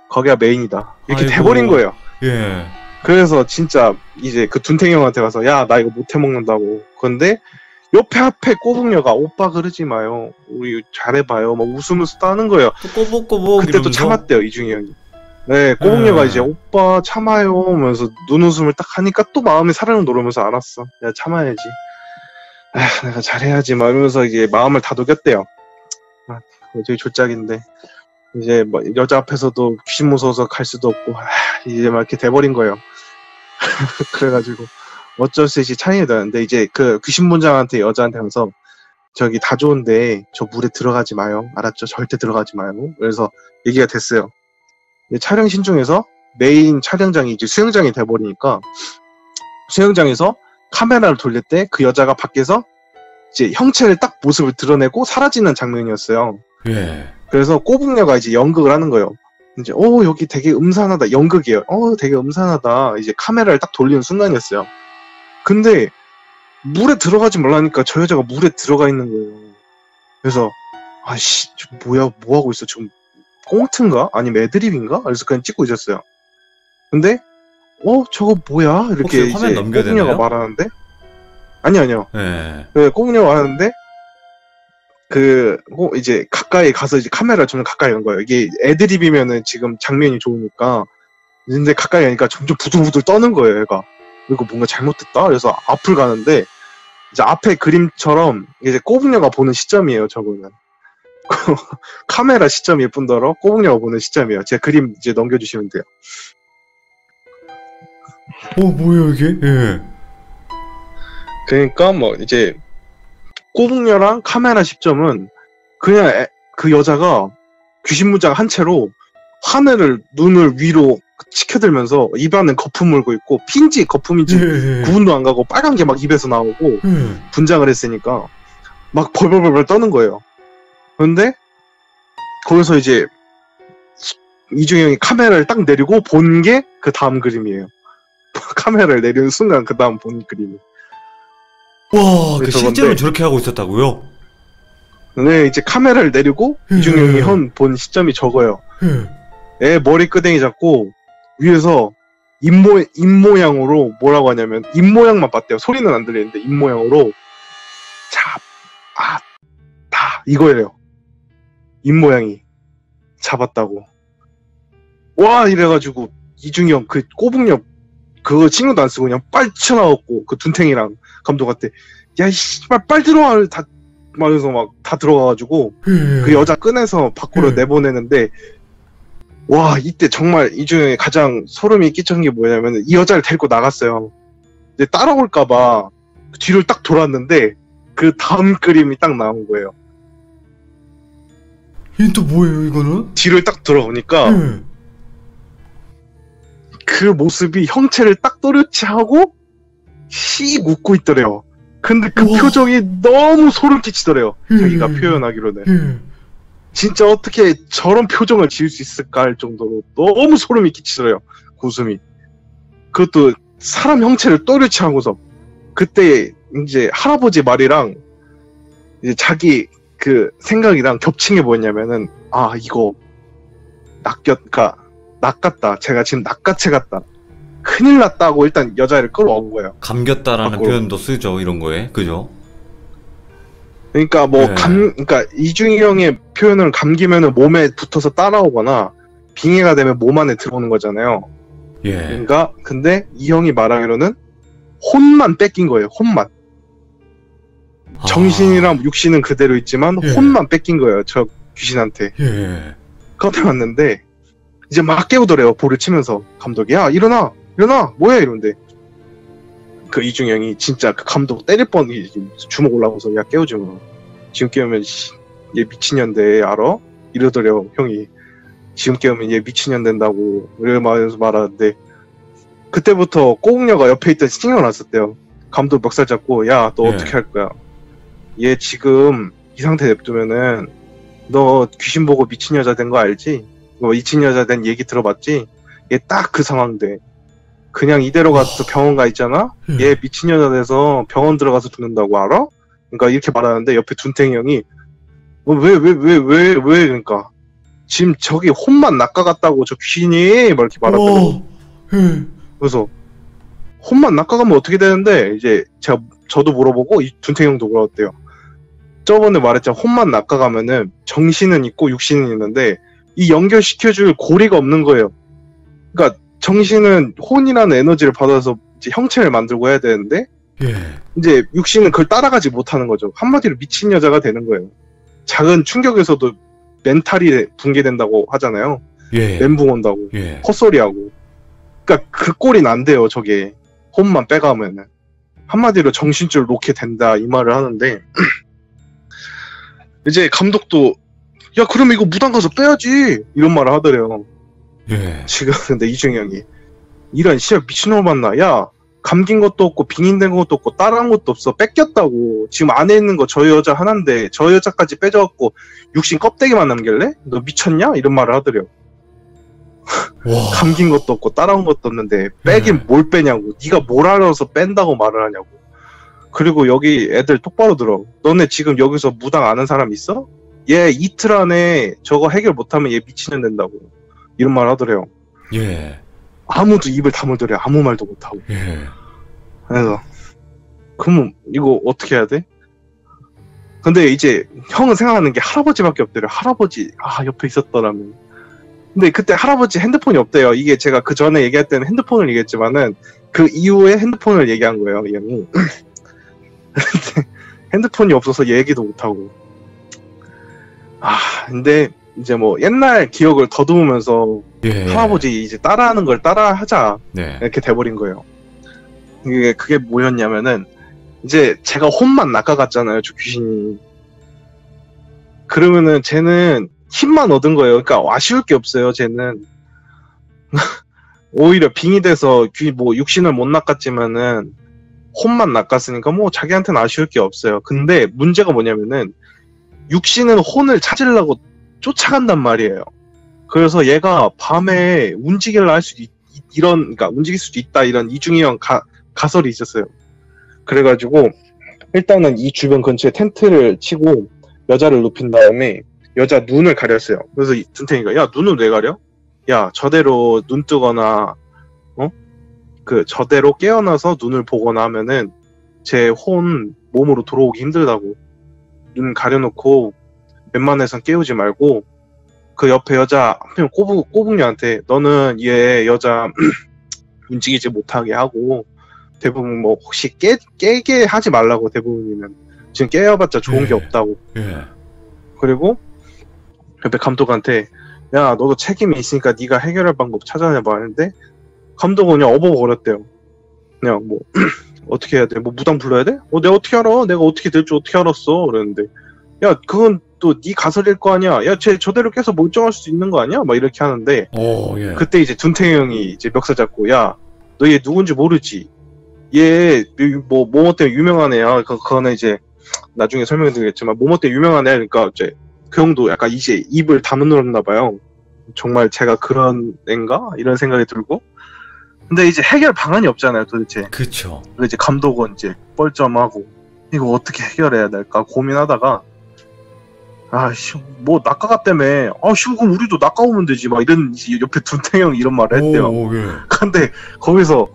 거기가 메인이다. 이렇게 아이고. 돼버린 거예요. 예. 그래서 진짜 이제 그 둔탱이 형한테 가서 야 나 이거 못 해먹는다고. 그런데 옆에 앞에 꼬북녀가 오빠 그러지 마요. 우리 잘해봐요. 막 웃으면서 따는 거예요. 또 꼬북꼬북 그때 또 이러면서? 참았대요 이중이 형이. 네 꼬북녀가 예. 이제 오빠 참아요 하면서 눈웃음을 딱 하니까 또 마음에 사랑을 노르면서 알았어. 야 참아야지. 아 내가 잘해야지 막 이러면서 이제 마음을 다독였대요. 아 되게 졸작인데 이제 뭐 여자 앞에서도 귀신 무서워서 갈 수도 없고 이제 막 이렇게 돼버린 거예요. 그래가지고 어쩔 수 없이 차이가 나는데 이제 그 귀신 분장한테 여자한테 하면서 저기 다 좋은데 저 물에 들어가지 마요. 알았죠? 절대 들어가지 마요. 그래서 얘기가 됐어요. 촬영신 중에서 메인 촬영장이 이제 수영장이 돼버리니까 수영장에서 카메라를 돌릴 때 그 여자가 밖에서 이제 형체를 딱 모습을 드러내고 사라지는 장면이었어요. 예. 그래서 꼬북녀가 이제 연극을 하는 거예요. 이제 여기 되게 음산하다. 연극이에요. 되게 음산하다. 이제 카메라를 딱 돌리는 순간이었어요. 근데 물에 들어가지 말라니까 저 여자가 물에 들어가 있는 거예요. 그래서 아씨 뭐야 뭐 하고 있어 지금 꽁트인가? 아니면 애드립인가? 그래서 그냥 찍고 있었어요. 근데 저거 뭐야? 이렇게 혹시 화면 이제 넘겨야 꼬북녀가 되나요? 말하는데 아니요. 예. 그 꼬북녀가 하는데 이제 가까이 가서 이제 카메라 점점 가까이 간 거예요. 이게 애드립이면은 지금 장면이 좋으니까. 근데 가까이 가니까 점점 부들부들 떠는 거예요, 얘가. 이거 뭔가 잘못됐다? 그래서 앞을 가는데, 이제 앞에 그림처럼 이제 꼬북녀가 보는 시점이에요, 저거는. 카메라 시점일 뿐더러 꼬북녀가 보는 시점이에요. 제 그림 이제 넘겨주시면 돼요. 뭐예요, 이게? 예. 그러니까 뭐 이제 꼬북녀랑 카메라 시점은 그냥 그 여자가 귀신무장 한 채로 하늘을 눈을 위로 치켜들면서 입안은 거품 물고 있고 핀지 거품인지 예. 구분도 안 가고 빨간 게 막 입에서 나오고 예. 분장을 했으니까 막 벌벌벌 떠는 거예요. 그런데 거기서 이제 이중이 형이 카메라를 딱 내리고 본 게 그 다음 그림이에요. 카메라를 내리는 순간 그 다음 본 그림이. 와, 네, 실제로 저건데. 저렇게 하고 있었다고요? 네, 이제 카메라를 내리고 이중이 형이 본 시점이 저거예요. 예. 애 머리 끄댕이 잡고 위에서 입모양으로 뭐라고 하냐면 입모양만 봤대요. 소리는 안 들리는데 입모양으로 다 이거예요. 입모양이 잡았다고. 와 이래가지고 이중이 형 그 꼬북녀 그거 신경도 안 쓰고 그냥 빨리 튀어나왔고 그 둔탱이랑 감독한테 야 이씨발 빨리 들어와 다 말해서 막 다 들어가가지고 그 여자 꺼내서 밖으로 내보내는데 와 이때 정말 이중에 가장 소름이 끼쳤던 게 뭐냐면 이 여자를 데리고 나갔어요. 근데 따라올까봐 뒤를 딱 돌았는데 그 다음 그림이 딱 나온 거예요. 이게 또 뭐예요, 이거는? 뒤를 딱 돌아오니까 예. 그 모습이 형체를 딱 또렷이 하고 씩 웃고 있더래요. 근데 그 우와. 표정이 너무 소름 끼치더래요. 자기가 음. 표현하기로는. 예. 진짜 어떻게 저런 표정을 지을 수 있을까 할 정도로 너무 소름이 끼치더래요. 그 웃음이. 그것도 사람 형체를 또렷이 하고서. 그때 이제 할아버지 말이랑 이제 자기 그 생각이랑 겹친 게 뭐였냐면은 이거 낚였다. 제가 지금 낚아채 같다. 큰일 났다고 일단 여자를 끌어온 거예요. 감겼다라는 밖으로. 표현도 쓰죠, 이런 거에. 그죠? 그러니까 뭐 네. 그러니까 이중희 형의 표현은 감기면은 몸에 붙어서 따라오거나 빙의가 되면 몸 안에 들어오는 거잖아요. 예. 그러니까 근데 이 형이 말하기로는 혼만 뺏긴 거예요. 혼만. 정신이랑 육신은 그대로 있지만 예. 혼만 뺏긴 거예요. 저 귀신한테. 예. 그때 왔는데 이제 막 깨우더래요. 볼을 치면서 감독이 야 일어나 뭐야 이러는데 그 이중희 형이 진짜 그 감독 때릴 뻔 주먹 올라가서 야 깨우지 마. 지금 깨우면 얘 미친년데 알아? 이러더래요 형이. 지금 깨우면 얘 미친년 된다고 이러면서 말하는데 그때부터 꼬국녀가 옆에 있던 신경 났었대요. 감독 멱살 잡고 야 너 예. 어떻게 할 거야? 얘 지금 이 상태 냅두면은 너 귀신 보고 미친 여자 된 거 알지? 너 미친 여자 된 얘기 들어봤지? 얘 딱 그 상황 돼. 그냥 이대로 가서 병원 가 있잖아? 얘 미친 여자 돼서 병원 들어가서 죽는다고 알아? 그러니까 이렇게 말하는데 옆에 둔탱이 형이 왜 그러니까 지금 저기 혼만 낚아갔다고 저 귀신이 막 이렇게 말하더라고. 예. 그래서 혼만 낚아가면 어떻게 되는데 이제 저도 물어보고 이 둔탱이 형도 물어봤대요. 저번에 말했잖아. 혼만 낚아가면은 정신은 있고 육신은 있는데 이 연결시켜줄 고리가 없는 거예요. 그러니까 정신은 혼이라는 에너지를 받아서 이제 형체를 만들고 해야 되는데 예. 이제 육신은 그걸 따라가지 못하는 거죠. 한마디로 미친 여자가 되는 거예요. 작은 충격에서도 멘탈이 붕괴된다고 하잖아요. 예. 멘붕 온다고. 예. 헛소리하고. 그러니까 그 꼴이 난대요. 저게 혼만 빼가면은 한마디로 정신줄 놓게 된다 이 말을 하는데 이제 감독도 야 그럼 이거 무당 가서 빼야지 이런 말을 하더래요. 예. 지금 근데 이중희 형이 이런 씨발 미친놈 맞나? 야 감긴 것도 없고 빙인된 것도 없고 따라한 것도 없어. 뺏겼다고. 지금 안에 있는 거 저 여자 하나인데 저 여자까지 빼져갖고 육신 껍데기만 남길래? 너 미쳤냐? 이런 말을 하더래요. 와. 감긴 것도 없고 따라온 것도 없는데 빼긴 뭘 빼냐고. 네가 뭘 알아서 뺀다고 말을 하냐고. 그리고 여기 애들 똑바로 들어. 너네 지금 여기서 무당 아는 사람 있어? 얘 이틀 안에 저거 해결 못하면 얘 미친년 된다고. 이런 말 하더래요. 예. 아무도 입을 다물더래요. 아무 말도 못하고. 예. 그래서 그럼 이거 어떻게 해야 돼? 근데 이제 형은 생각하는 게 할아버지밖에 없대요. 할아버지 옆에 있었더라면. 근데 그때 할아버지 핸드폰이 없대요. 이게 제가 그 전에 얘기할 때는 핸드폰을 얘기했지만은 그 이후에 핸드폰을 얘기한 거예요. 이 형이. 근데 핸드폰이 없어서 얘기도 못하고. 근데 이제 뭐 옛날 기억을 더듬으면서 예. 할아버지 이제 따라하는 걸 따라하자 네. 이렇게 돼버린 거예요. 그게 뭐였냐면은 이제 제가 혼만 낚아갔잖아요. 저 귀신이. 그러면은 쟤는 힘만 얻은 거예요. 그러니까 아쉬울 게 없어요. 쟤는 오히려 빙이 돼서 뭐 육신을 못 낚았지만은 혼만 낚았으니까 뭐 자기한테는 아쉬울 게 없어요. 근데 문제가 뭐냐면은 육신은 혼을 찾으려고 쫓아간단 말이에요. 그래서 얘가 밤에 움직이려 할 수도 그러니까 움직일 수도 있다 이런 이중희 형 가설이 있었어요. 그래가지고 일단은 이 주변 근처에 텐트를 치고 여자를 눕힌 다음에 여자 눈을 가렸어요. 그래서 둔탱이가 야 눈을 왜 가려? 야 저대로 눈 뜨거나 저대로 깨어나서 눈을 보거나 하면은 제 혼 몸으로 들어오기 힘들다고. 눈 가려놓고 웬만해선 깨우지 말고 그 옆에 여자 한명 꼬북녀한테 너는 얘 여자 움직이지 못하게 하고 대부분 뭐 혹시 깨게 하지 말라고 대부분이면 지금 깨어봤자 좋은 게 없다고. 예. 그리고 옆에 감독한테 야 너도 책임이 있으니까 네가 해결할 방법 찾아내봐 하는데 감독은 그냥 어버버렸대요. 그냥 뭐 어떻게 해야 돼? 뭐 무당 불러야 돼? 내가 어떻게 알아? 내가 어떻게 될 줄 어떻게 알았어? 그랬는데 야 그건 또 네 가설일 거 아니야. 야 쟤 저대로 깨서 멀쩡할 수 있는 거 아니야? 막 이렇게 하는데 예. 그때 이제 둔탱이 형이 이제 멱살 잡고 야 너 얘 누군지 모르지? 얘 뭐뭐 때문에 유명한 애야. 그거는 이제 나중에 설명드리겠지만 뭐뭐 때문에 유명한 애. 그러니까 이제 그 형도 약간 이제 입을 다물었나 봐요. 정말 제가 그런 애인가? 이런 생각이 들고. 근데 이제 해결 방안이 없잖아요, 도대체. 그쵸. 그래서 이제 감독은 이제 뻘쭘하고 이거 어떻게 해결해야 될까 고민하다가 아씨 뭐 낚아갔다며. 아씨 그럼 우리도 낚아오면 되지 막 이런 옆에 둔탱형 이런 말을 했대요. 오, 예. 근데 거기서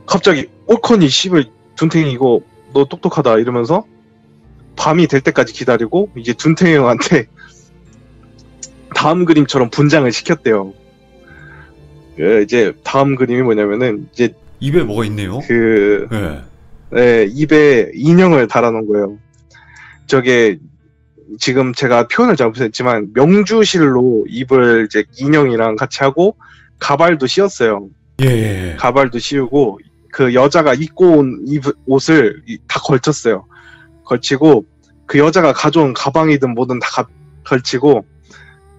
갑자기 올커니 씨발 둔탱이 이거 너 똑똑하다 이러면서 밤이 될 때까지 기다리고 이제 둔탱형한테 다음 그림처럼 분장을 시켰대요. 이제 다음 그림이 뭐냐면은 이제 입에 뭐가 있네요? 그 예. 네, 입에 인형을 달아놓은 거예요. 저게 지금 제가 표현을 잘못했지만 명주실로 입을 이제 인형이랑 같이 하고 가발도 씌웠어요. 예, 예. 가발도 씌우고 그 여자가 입고 온 옷을 다 걸쳤어요. 걸치고 그 여자가 가져온 가방이든 뭐든 다 걸치고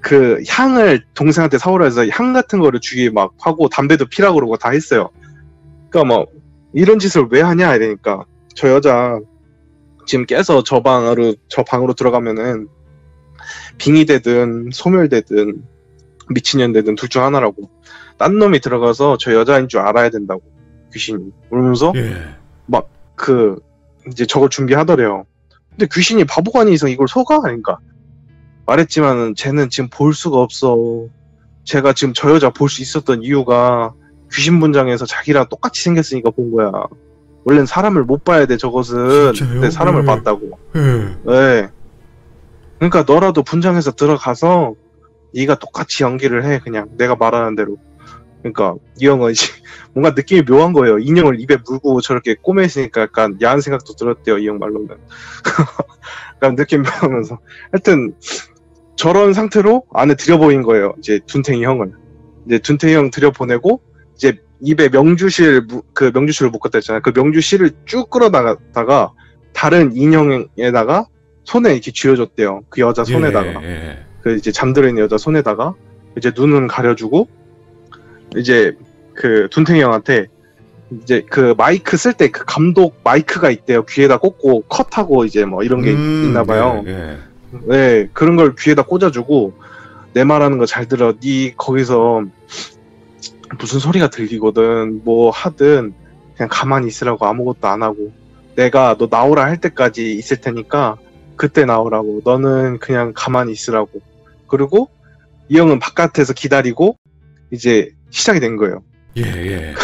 그 향을 동생한테 사오라 해서 향 같은 거를 주위에 막 하고 담배도 피라고 그러고 다 했어요. 그러니까 뭐 이런 짓을 왜 하냐 이러니까 저 여자 지금 깨서 저 방으로 들어가면은 빙의되든 소멸되든 미친년 되든 둘 중 하나라고. 딴 놈이 들어가서 저 여자인 줄 알아야 된다고 귀신이 그러면서 예. 막 그 이제 저걸 준비하더래요. 근데 귀신이 바보가 아니서 이걸 속아? 그러니까 말했지만은 쟤는 지금 볼 수가 없어. 제가 지금 저 여자 볼 수 있었던 이유가 귀신 분장에서 자기랑 똑같이 생겼으니까 본 거야. 원래는 사람을 못 봐야 돼 저것은. 진짜요? 근데 사람을 네. 봤다고. 예. 네. 그러니까 너라도 분장해서 들어가서 네가 똑같이 연기를 해 그냥 내가 말하는 대로. 그러니까 이 형은 이제 뭔가 느낌이 묘한 거예요. 인형을 입에 물고 저렇게 꼬매있으니까 약간 야한 생각도 들었대요 이 형 말로는. 약간 느낌 묘하면서 하여튼 저런 상태로 안에 들여보인 거예요. 이제 둔탱이 형을. 이제 둔탱이 형 들여보내고 이제 입에 명주실을 묶었다 했잖아요. 그 명주실을 쭉 끌어다가 다른 인형에다가 손에 이렇게 쥐어줬대요. 그 여자 손에다가. 예. 그 이제 잠들어 있는 여자 손에다가 이제 눈은 가려주고 이제 그 둔탱이 형한테 이제 그 마이크 쓸 때 그 감독 마이크가 있대요. 귀에다 꽂고 컷하고 이제 뭐 이런 게 있나 봐요. 예. 네, 그런 걸 귀에다 꽂아주고 내 말하는 거 잘 들어. 네 거기서 무슨 소리가 들리거든 뭐 하든 그냥 가만히 있으라고 아무것도 안 하고 내가 너 나오라 할 때까지 있을 테니까 그때 나오라고. 너는 그냥 가만히 있으라고. 그리고 이 형은 바깥에서 기다리고 이제 시작이 된 거예요. 예.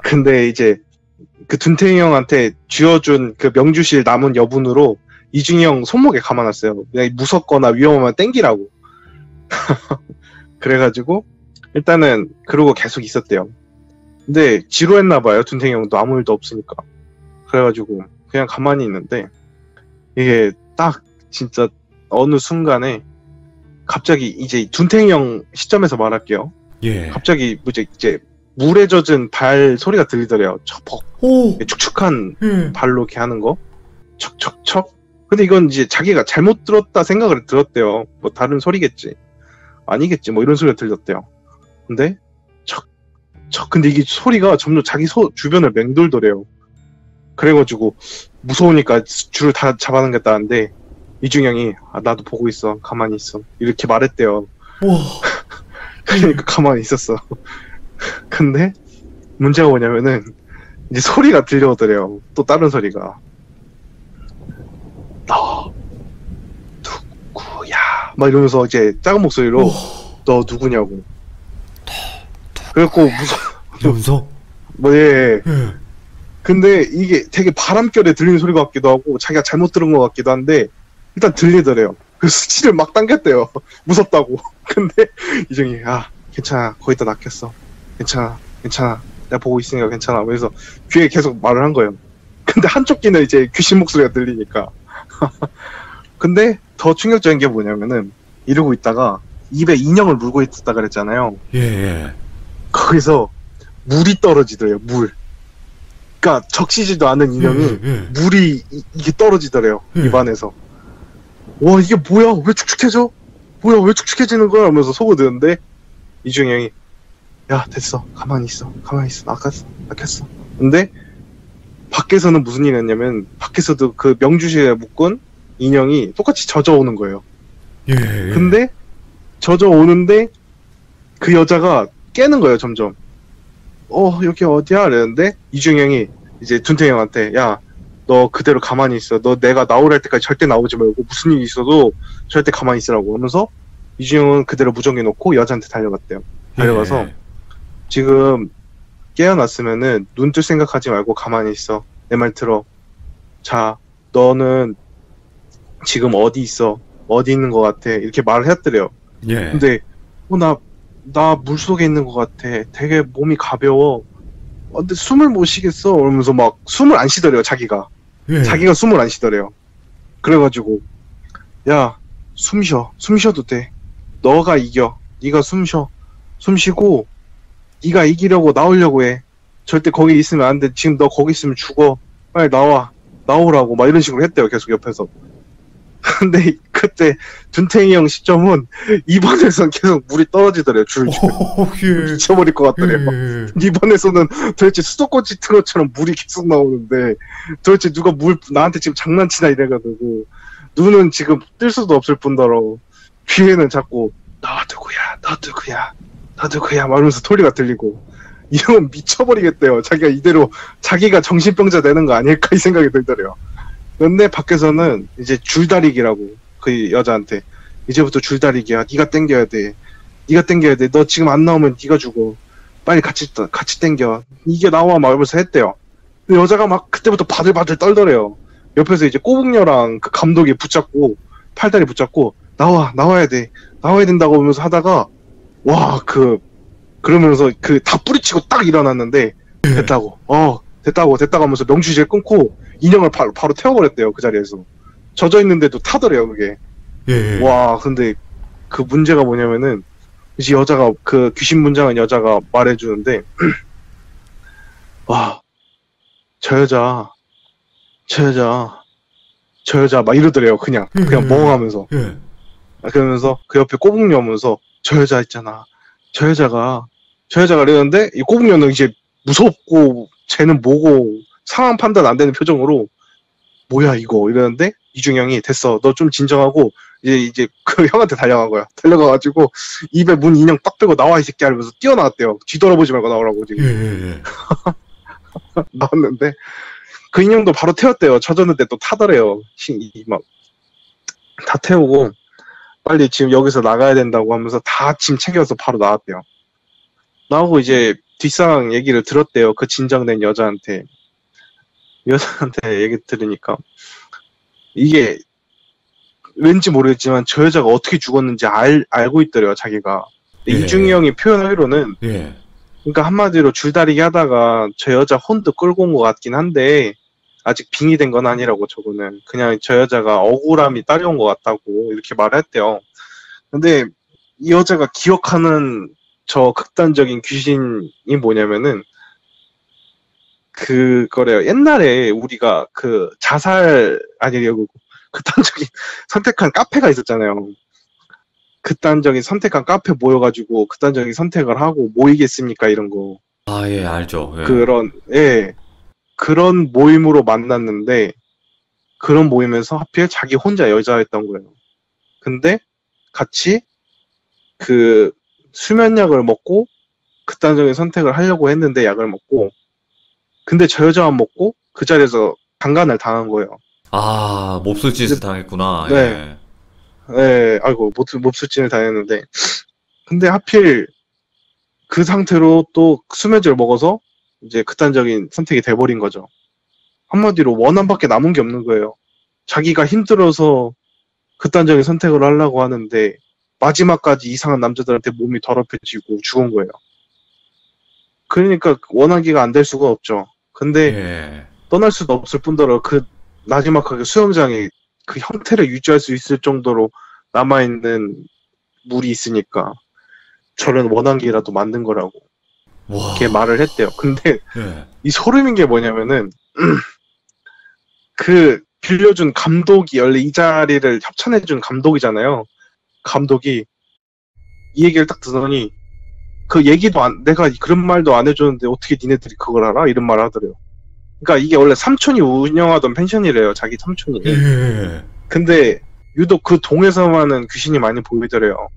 근데 이제 그 둔탱이 형한테 쥐어준 그 명주실 남은 여분으로 이중이 형 손목에 감아놨어요. 그냥 무섭거나 위험하면 땡기라고. 그래가지고 일단은 그러고 계속 있었대요. 근데 지루했나봐요. 둔탱이 형도 아무 일도 없으니까. 그래가지고 그냥 가만히 있는데 이게 딱 진짜 어느 순간에 갑자기 이제 둔탱이 형 시점에서 말할게요. 예. 갑자기 이제 물에 젖은 발 소리가 들리더래요. 척퍽. 오. 축축한 예. 발로 이렇게 하는 거. 척척척. 근데 이건 이제 자기가 잘못 들었다 생각을 들었대요. 뭐 다른 소리겠지. 아니겠지. 뭐 이런 소리가 들렸대요. 근데 근데 이게 소리가 점점 자기 주변을 맹돌더래요. 그래가지고 무서우니까 줄을 다 잡아당겼다는데 이중형이 나도 보고 있어. 가만히 있어. 이렇게 말했대요. 와. 그러니까 가만히 있었어. 근데 문제가 뭐냐면은 이제 소리가 들려오더래요. 또 다른 소리가. 너 누구야? 막 이러면서 이제 작은 목소리로 너 누구냐고. 그래갖고 무서워? 예. 예. 근데 이게 되게 바람결에 들리는 소리 같기도 하고 자기가 잘못 들은 것 같기도 한데 일단 들리더래요. 그래서 수치를 막 당겼대요. 무섭다고. 근데 이정이 괜찮아. 거의 다 낚였어. 괜찮아. 내가 보고 있으니까 괜찮아. 그래서 귀에 계속 말을 한 거예요. 근데 한쪽 귀는 이제 귀신 목소리가 들리니까. 근데 더 충격적인 게 뭐냐면은 이러고 있다가 입에 인형을 물고 있었다 그랬잖아요. 예. 거기서 물이 떨어지더래요. 물. 그러니까 적시지도 않은 인형이 물이 이게 떨어지더래요. 입안에서. 와 이게 뭐야? 왜 축축해져? 뭐야 왜 축축해지는 거야? 하면서 속을 드는데 이중이 형이 야 됐어. 가만히 있어. 낚였어. 근데 밖에서는 무슨 일이 했냐면 밖에서도 그 명주실에 묶은 인형이 똑같이 젖어오는 거예요. 예. 근데 젖어오는데 그 여자가 깨는 거예요 점점. 여기 어디야? 이랬는데 이중이 형이 이제 둔탱이 형한테 야 너 그대로 가만히 있어. 너 내가 나오랄 때까지 절대 나오지 말고 무슨 일이 있어도 절대 가만히 있으라고 하면서 이중형은 그대로 무전기 놓고 여자한테 달려갔대요. 달려가서 예. 지금 깨어났으면은 눈 뜰 생각하지 말고 가만히 있어. 내 말 들어. 자, 너는 지금 어디 있어? 어디 있는 것 같아? 이렇게 말을 했더래요. 예. 근데 나 물속에 있는 것 같아. 되게 몸이 가벼워. 근데 숨을 못 쉬겠어. 그러면서 막 숨을 안 쉬더래요. 자기가 예. 숨을 안 쉬더래요. 그래가지고 야, 숨 쉬어. 숨 쉬어도 돼. 너가 이겨. 네가 숨 쉬어. 숨 쉬고 네가 이기려고 나오려고 해. 절대 거기 있으면 안 돼. 지금 너 거기 있으면 죽어. 빨리 나와. 나오라고 막 이런 식으로 했대요. 계속 옆에서. 근데 그때 둔탱이 형 시점은 입안에선 계속 물이 떨어지더래요. 줄줄. 예. 미쳐버릴 것 같더래요. 예. 입안에서는 도대체 수도권 짙은 것처럼 물이 계속 나오는데 도대체 누가 물 나한테 지금 장난치나 이래가지고 눈은 지금 뜰 수도 없을 뿐더러 귀에는 자꾸 너 누구야 너 누구야 너 누구야 말하면서 소리가 들리고 이러면 미쳐버리겠대요. 자기가 이대로 자기가 정신병자 되는 거 아닐까 이 생각이 들더래요. 근데 밖에서는 이제 줄다리기라고 그 여자한테 이제부터 줄다리기야. 네가 땡겨야 돼. 네가 땡겨야 돼. 너 지금 안 나오면 네가 죽어. 빨리 같이 땡겨. 이게 나와 말면서 했대요. 근데 여자가 막 그때부터 바들바들 떨더래요. 옆에서 이제 꼬북녀랑 그 감독이 붙잡고 팔다리 붙잡고 나와야 돼. 나와야 된다고 하면서 하다가 와 그러면서 그 다 뿌리치고 딱 일어났는데 됐다고 하면서 명주지에 끊고 인형을 바로 태워버렸대요. 그 자리에서 젖어 있는데도 타더래요. 그게. 예. 와 근데 그 문제가 뭐냐면은 이제 여자가 그 귀신 문장은 여자가 말해주는데 와 저 여자 막 이러더래요. 그냥 멍하면서. 예. 그러면서 그 옆에 꼬북녀 오면서 저 여자 있잖아. 저 여자가 이러는데 이 꼬북녀는 이제 무섭고 쟤는 뭐고 상황 판단 안 되는 표정으로 뭐야 이거 이러는데 이중형이 됐어. 너 좀 진정하고 이제 그 형한테 달려간 거야. 달려가가지고 입에 문 인형 딱 빼고 나와 이 새끼야 이러면서 뛰어나왔대요. 뒤돌아보지 말고 나오라고 지금. 예. 나왔는데 그 인형도 바로 태웠대요. 젖었는데 또 타더래요. 막 다 태우고 빨리 지금 여기서 나가야 된다고 하면서 다 짐 챙겨서 바로 나왔대요. 나오고 이제 뒷상황 얘기를 들었대요. 그 진정된 여자한테 얘기 들으니까 이게 왠지 모르겠지만 저 여자가 어떻게 죽었는지 알고 있더래요. 자기가. 예. 이중희 형이 표현하기로는 예. 그러니까 한마디로 줄다리기 하다가 저 여자 혼도 끌고 온 것 같긴 한데 아직 빙의된 건 아니라고 저거는 그냥 저 여자가 억울함이 따려온 것 같다고 이렇게 말했대요. 근데 이 여자가 기억하는 저 극단적인 귀신이 뭐냐면은 그거래요. 옛날에 우리가 그 극단적인 선택한 카페가 있었잖아요. 극단적인 선택한 카페 모여가지고 극단적인 선택을 하고 모이겠습니까 이런 거. 아, 예, 알죠. 예. 그런 모임으로 만났는데 그런 모임에서 하필 자기 혼자 여자였던 거예요. 근데 같이 그 수면약을 먹고 극단적인 선택을 하려고 했는데 약을 먹고 근데 저 여자만 먹고 그 자리에서 강간을 당한 거예요. 아, 몹쓸 짓을 당했구나. 네. 예, 아이고 몹쓸진을 당했는데 근데 하필 그 상태로 또 수면제를 먹어서 이제 극단적인 선택이 돼버린 거죠. 한마디로 원한밖에 남은 게 없는 거예요. 자기가 힘들어서 극단적인 선택을 하려고 하는데 마지막까지 이상한 남자들한테 몸이 더럽혀지고 죽은 거예요. 그러니까 원하기가 안 될 수가 없죠. 근데 예. 떠날 수도 없을 뿐더러 그 마지막하게 수영장에 그 형태를 유지할 수 있을 정도로 남아있는 물이 있으니까 저런 원한기라도 만든 거라고 와. 이렇게 말을 했대요. 근데 예. 이 소름인 게 뭐냐면은 그 빌려준 감독이 원래 이 자리를 협찬해준 감독이잖아요. 감독이 이 얘기를 딱 듣더니 그 얘기도 내가 그런 말도 안 해줬는데 어떻게 니네들이 그걸 알아? 이런 말을 하더래요. 그러니까 이게 원래 삼촌이 운영하던 펜션이래요. 자기 삼촌이. 예. 근데 유독 그 동에서만은 귀신이 많이 보이더래요.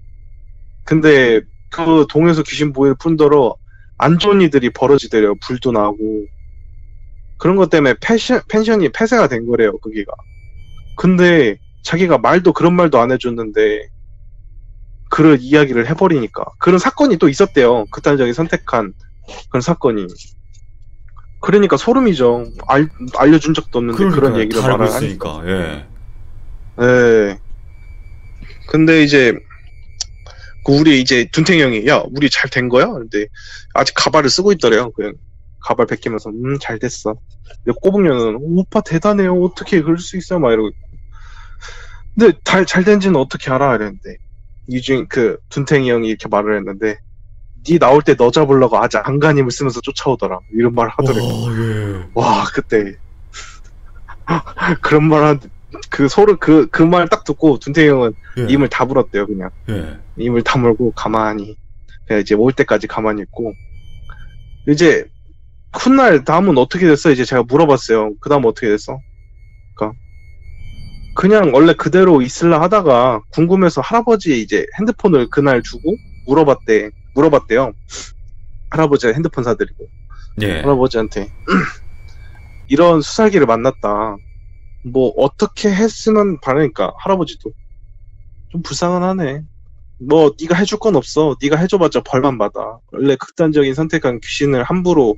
근데 그 동에서 귀신 보일 뿐더러 안 좋은 일들이 벌어지더래요. 불도 나고 그런 것 때문에 펜션이 폐쇄가 된 거래요, 거기가. 근데 자기가 그런 말도 안 해줬는데 그런 이야기를 해버리니까 그런 사건이 또 있었대요. 극단적인 선택한 그런 사건이. 그러니까 소름이죠. 알려준 적도 없는데 그런 그러니까요. 얘기를 다 알고 말을 하니까. 있으니까. 예. 네. 근데 이제 우리 이제 둔탱이 형이 야 우리 잘 된 거야? 근데 아직 가발을 쓰고 있더래요. 그냥 가발 벗기면서 잘 됐어. 근데 꼬북녀는 오빠 대단해요. 어떻게 그럴 수 있어? 막 이러고. 근데 잘 된지는 어떻게 알아? 이랬는데 그 둔탱이 형이 이렇게 말을 했는데 니 나올 때 너 잡으려고 아직 안간힘을 쓰면서 쫓아오더라. 이런 말을 하더래요. 예. 와 그때 그런 말 한 그 말 딱 듣고 둔탱이 형은 예. 입을 다물었대요. 그냥 예. 입을 다물고 가만히 그냥 이제 올 때까지 가만히 있고 이제 훗날 다음은 어떻게 됐어? 이제 제가 물어봤어요. 그 다음 어떻게 됐어? 그냥 원래 그대로 있을라 하다가 궁금해서 할아버지 이제 핸드폰을 그날 주고 물어봤대요. 할아버지가 핸드폰 사드리고 예. 할아버지한테 이런 수살기를 만났다. 뭐 어떻게 했으면 바라니까 할아버지도 좀 불쌍은 하네. 뭐 네가 해줄 건 없어. 네가 해줘봤자 벌만 받아. 원래 극단적인 선택한 귀신을 함부로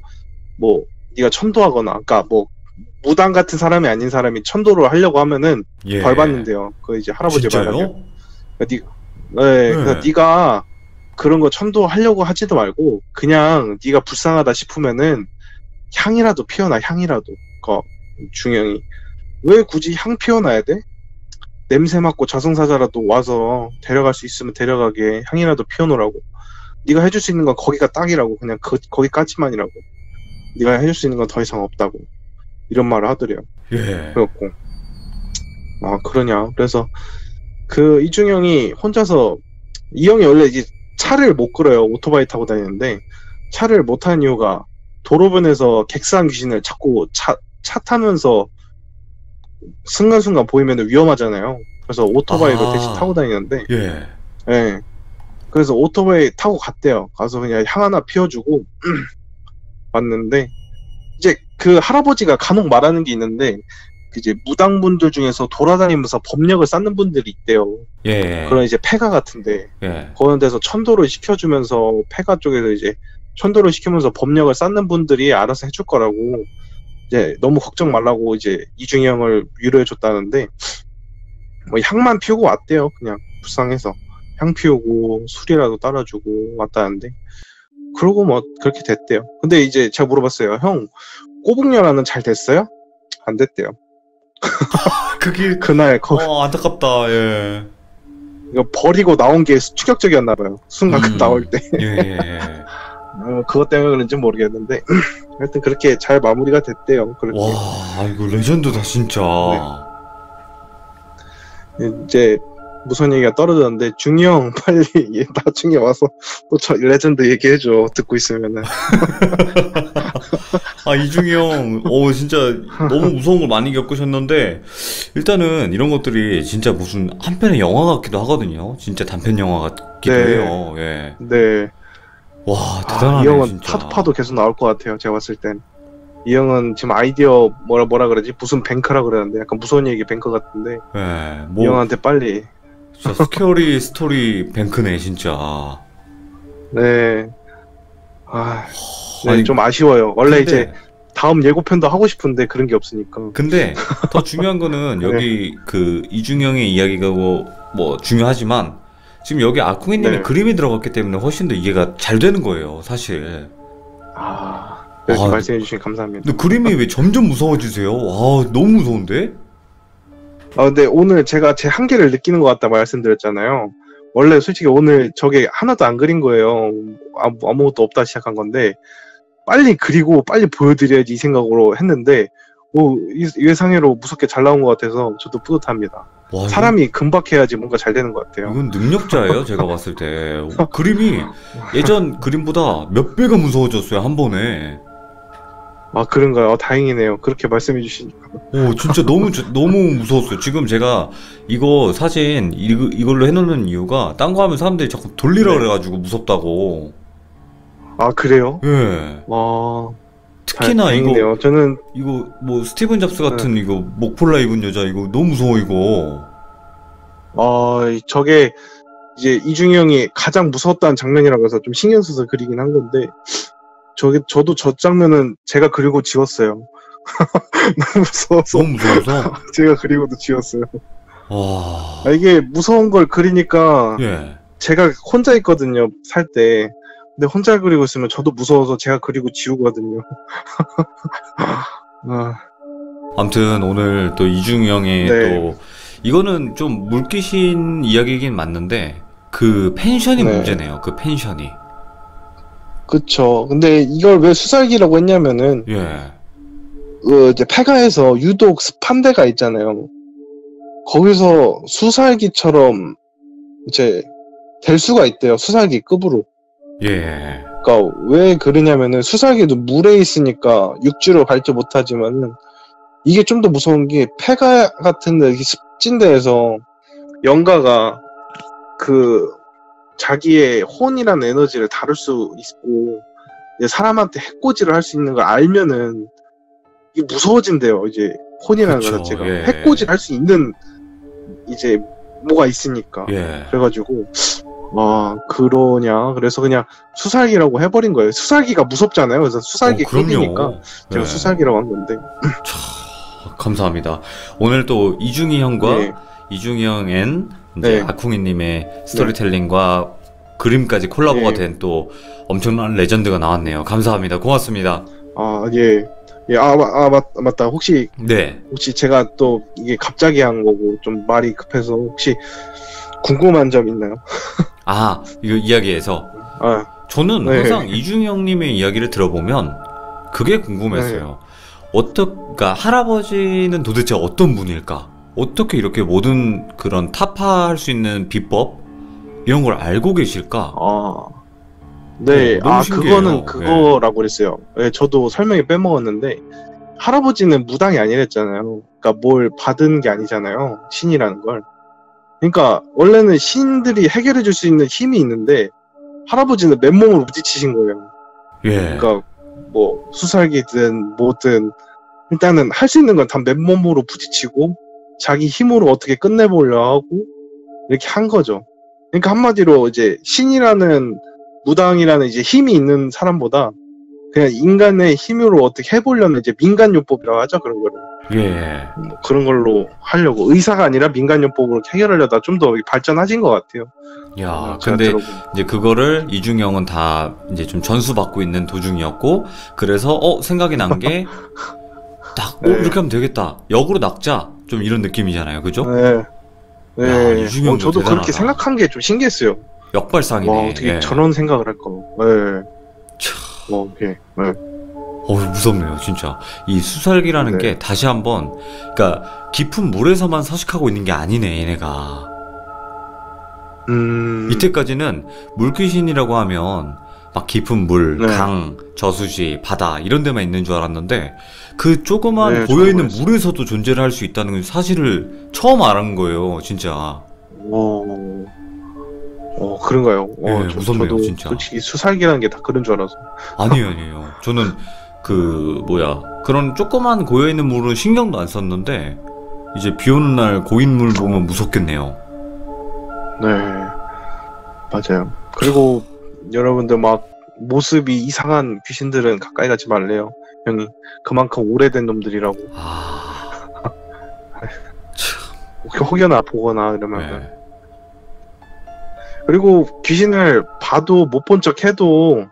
뭐 네가 천도하거나, 그러니까 뭐 무당 같은 사람이 아닌 사람이 천도를 하려고 하면은 예. 벌 받는데요. 그 이제 할아버지 진짜요? 말하면. 그러니까 네가 그런 거 천도하려고 하지도 말고 그냥 네가 불쌍하다 싶으면은 향이라도 피워놔. 향이라도. 중형이 왜 굳이 향 피워놔야 돼? 냄새 맡고 저승사자라도 와서 데려갈 수 있으면 데려가게 향이라도 피워놓으라고. 네가 해줄 수 있는 건 거기가 딱이라고. 그냥 거기까지만이라고. 네가 해줄 수 있는 건 더 이상 없다고. 이런 말을 하더래요. 예. 그래갖고 그러냐. 그래서 그 이중형이 혼자서, 이 형이 원래 이제 차를 못 끌어요. 오토바이 타고 다니는데 차를 못 타는 이유가 도로변에서 객사한 귀신을 자꾸 차 타면서 순간순간 보이면 위험하잖아요. 그래서 오토바이로 대신 타고 다니는데 예. 예. 그래서 오토바이 타고 갔대요. 가서 그냥 향 하나 피워주고 왔는데 이제 그 할아버지가 간혹 말하는 게 있는데 이제 무당분들 중에서 돌아다니면서 법력을 쌓는 분들이 있대요. 예. 그런 이제 폐가 같은데 예. 그런 데서 천도를 시켜주면서 폐가 쪽에서 이제 천도를 시키면서 법력을 쌓는 분들이 알아서 해줄 거라고 이제 너무 걱정 말라고 이제 이중희 형을 위로해줬다는데 뭐 향만 피우고 왔대요. 그냥 불쌍해서 향 피우고 술이라도 따라주고 왔다는데 그러고 뭐 그렇게 됐대요. 근데 이제 제가 물어봤어요. 형 꼬북녀라는 잘 됐어요? 안 됐대요. 그게 그날 안타깝다. 예. 이거 버리고 나온 게 충격적이었나 봐요. 순간 나올 때. 예. 그것 때문에 그런지 모르겠는데 하여튼 그렇게 잘 마무리가 됐대요. 그렇게. 와, 이거 레전드다 진짜. 이제 무슨 얘기가 떨어졌는데 중이 형 빨리 나중에 와서 또 저 레전드 얘기해줘. 듣고 있으면은. 이중이 형, 진짜 너무 무서운 걸 많이 겪으셨는데, 일단은 이런 것들이 진짜 무슨 한편의 영화 같기도 하거든요. 진짜 단편 영화 같기도 해요. 예. 네. 와, 대단하네, 이 형은 진짜. 파도 계속 나올 것 같아요. 제가 봤을 땐. 이 형은 지금 아이디어 뭐라 그러지? 무슨 뱅크라 그러는데 약간 무서운 얘기 뱅크 같은데. 예. 이 형한테 빨리. 진짜 스케어리 스토리 뱅크네, 진짜. 네. 네, 좀 아쉬워요. 원래 근데, 이제 다음 예고편도 하고 싶은데 그런 게 없으니까. 근데 더 중요한 거는 여기 그 이중형의 이야기가 뭐 중요하지만 지금 여기 아쿵이님의 그림이 들어갔기 때문에 훨씬 더 이해가 잘 되는 거예요, 사실. 그렇게 말씀해주시니 감사합니다. 근데 그림이 왜 점점 무서워지세요? 와, 너무 무서운데? 근데 오늘 제가 제 한계를 느끼는 것 같다 말씀드렸잖아요. 원래 솔직히 오늘 저게 하나도 안 그린 거예요. 아무것도 없다 시작한 건데 빨리 그리고 빨리 보여드려야지 이 생각으로 했는데 이 예상외로 무섭게 잘 나온 것 같아서 저도 뿌듯합니다. 와, 사람이 금박해야지 뭔가 잘 되는 것 같아요. 이건 능력자예요, 제가 봤을 때. 그림이 예전 그림보다 몇 배가 무서워졌어요, 한 번에. 그런가요? 다행이네요. 그렇게 말씀해 주시니까. 진짜 너무 무서웠어요. 지금 제가 이거 사진 이걸로 해놓는 이유가 딴 거 하면 사람들이 자꾸 돌리라 그래가지고 무섭다고. 그래요? 예. 특히나 다행이네요. 저는 이거 뭐 스티븐 잡스 같은 이거 목폴라 입은 여자 이거 너무 무서워 이거. 저게 이제 이중이 형이 가장 무서웠다는 장면이라고 해서 좀 신경 써서 그리긴 한 건데, 저도 저 장면은 제가 그리고 지웠어요. 너무 무서워서. 너무 무서워서. 제가 그리고도 지웠어요. 와. 이게 무서운 걸 그리니까 예. 제가 혼자 있거든요, 살 때. 근데 혼자 그리고 있으면 저도 무서워서 제가 그리고 지우거든요. 아무튼 오늘 또 이중이 형의 또 이거는 좀 물귀신 이야기이긴 맞는데 그 펜션이 문제네요. 그 펜션이. 그쵸. 근데 이걸 왜 수살기라고 했냐면은 이제 폐가에서 유독 습한 데가 있잖아요. 거기서 수살기처럼 이제 될 수가 있대요. 수살기급으로. 그러니까 왜 그러냐면은 수살기도 물에 있으니까 육지로 갈지 못하지만은 이게 좀 더 무서운 게 폐가 같은 데 습진 데에서 영가가 그 자기의 혼이라는 에너지를 다룰 수 있고 사람한테 해코지를 할 수 있는 걸 알면은 이게 무서워진대요. 이제 혼이라는 것 자체가 해코지를 할 수 있는 이제 뭐가 있으니까. 그래가지고 그러냐. 그래서 그냥 수살기라고 해버린 거예요. 수살기가 무섭잖아요. 그래서 수살기 급이니까 제가 수살기라고 한 건데. 감사합니다. 오늘 또 이중이 형과 이중이 형앤 이제 아쿵이님의 스토리텔링과 그림까지 콜라보가 된 또 엄청난 레전드가 나왔네요. 감사합니다. 고맙습니다. 맞다. 혹시 제가 또 이게 갑자기 한 거고 좀 말이 급해서 혹시 궁금한 점 있나요? 이거 이야기에서 저는 항상 이중이 형님의 이야기를 들어보면 그게 궁금했어요. 그러니까 할아버지는 도대체 어떤 분일까? 어떻게 이렇게 모든 그런 타파할 수 있는 비법 이런 걸 알고 계실까? 너무 신기해요. 그거는 그거라고 그랬어요. 저도 설명에 빼먹었는데 할아버지는 무당이 아니랬잖아요. 그러니까 뭘 받은 게 아니잖아요. 신이라는 걸. 그러니까 원래는 신들이 해결해 줄 수 있는 힘이 있는데 할아버지는 맨몸으로 부딪히신 거예요. 그러니까 뭐 수살기든 뭐든 일단은 할 수 있는 건 다 맨몸으로 부딪히고 자기 힘으로 어떻게 끝내보려 하고 이렇게 한 거죠. 그러니까 한마디로 이제 신이라는 무당이라는 이제 힘이 있는 사람보다 그냥 인간의 힘으로 어떻게 해보려는 이제 민간요법이라고 하죠. 그런 거를. 그런 걸로 하려고 의사가 아니라 민간요법으로 해결하려다 좀 더 발전하신 것 같아요. 근데 이제 그거를 이중이 형은 다 이제 좀 전수받고 있는 도중이었고 그래서 생각이 난 게 딱 이렇게 하면 되겠다. 역으로 낚자. 좀 이런 느낌이잖아요. 그죠? 이중이 형 저도 그렇게 생각한 게 좀 신기했어요. 역발상이네. 어떻게 저런 생각을 할까. 무섭네요, 진짜. 이 수살기라는 게 다시 한번, 그러니까 깊은 물에서만 서식하고 있는 게 아니네, 얘네가. 이때까지는 물귀신이라고 하면 막 깊은 물, 강, 저수지, 바다 이런 데만 있는 줄 알았는데 그 조그만 고여있는 물에서도 존재를 할 수 있다는 건 사실을 처음 알은 거예요, 진짜. 그런가요? 무섭네요, 저도 진짜. 솔직히 수살기라는 게 다 그런 줄 알아서. 아니에요. 저는 그런 조그만 고여있는 물은 신경도 안 썼는데 이제 비 오는 날 고인물 보면 무섭겠네요. 맞아요. 그리고 여러분들 막 모습이 이상한 귀신들은 가까이 가지 말래요. 형이 그만큼 오래된 놈들이라고. 혹여나 보거나 이러면. 그리고 귀신을 봐도 못 본 척 해도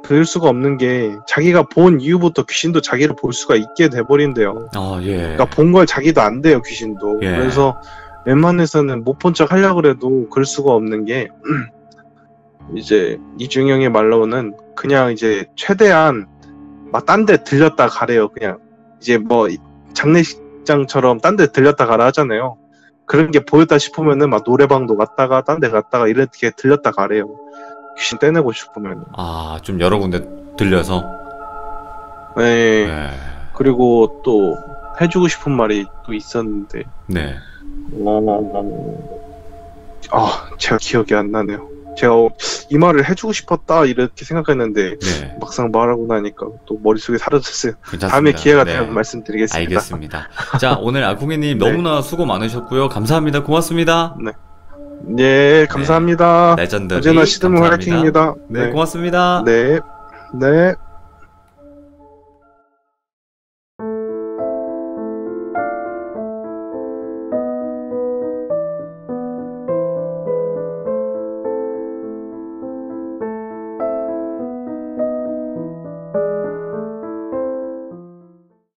그럴 수가 없는 게 자기가 본 이후부터 귀신도 자기를 볼 수가 있게 돼버린대요. 그러니까 본 걸 자기도 안 돼요, 귀신도. 그래서 웬만해서는 못 본 척 하려고 해도 그럴 수가 없는 게 이제 이중이 형의 말로는 그냥 이제 최대한 막 딴 데 들렸다 가래요. 그냥 이제 뭐 장례식장처럼 딴 데 들렸다 가라 하잖아요. 그런 게 보였다 싶으면은 막 노래방도 갔다가 딴 데 갔다가 이렇게 들렸다 가래요. 귀신 떼내고 싶으면. 좀 여러 군데 들려서. 그리고 또 해주고 싶은 말이 또 있었는데. 제가 기억이 안 나네요. 제가 이 말을 해주고 싶었다 이렇게 생각했는데 네. 막상 말하고 나니까 또 머릿속에 사라졌어요. 괜찮습니다. 다음에 기회가 네. 되면 말씀드리겠습니다. 알겠습니다. 자, 오늘 아콩이님 네. 너무나 수고 많으셨고요. 감사합니다. 고맙습니다. 네, 감사합니다. 레전더리 언제나 시드문 감사합니다. 화이팅입니다. 네, 고맙습니다. 네, 네.